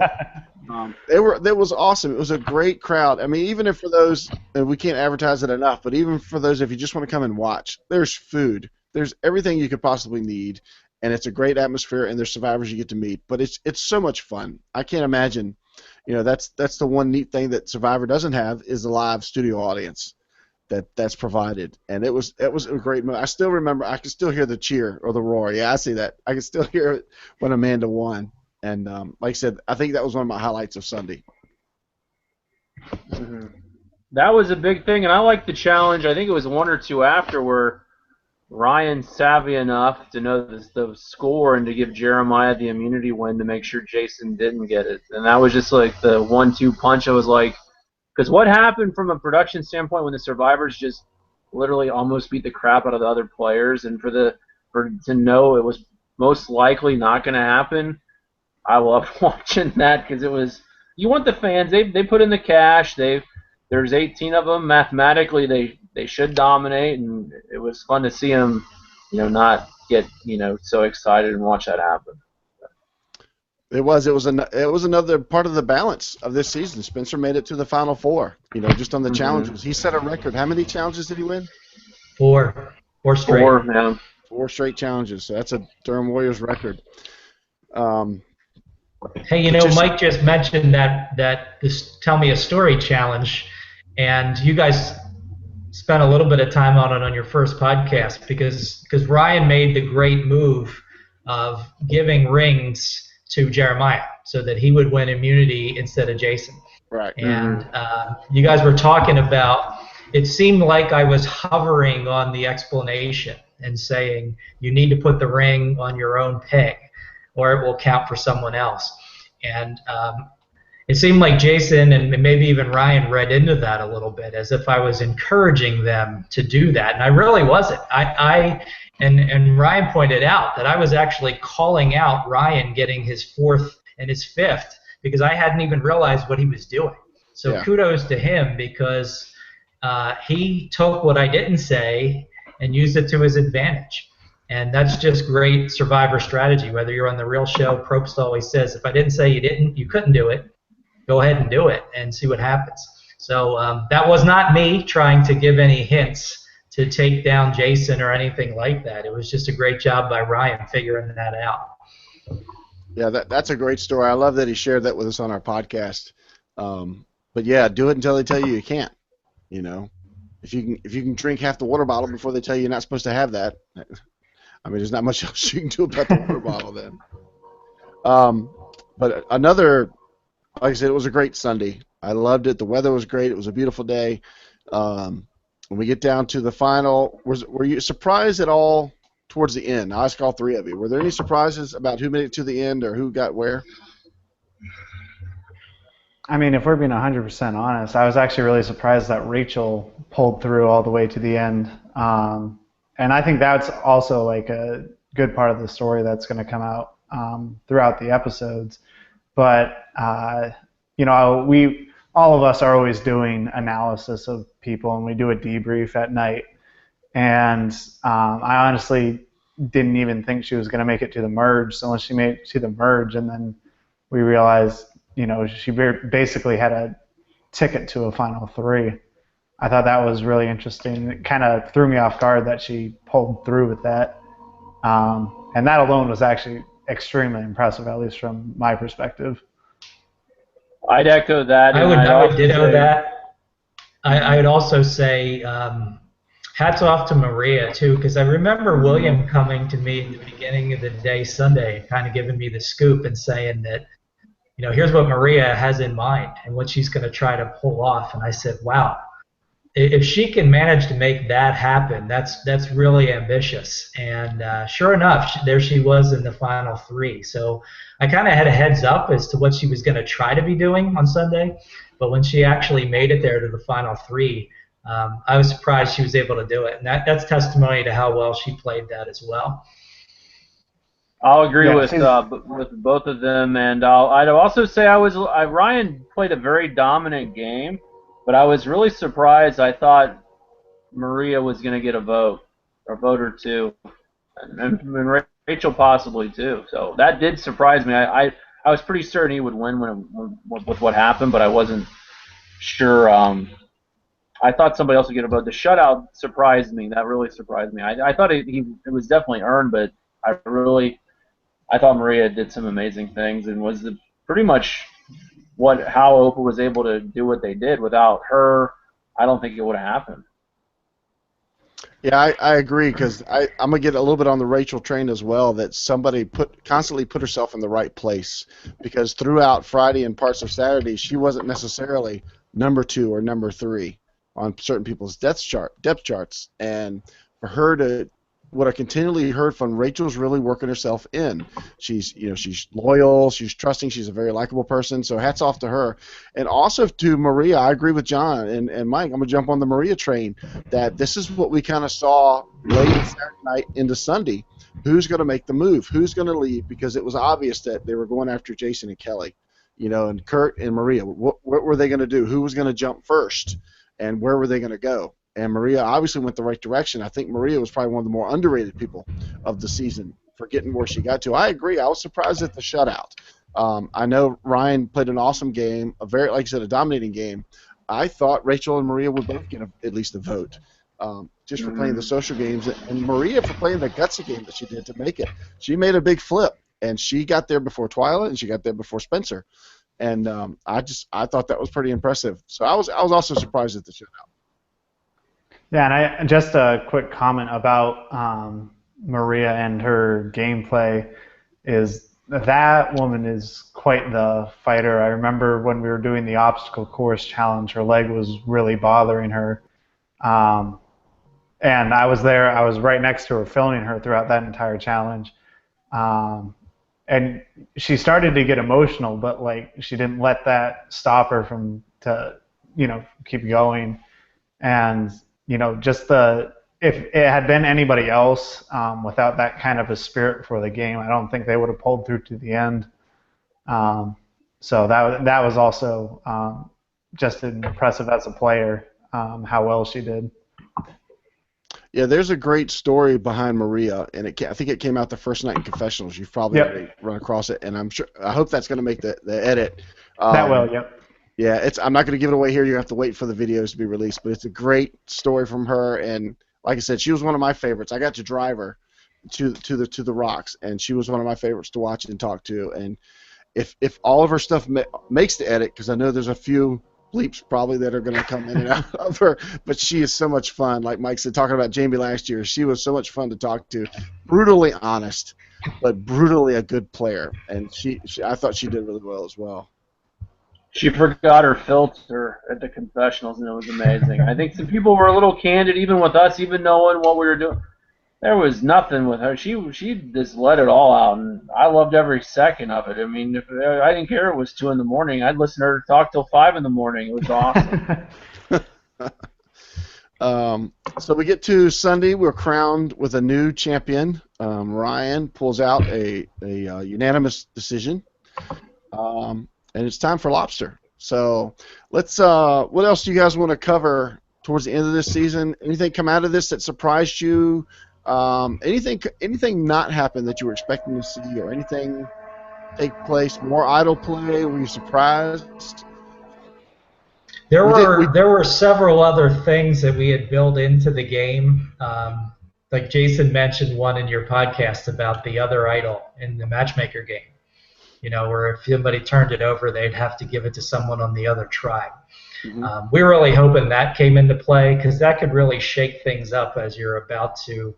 that was awesome. It was a great crowd. I mean, even if for those, and we can't advertise it enough, but even for those, if you just want to come and watch, there's food. There's everything you could possibly need, and it's a great atmosphere, and there's survivors you get to meet. But it's so much fun. I can't imagine. That's the one neat thing that Survivor doesn't have is the live studio audience that's provided, and it was a great moment. I still remember. I can still hear the cheer or the roar. Yeah, I see that. I can still hear it when Amanda won. And like I said, I think that was one of my highlights of Sunday. Mm-hmm. That was a big thing, and I liked the challenge. I think it was 1 or 2 after where Ryan's savvy enough to know the score and to give Jeremiah the immunity win to make sure Jason didn't get it. And that was just like the 1-2 punch. I was like, because what happened from a production standpoint when the survivors just literally almost beat the crap out of the other players, and to know it was most likely not going to happen, I loved watching that, because it was, you want the fans, they put in the cash, there's 18 of them, mathematically they should dominate, and it was fun to see them, not get so excited and watch that happen. It was another part of the balance of this season. Spencer made it to the Final Four, just on the challenges. He set a record. How many challenges did he win? 4 straight. 4, yeah. 4 straight challenges. So that's a Durham Warriors record. Hey, Mike just mentioned that this Tell Me a Story challenge, and you guys spent a little bit of time on it on your first podcast because Ryan made the great move of giving rings to Jeremiah so that he would win immunity instead of Jason. Right. And you guys were talking about, it seemed like I was hovering on the explanation and saying you need to put the ring on your own peg or it will count for someone else. And it seemed like Jason and maybe even Ryan read into that a little bit, as if I was encouraging them to do that, and I really wasn't. And Ryan pointed out that I was actually calling out Ryan getting his fourth and his fifth because I hadn't even realized what he was doing. So kudos to him because he took what I didn't say and used it to his advantage. And that's just great Survivor strategy. Whether you're on the real show, Probst always says, if I didn't say you couldn't do it, go ahead and do it and see what happens. So that was not me trying to give any hints to take down Jason or anything like that. It was just a great job by Ryan figuring that out. Yeah, that's a great story. I love that he shared that with us on our podcast. But yeah, do it until they tell you can't. You know, if you can drink half the water bottle before they tell you you're not supposed to have that, I mean, there's not much else you can do about the water bottle then. But another. Like I said, it was a great Sunday. I loved it. The weather was great. It was a beautiful day. When we get down to the final, were you surprised at all towards the end? I'll ask all three of you. Were there any surprises about who made it to the end or who got where? I mean, if we're being 100% honest, I was actually really surprised that Rachel pulled through all the way to the end. And I think that's also like a good part of the story that's going to come out throughout the episodes. But you know, all of us are always doing analysis of people, and we do a debrief at night. And I honestly didn't even think she was going to make it to the merge, unless she made it to the merge, and then we realized, you know, she basically had a ticket to a final three. I thought that was really interesting. It kind of threw me off guard that she pulled through with that, and that alone was actually extremely impressive, at least from my perspective. I'd echo that. I would ditto that. I would also say hats off to Maria, too, because I remember William coming to me at the beginning of the day Sunday, kind of giving me the scoop and saying that, you know, here's what Maria has in mind and what she's going to try to pull off. And I said, wow, if she can manage to make that happen, that's really ambitious. And sure enough, there she was in the final three. So I kind of had a heads up as to what she was going to try to be doing on Sunday. But when she actually made it there to the final three, I was surprised she was able to do it. And that's testimony to how well she played that as well. I'll agree with both of them. And I'd also say Ryan played a very dominant game. But I was really surprised. I thought Maria was going to get a vote or two, and Rachel possibly too. So that did surprise me. I was pretty certain he would win with what happened, but I wasn't sure. I thought somebody else would get a vote. The shutout surprised me. That really surprised me. I thought it was definitely earned, but I thought Maria did some amazing things and was pretty much how Oprah was able to do what they did. Without her, I don't think it would have happened. Yeah, I agree, because I'm going to get a little bit on the Rachel train as well, that somebody constantly put herself in the right place, because throughout Friday and parts of Saturday, she wasn't necessarily number 2 or number 3 on certain people's depth charts. And for her to, what I continually heard from Rachel's really working herself in. She's loyal, she's trusting, she's a very likable person, so hats off to her. And also to Maria, I agree with John and Mike, I'm going to jump on the Maria train, that this is what we kind of saw late Saturday night into Sunday. Who's going to make the move? Who's going to leave? Because it was obvious that they were going after Jason and Kelly, and Kurt and Maria. What were they going to do? Who was going to jump first? And where were they going to go? And Maria obviously went the right direction. I think Maria was probably one of the more underrated people of the season for getting where she got to. I agree. I was surprised at the shutout. I know Ryan played an awesome game, like you said, a dominating game. I thought Rachel and Maria would both get at least a vote, just for playing the social games, and Maria for playing the gutsy game that she did to make it. She made a big flip, and she got there before Twyla, and she got there before Spencer. And I thought that was pretty impressive. So I was also surprised at the shutout. Yeah, and just a quick comment about Maria and her gameplay is that woman is quite the fighter. I remember when we were doing the obstacle course challenge, her leg was really bothering her. And I was there, I was right next to her filming her throughout that entire challenge. And she started to get emotional, but like she didn't let that stop her from keep going. And just if it had been anybody else without that kind of a spirit for the game, I don't think they would have pulled through to the end. So that was also just impressive as a player, how well she did. Yeah, there's a great story behind Maria, and I think it came out the first night in confessionals. You've probably already run across it, and I hope that's going to make the edit. That will, yep. Yeah, I'm not going to give it away here. You have to wait for the videos to be released, but it's a great story from her, and like I said, she was one of my favorites. I got to drive her to the rocks, and she was one of my favorites to watch and talk to. And if all of her stuff makes the edit, because I know there's a few bleeps probably that are going to come in and out of her, but she is so much fun. Like Mike said, talking about Jamie last year, she was so much fun to talk to. Brutally honest, but brutally a good player, and I thought she did really well as well. She forgot her filter at the confessionals, and it was amazing. I think some people were a little candid, even with us, even knowing what we were doing. There was nothing with her. She just let it all out, and I loved every second of it. I mean, if I didn't care it was 2 in the morning, I'd listen to her talk till 5 in the morning. It was awesome. So we get to Sunday. We're crowned with a new champion. Ryan pulls out a unanimous decision. And it's time for lobster. So let's. What else do you guys want to cover towards the end of this season? Anything come out of this that surprised you? Anything not happen that you were expecting to see, or anything take place? More idle play? Were you surprised? There were several other things that we had built into the game. Like Jason mentioned one in your podcast about the other idol in the matchmaker game. Where if somebody turned it over, they'd have to give it to someone on the other tribe. Mm-hmm. We're really hoping that came into play, because that could really shake things up as you're about to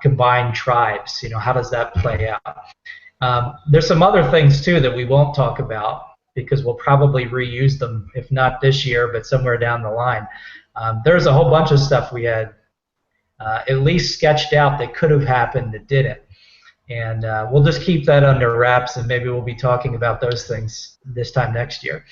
combine tribes. How does that play out? There's some other things, too, that we won't talk about, because we'll probably reuse them, if not this year, but somewhere down the line. There's a whole bunch of stuff we had at least sketched out that could have happened that didn't. And we'll just keep that under wraps, and maybe we'll be talking about those things this time next year.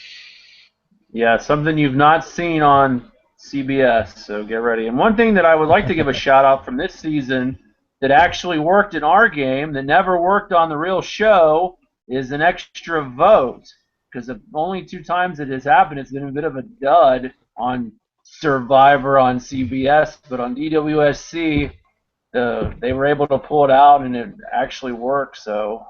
Yeah, something you've not seen on CBS, so get ready. And one thing that I would like to give a shout out from this season that actually worked in our game that never worked on the real show is an extra vote, because the only 2 times it has happened, it's been a bit of a dud on Survivor on CBS, but on DWSC, they were able to pull it out, and it actually worked. So,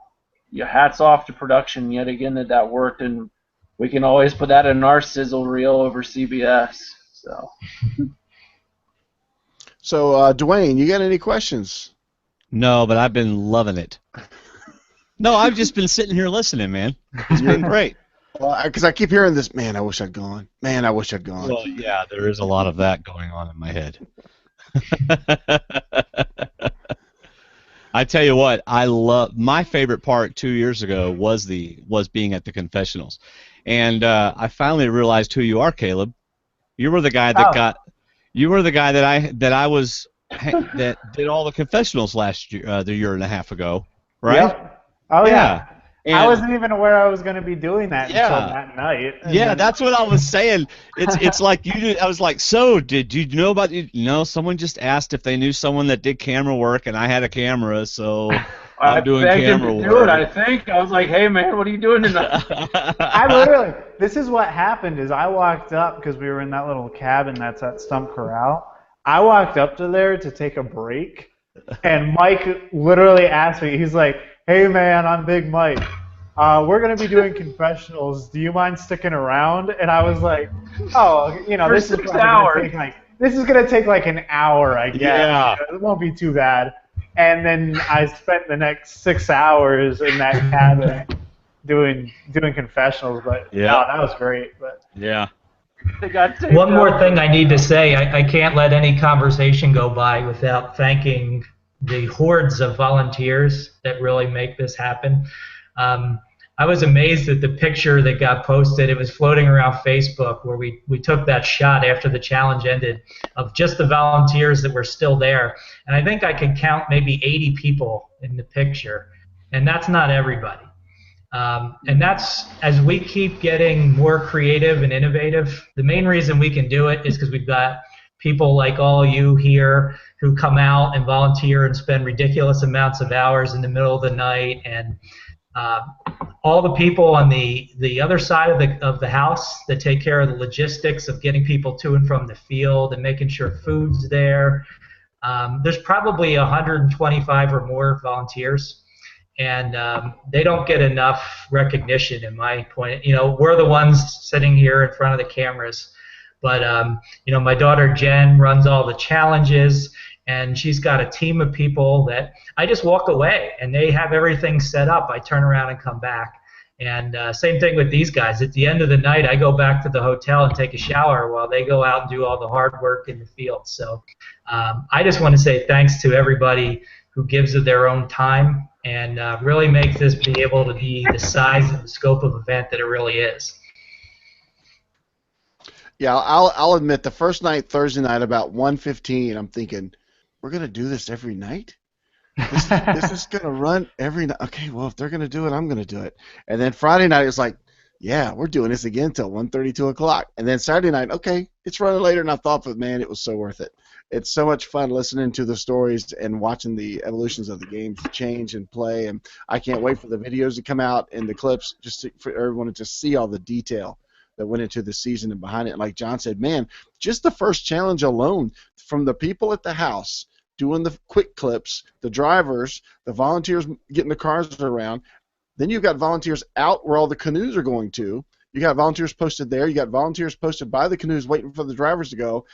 hats off to production yet again that worked, and we can always put that in our sizzle reel over CBS. So, Dwaine, you got any questions? No, but I've been loving it. No, I've just been sitting here listening, man. It's been great. Well, because I keep hearing this, man, I wish I'd gone. Man, I wish I'd gone. Well, yeah, there is a lot of that going on in my head. I tell you what, my favorite part 2 years ago was being at the confessionals, and I finally realized who you are, Caleb. You were the guy that that did all the confessionals last year, the year and a half ago, right? Yep. Oh yeah. And I wasn't even aware I was going to be doing that until that night. Yeah, that's what I was saying. It's like you did. I was like, so did you know about it? No, someone just asked if they knew someone that did camera work, and I had a camera, so I'm doing camera work. I think I was like, hey man, what are you doing tonight? This is what happened. Is I walked up because we were in that little cabin that's at Stump Corral. I walked up to there to take a break, and Mike literally asked me. He's like, hey man, I'm Big Mike. We're going to be doing confessionals. Do you mind sticking around? And I was like, oh, this is going to take like an hour, I guess. Yeah. It won't be too bad. And then I spent the next 6 hours in that cabin doing confessionals. But no, that was great. But yeah. They got taped One more up. thing I need to say, I can't let any conversation go by without thanking the hordes of volunteers that really make this happen. I was amazed at the picture that got posted. It was floating around Facebook where we took that shot after the challenge ended of just the volunteers that were still there. And I think I could count maybe 80 people in the picture. And that's not everybody. And that's, as we keep getting more creative and innovative, the main reason we can do it is because we've got people like all you here who come out and volunteer and spend ridiculous amounts of hours in the middle of the night, and all the people on the other side of the house that take care of the logistics of getting people to and from the field and making sure food's there. There's probably 125 or more volunteers, and they don't get enough recognition in my point. You know, we're the ones sitting here in front of the cameras, but you know, my daughter Jen runs all the challenges, and she's got a team of people that I just walk away and they have everything set up. I turn around and come back. And same thing with these guys. At the end of the night, I go back to the hotel and take a shower while they go out and do all the hard work in the field. So I just want to say thanks to everybody who gives of their own time and really makes this be able to be the size and the scope of event that it really is. Yeah, I'll admit the first night, Thursday night, about 1:15, I'm thinking, we're going to do this every night? This is going to run every night. Okay, well, if they're going to do it, I'm going to do it. And then Friday night, it's like, yeah, we're doing this again until 1:30, 2 o'clock. And then Saturday night, okay, it's running later than I thought, but man, it was so worth it. It's so much fun listening to the stories and watching the evolutions of the games change and play. And I can't wait for the videos to come out and the clips just for everyone to just see all the detail that went into the season and behind it. And like John said, man, just the first challenge alone, from the people at the house doing the quick clips, the drivers, the volunteers getting the cars around, then you've got volunteers out where all the canoes are going to. You got volunteers posted there. You got volunteers posted by the canoes waiting for the drivers to go.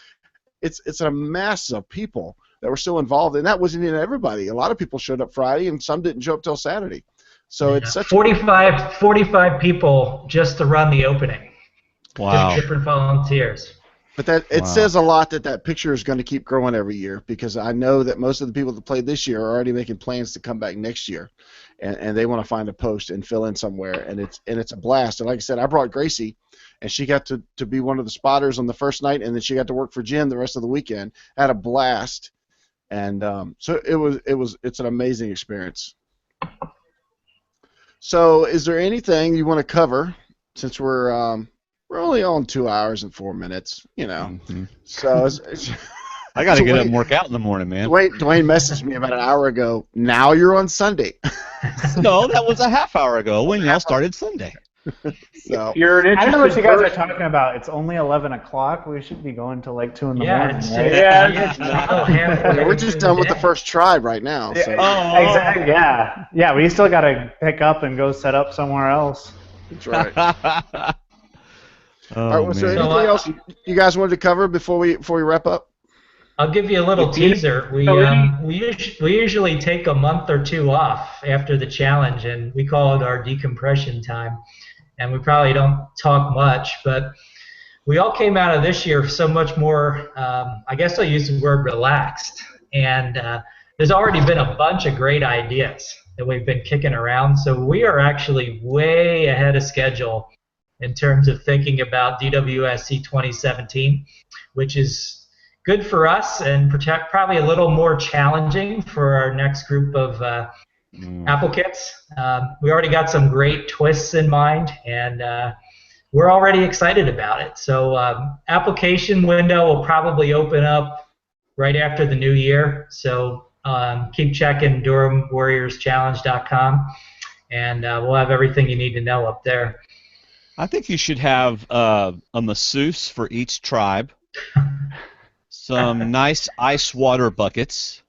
It's a mass of people that were still involved, and that wasn't even everybody. A lot of people showed up Friday, and some didn't show up till Saturday. So it's such 45 people just to run the opening. Wow. Different volunteers. But that it says a lot that picture is going to keep growing every year, because I know that most of the people that played this year are already making plans to come back next year, and they want to find a post and fill in somewhere, and it's a blast. And like I said, I brought Gracie, and she got to be one of the spotters on the first night, and then she got to work for Jim the rest of the weekend. Had a blast, and so it's an amazing experience. So, is there anything you want to cover, since we're only on 2 hours and 4 minutes, you know? Mm-hmm. So I got to get up and work out in the morning, man. Dwaine messaged me about an hour ago. Now you're on Sunday. No, that was a half hour ago when y'all started Sunday. So You're an I don't know what you guys are interesting talking about. It's only 11 o'clock. We should be going till like 2 in the morning, it's right? Yeah. we're just done with the first tribe right now. So. Exactly. Yeah. Yeah. We still got to pick up and go set up somewhere else. That's right. Oh, All right, was there man. anything else you guys wanted to cover before we wrap up? I'll give you a little teaser. We usually take a month or two off after the challenge, and we call it our decompression time. And we probably don't talk much, but we all came out of this year so much more, I guess I'll use the word relaxed. And there's already been a bunch of great ideas that we've been kicking around. So we are actually way ahead of schedule in terms of thinking about DWSC 2017, which is good for us and probably a little more challenging for our next group of applicants. We already got some great twists in mind, and we're already excited about it. So application window will probably open up right after the new year. So keep checking DurhamWarriorsChallenge.com, and we'll have everything you need to know up there. I think you should have a masseuse for each tribe, some nice ice water buckets.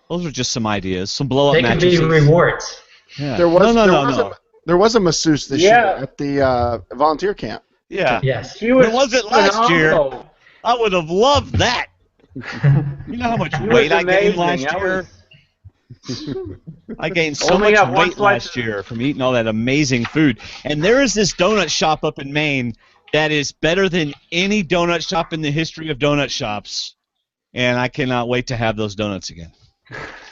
Those are just some ideas. Some blow-up They can mattresses. be rewards. Yeah. There was No. there was a masseuse this year at the volunteer camp. Yeah. Yes. She was There wasn't last year. phenomenal. I would have loved that. You know how much She weight was I gained amazing. last That year? was- I gained so Only much got one weight slice last year from eating all that amazing food. And there is this donut shop up in Maine that is better than any donut shop in the history of donut shops, and I cannot wait to have those donuts again.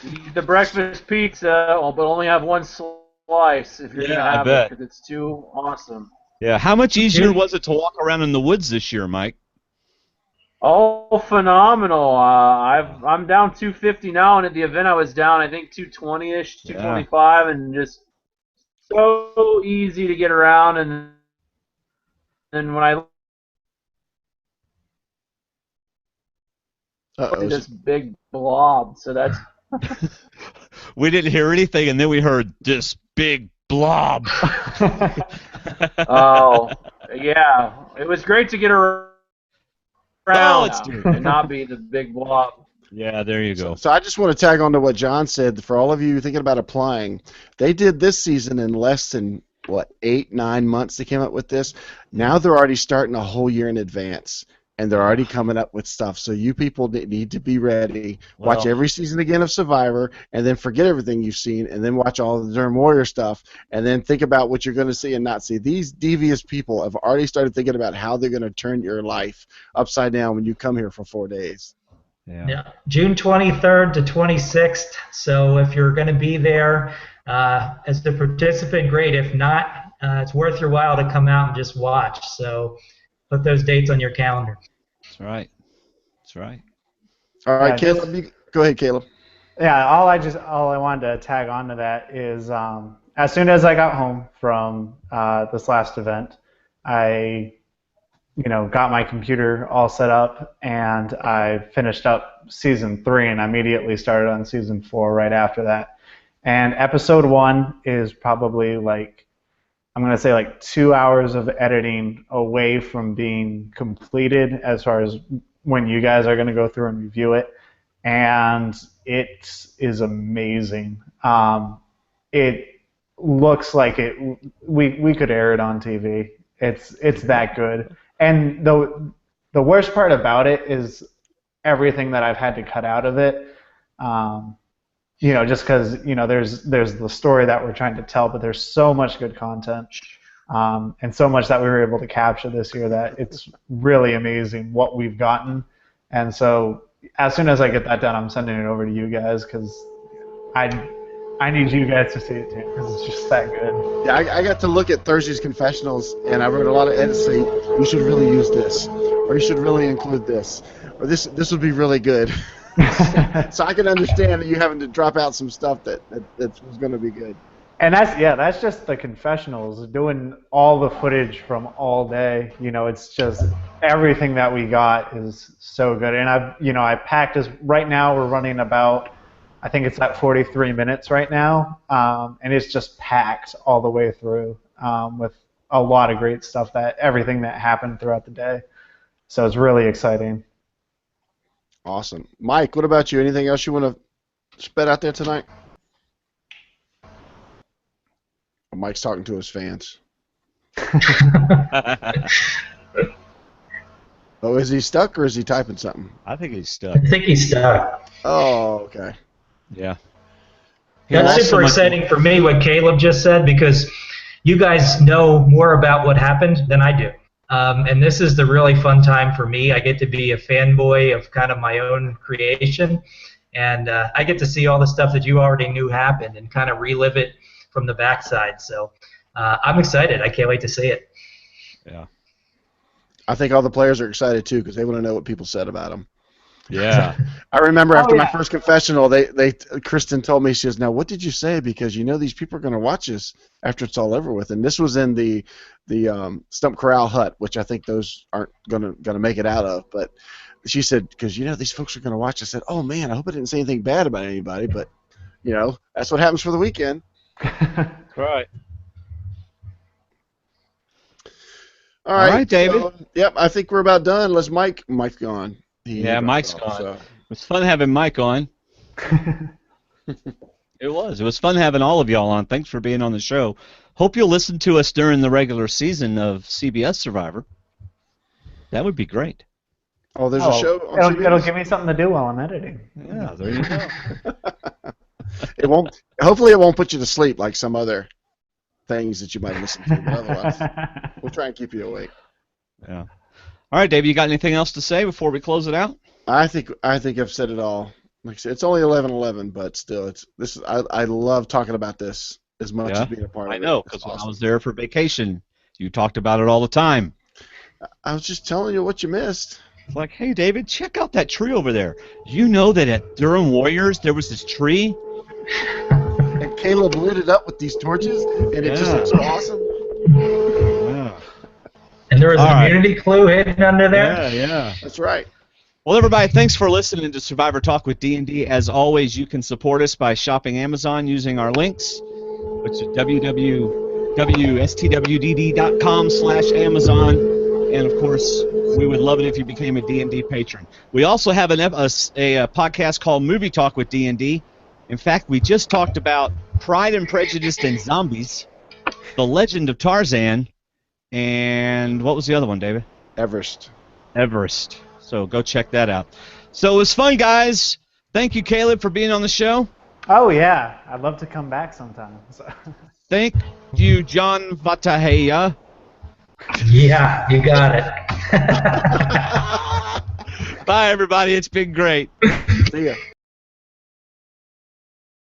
Eat the breakfast pizza, but only have one slice if you're Yeah, gonna I have bet. it, because it's too awesome. Yeah, how much easier was it to walk around in the woods this year, Mike? Oh, phenomenal! I'm down 250 now, and at the event I was down, I think 220ish, 225, and just so easy to get around. And then when I look at this big blob, so that's We didn't hear anything, and then we heard this big blob. oh yeah, it was great to get around and not be the big blob. Yeah, there you go. So I just want to tag on to what John said. For all of you thinking about applying, they did this season in less than, 8-9 months they came up with this. Now they're already starting a whole year in advance, and they're already coming up with stuff. So you people need to be ready. Watch every season again of Survivor, and then forget everything you've seen, and then watch all the Durham Warrior stuff, and then think about what you're going to see and not see. These devious people have already started thinking about how they're going to turn your life upside down when you come here for 4 days. Yeah. June 23rd to 26th. So if you're going to be there as the participant, great. If not, it's worth your while to come out and just watch. So put those dates on your calendar. That's right. That's right. All right, Caleb. Go ahead, Caleb. Yeah, all I wanted to tag on to that is as soon as I got home from this last event, I got my computer all set up, and I finished up season 3, and I immediately started on season 4 right after that. And episode 1 is probably I'm going to say 2 hours of editing away from being completed as far as when you guys are going to go through and review it. And it is amazing. It looks like we could air it on TV. It's that good. And the worst part about it is everything that I've had to cut out of it. Just because there's the story that we're trying to tell, but there's so much good content, and so much that we were able to capture this year that it's really amazing what we've gotten. And so as soon as I get that done, I'm sending it over to you guys, because I need you guys to see it too, because it's just that good. Yeah, I got to look at Thursday's confessionals, and I wrote a lot of edits saying, you should really use this, or you should really include this, or this would be really good. So I can understand that you having to drop out some stuff that was going to be good. And that's just the confessionals, doing all the footage from all day. It's just everything that we got is so good. And I packed us right now. We're running about, I think it's at 43 minutes right now, and it's just packed all the way through with a lot of great stuff, everything that happened throughout the day. So it's really exciting. Awesome. Mike, what about you? Anything else you want to spit out there tonight? Mike's talking to his fans. Oh, is he stuck, or is he typing something? I think he's stuck. I think he's stuck. Oh, okay. Yeah. That's super exciting for me what Caleb just said, because you guys know more about what happened than I do. And this is the really fun time for me. I get to be a fanboy of kind of my own creation, and I get to see all the stuff that you already knew happened and kind of relive it from the backside. So I'm excited. I can't wait to see it. Yeah. I think all the players are excited too, because they want to know what people said about them. Yeah. I remember after my first confessional, Kristen told me, she goes, now what did you say? Because these people are going to watch this after it's all over with. And this was in the Stump Corral hut, which I think those aren't going to make it out of. But she said, because these folks are going to watch. I said, oh man, I hope I didn't say anything bad about anybody. But that's what happens for the weekend. Right. All right, David. So, yep, I think we're about done. Unless Mike's gone. Mike's gone. So. It was fun having Mike on. It was fun having all of y'all on. Thanks for being on the show. Hope you'll listen to us during the regular season of CBS Survivor. That would be great. Oh, there's a show on CBS? It'll give me something to do while I'm editing. Yeah, there you It go. won't. Hopefully, it won't put you to sleep like some other things that you might listen to. But otherwise, we'll try and keep you awake. Yeah. All right, Dave, you got anything else to say before we close it out? I think I've said it all. Like I said, it's only 11:11, but still, I love talking about this as much as being a part of it. I know, because when I was there for vacation, you talked about it all the time. I was just telling you what you missed. It's like, hey, David, check out that tree over there. You know that at Durham Warriors there was this tree? And Caleb lit it up with these torches, and it just looks so awesome. Yeah. And there was a community clue hidden under there? Yeah. That's right. Well, everybody, thanks for listening to Survivor Talk with D&D. As always, you can support us by shopping Amazon using our links, which is www.stwdd.com/Amazon. And, of course, we would love it if you became a D&D patron. We also have a podcast called Movie Talk with D&D. In fact, we just talked about Pride and Prejudice and Zombies, The Legend of Tarzan, and what was the other one, David? Everest. So go check that out. So it was fun, guys. Thank you, Caleb, for being on the show. Oh, yeah. I'd love to come back sometime. So. Thank you, John Vatahaya. Yeah, you got it. Bye, everybody. It's been great. See ya.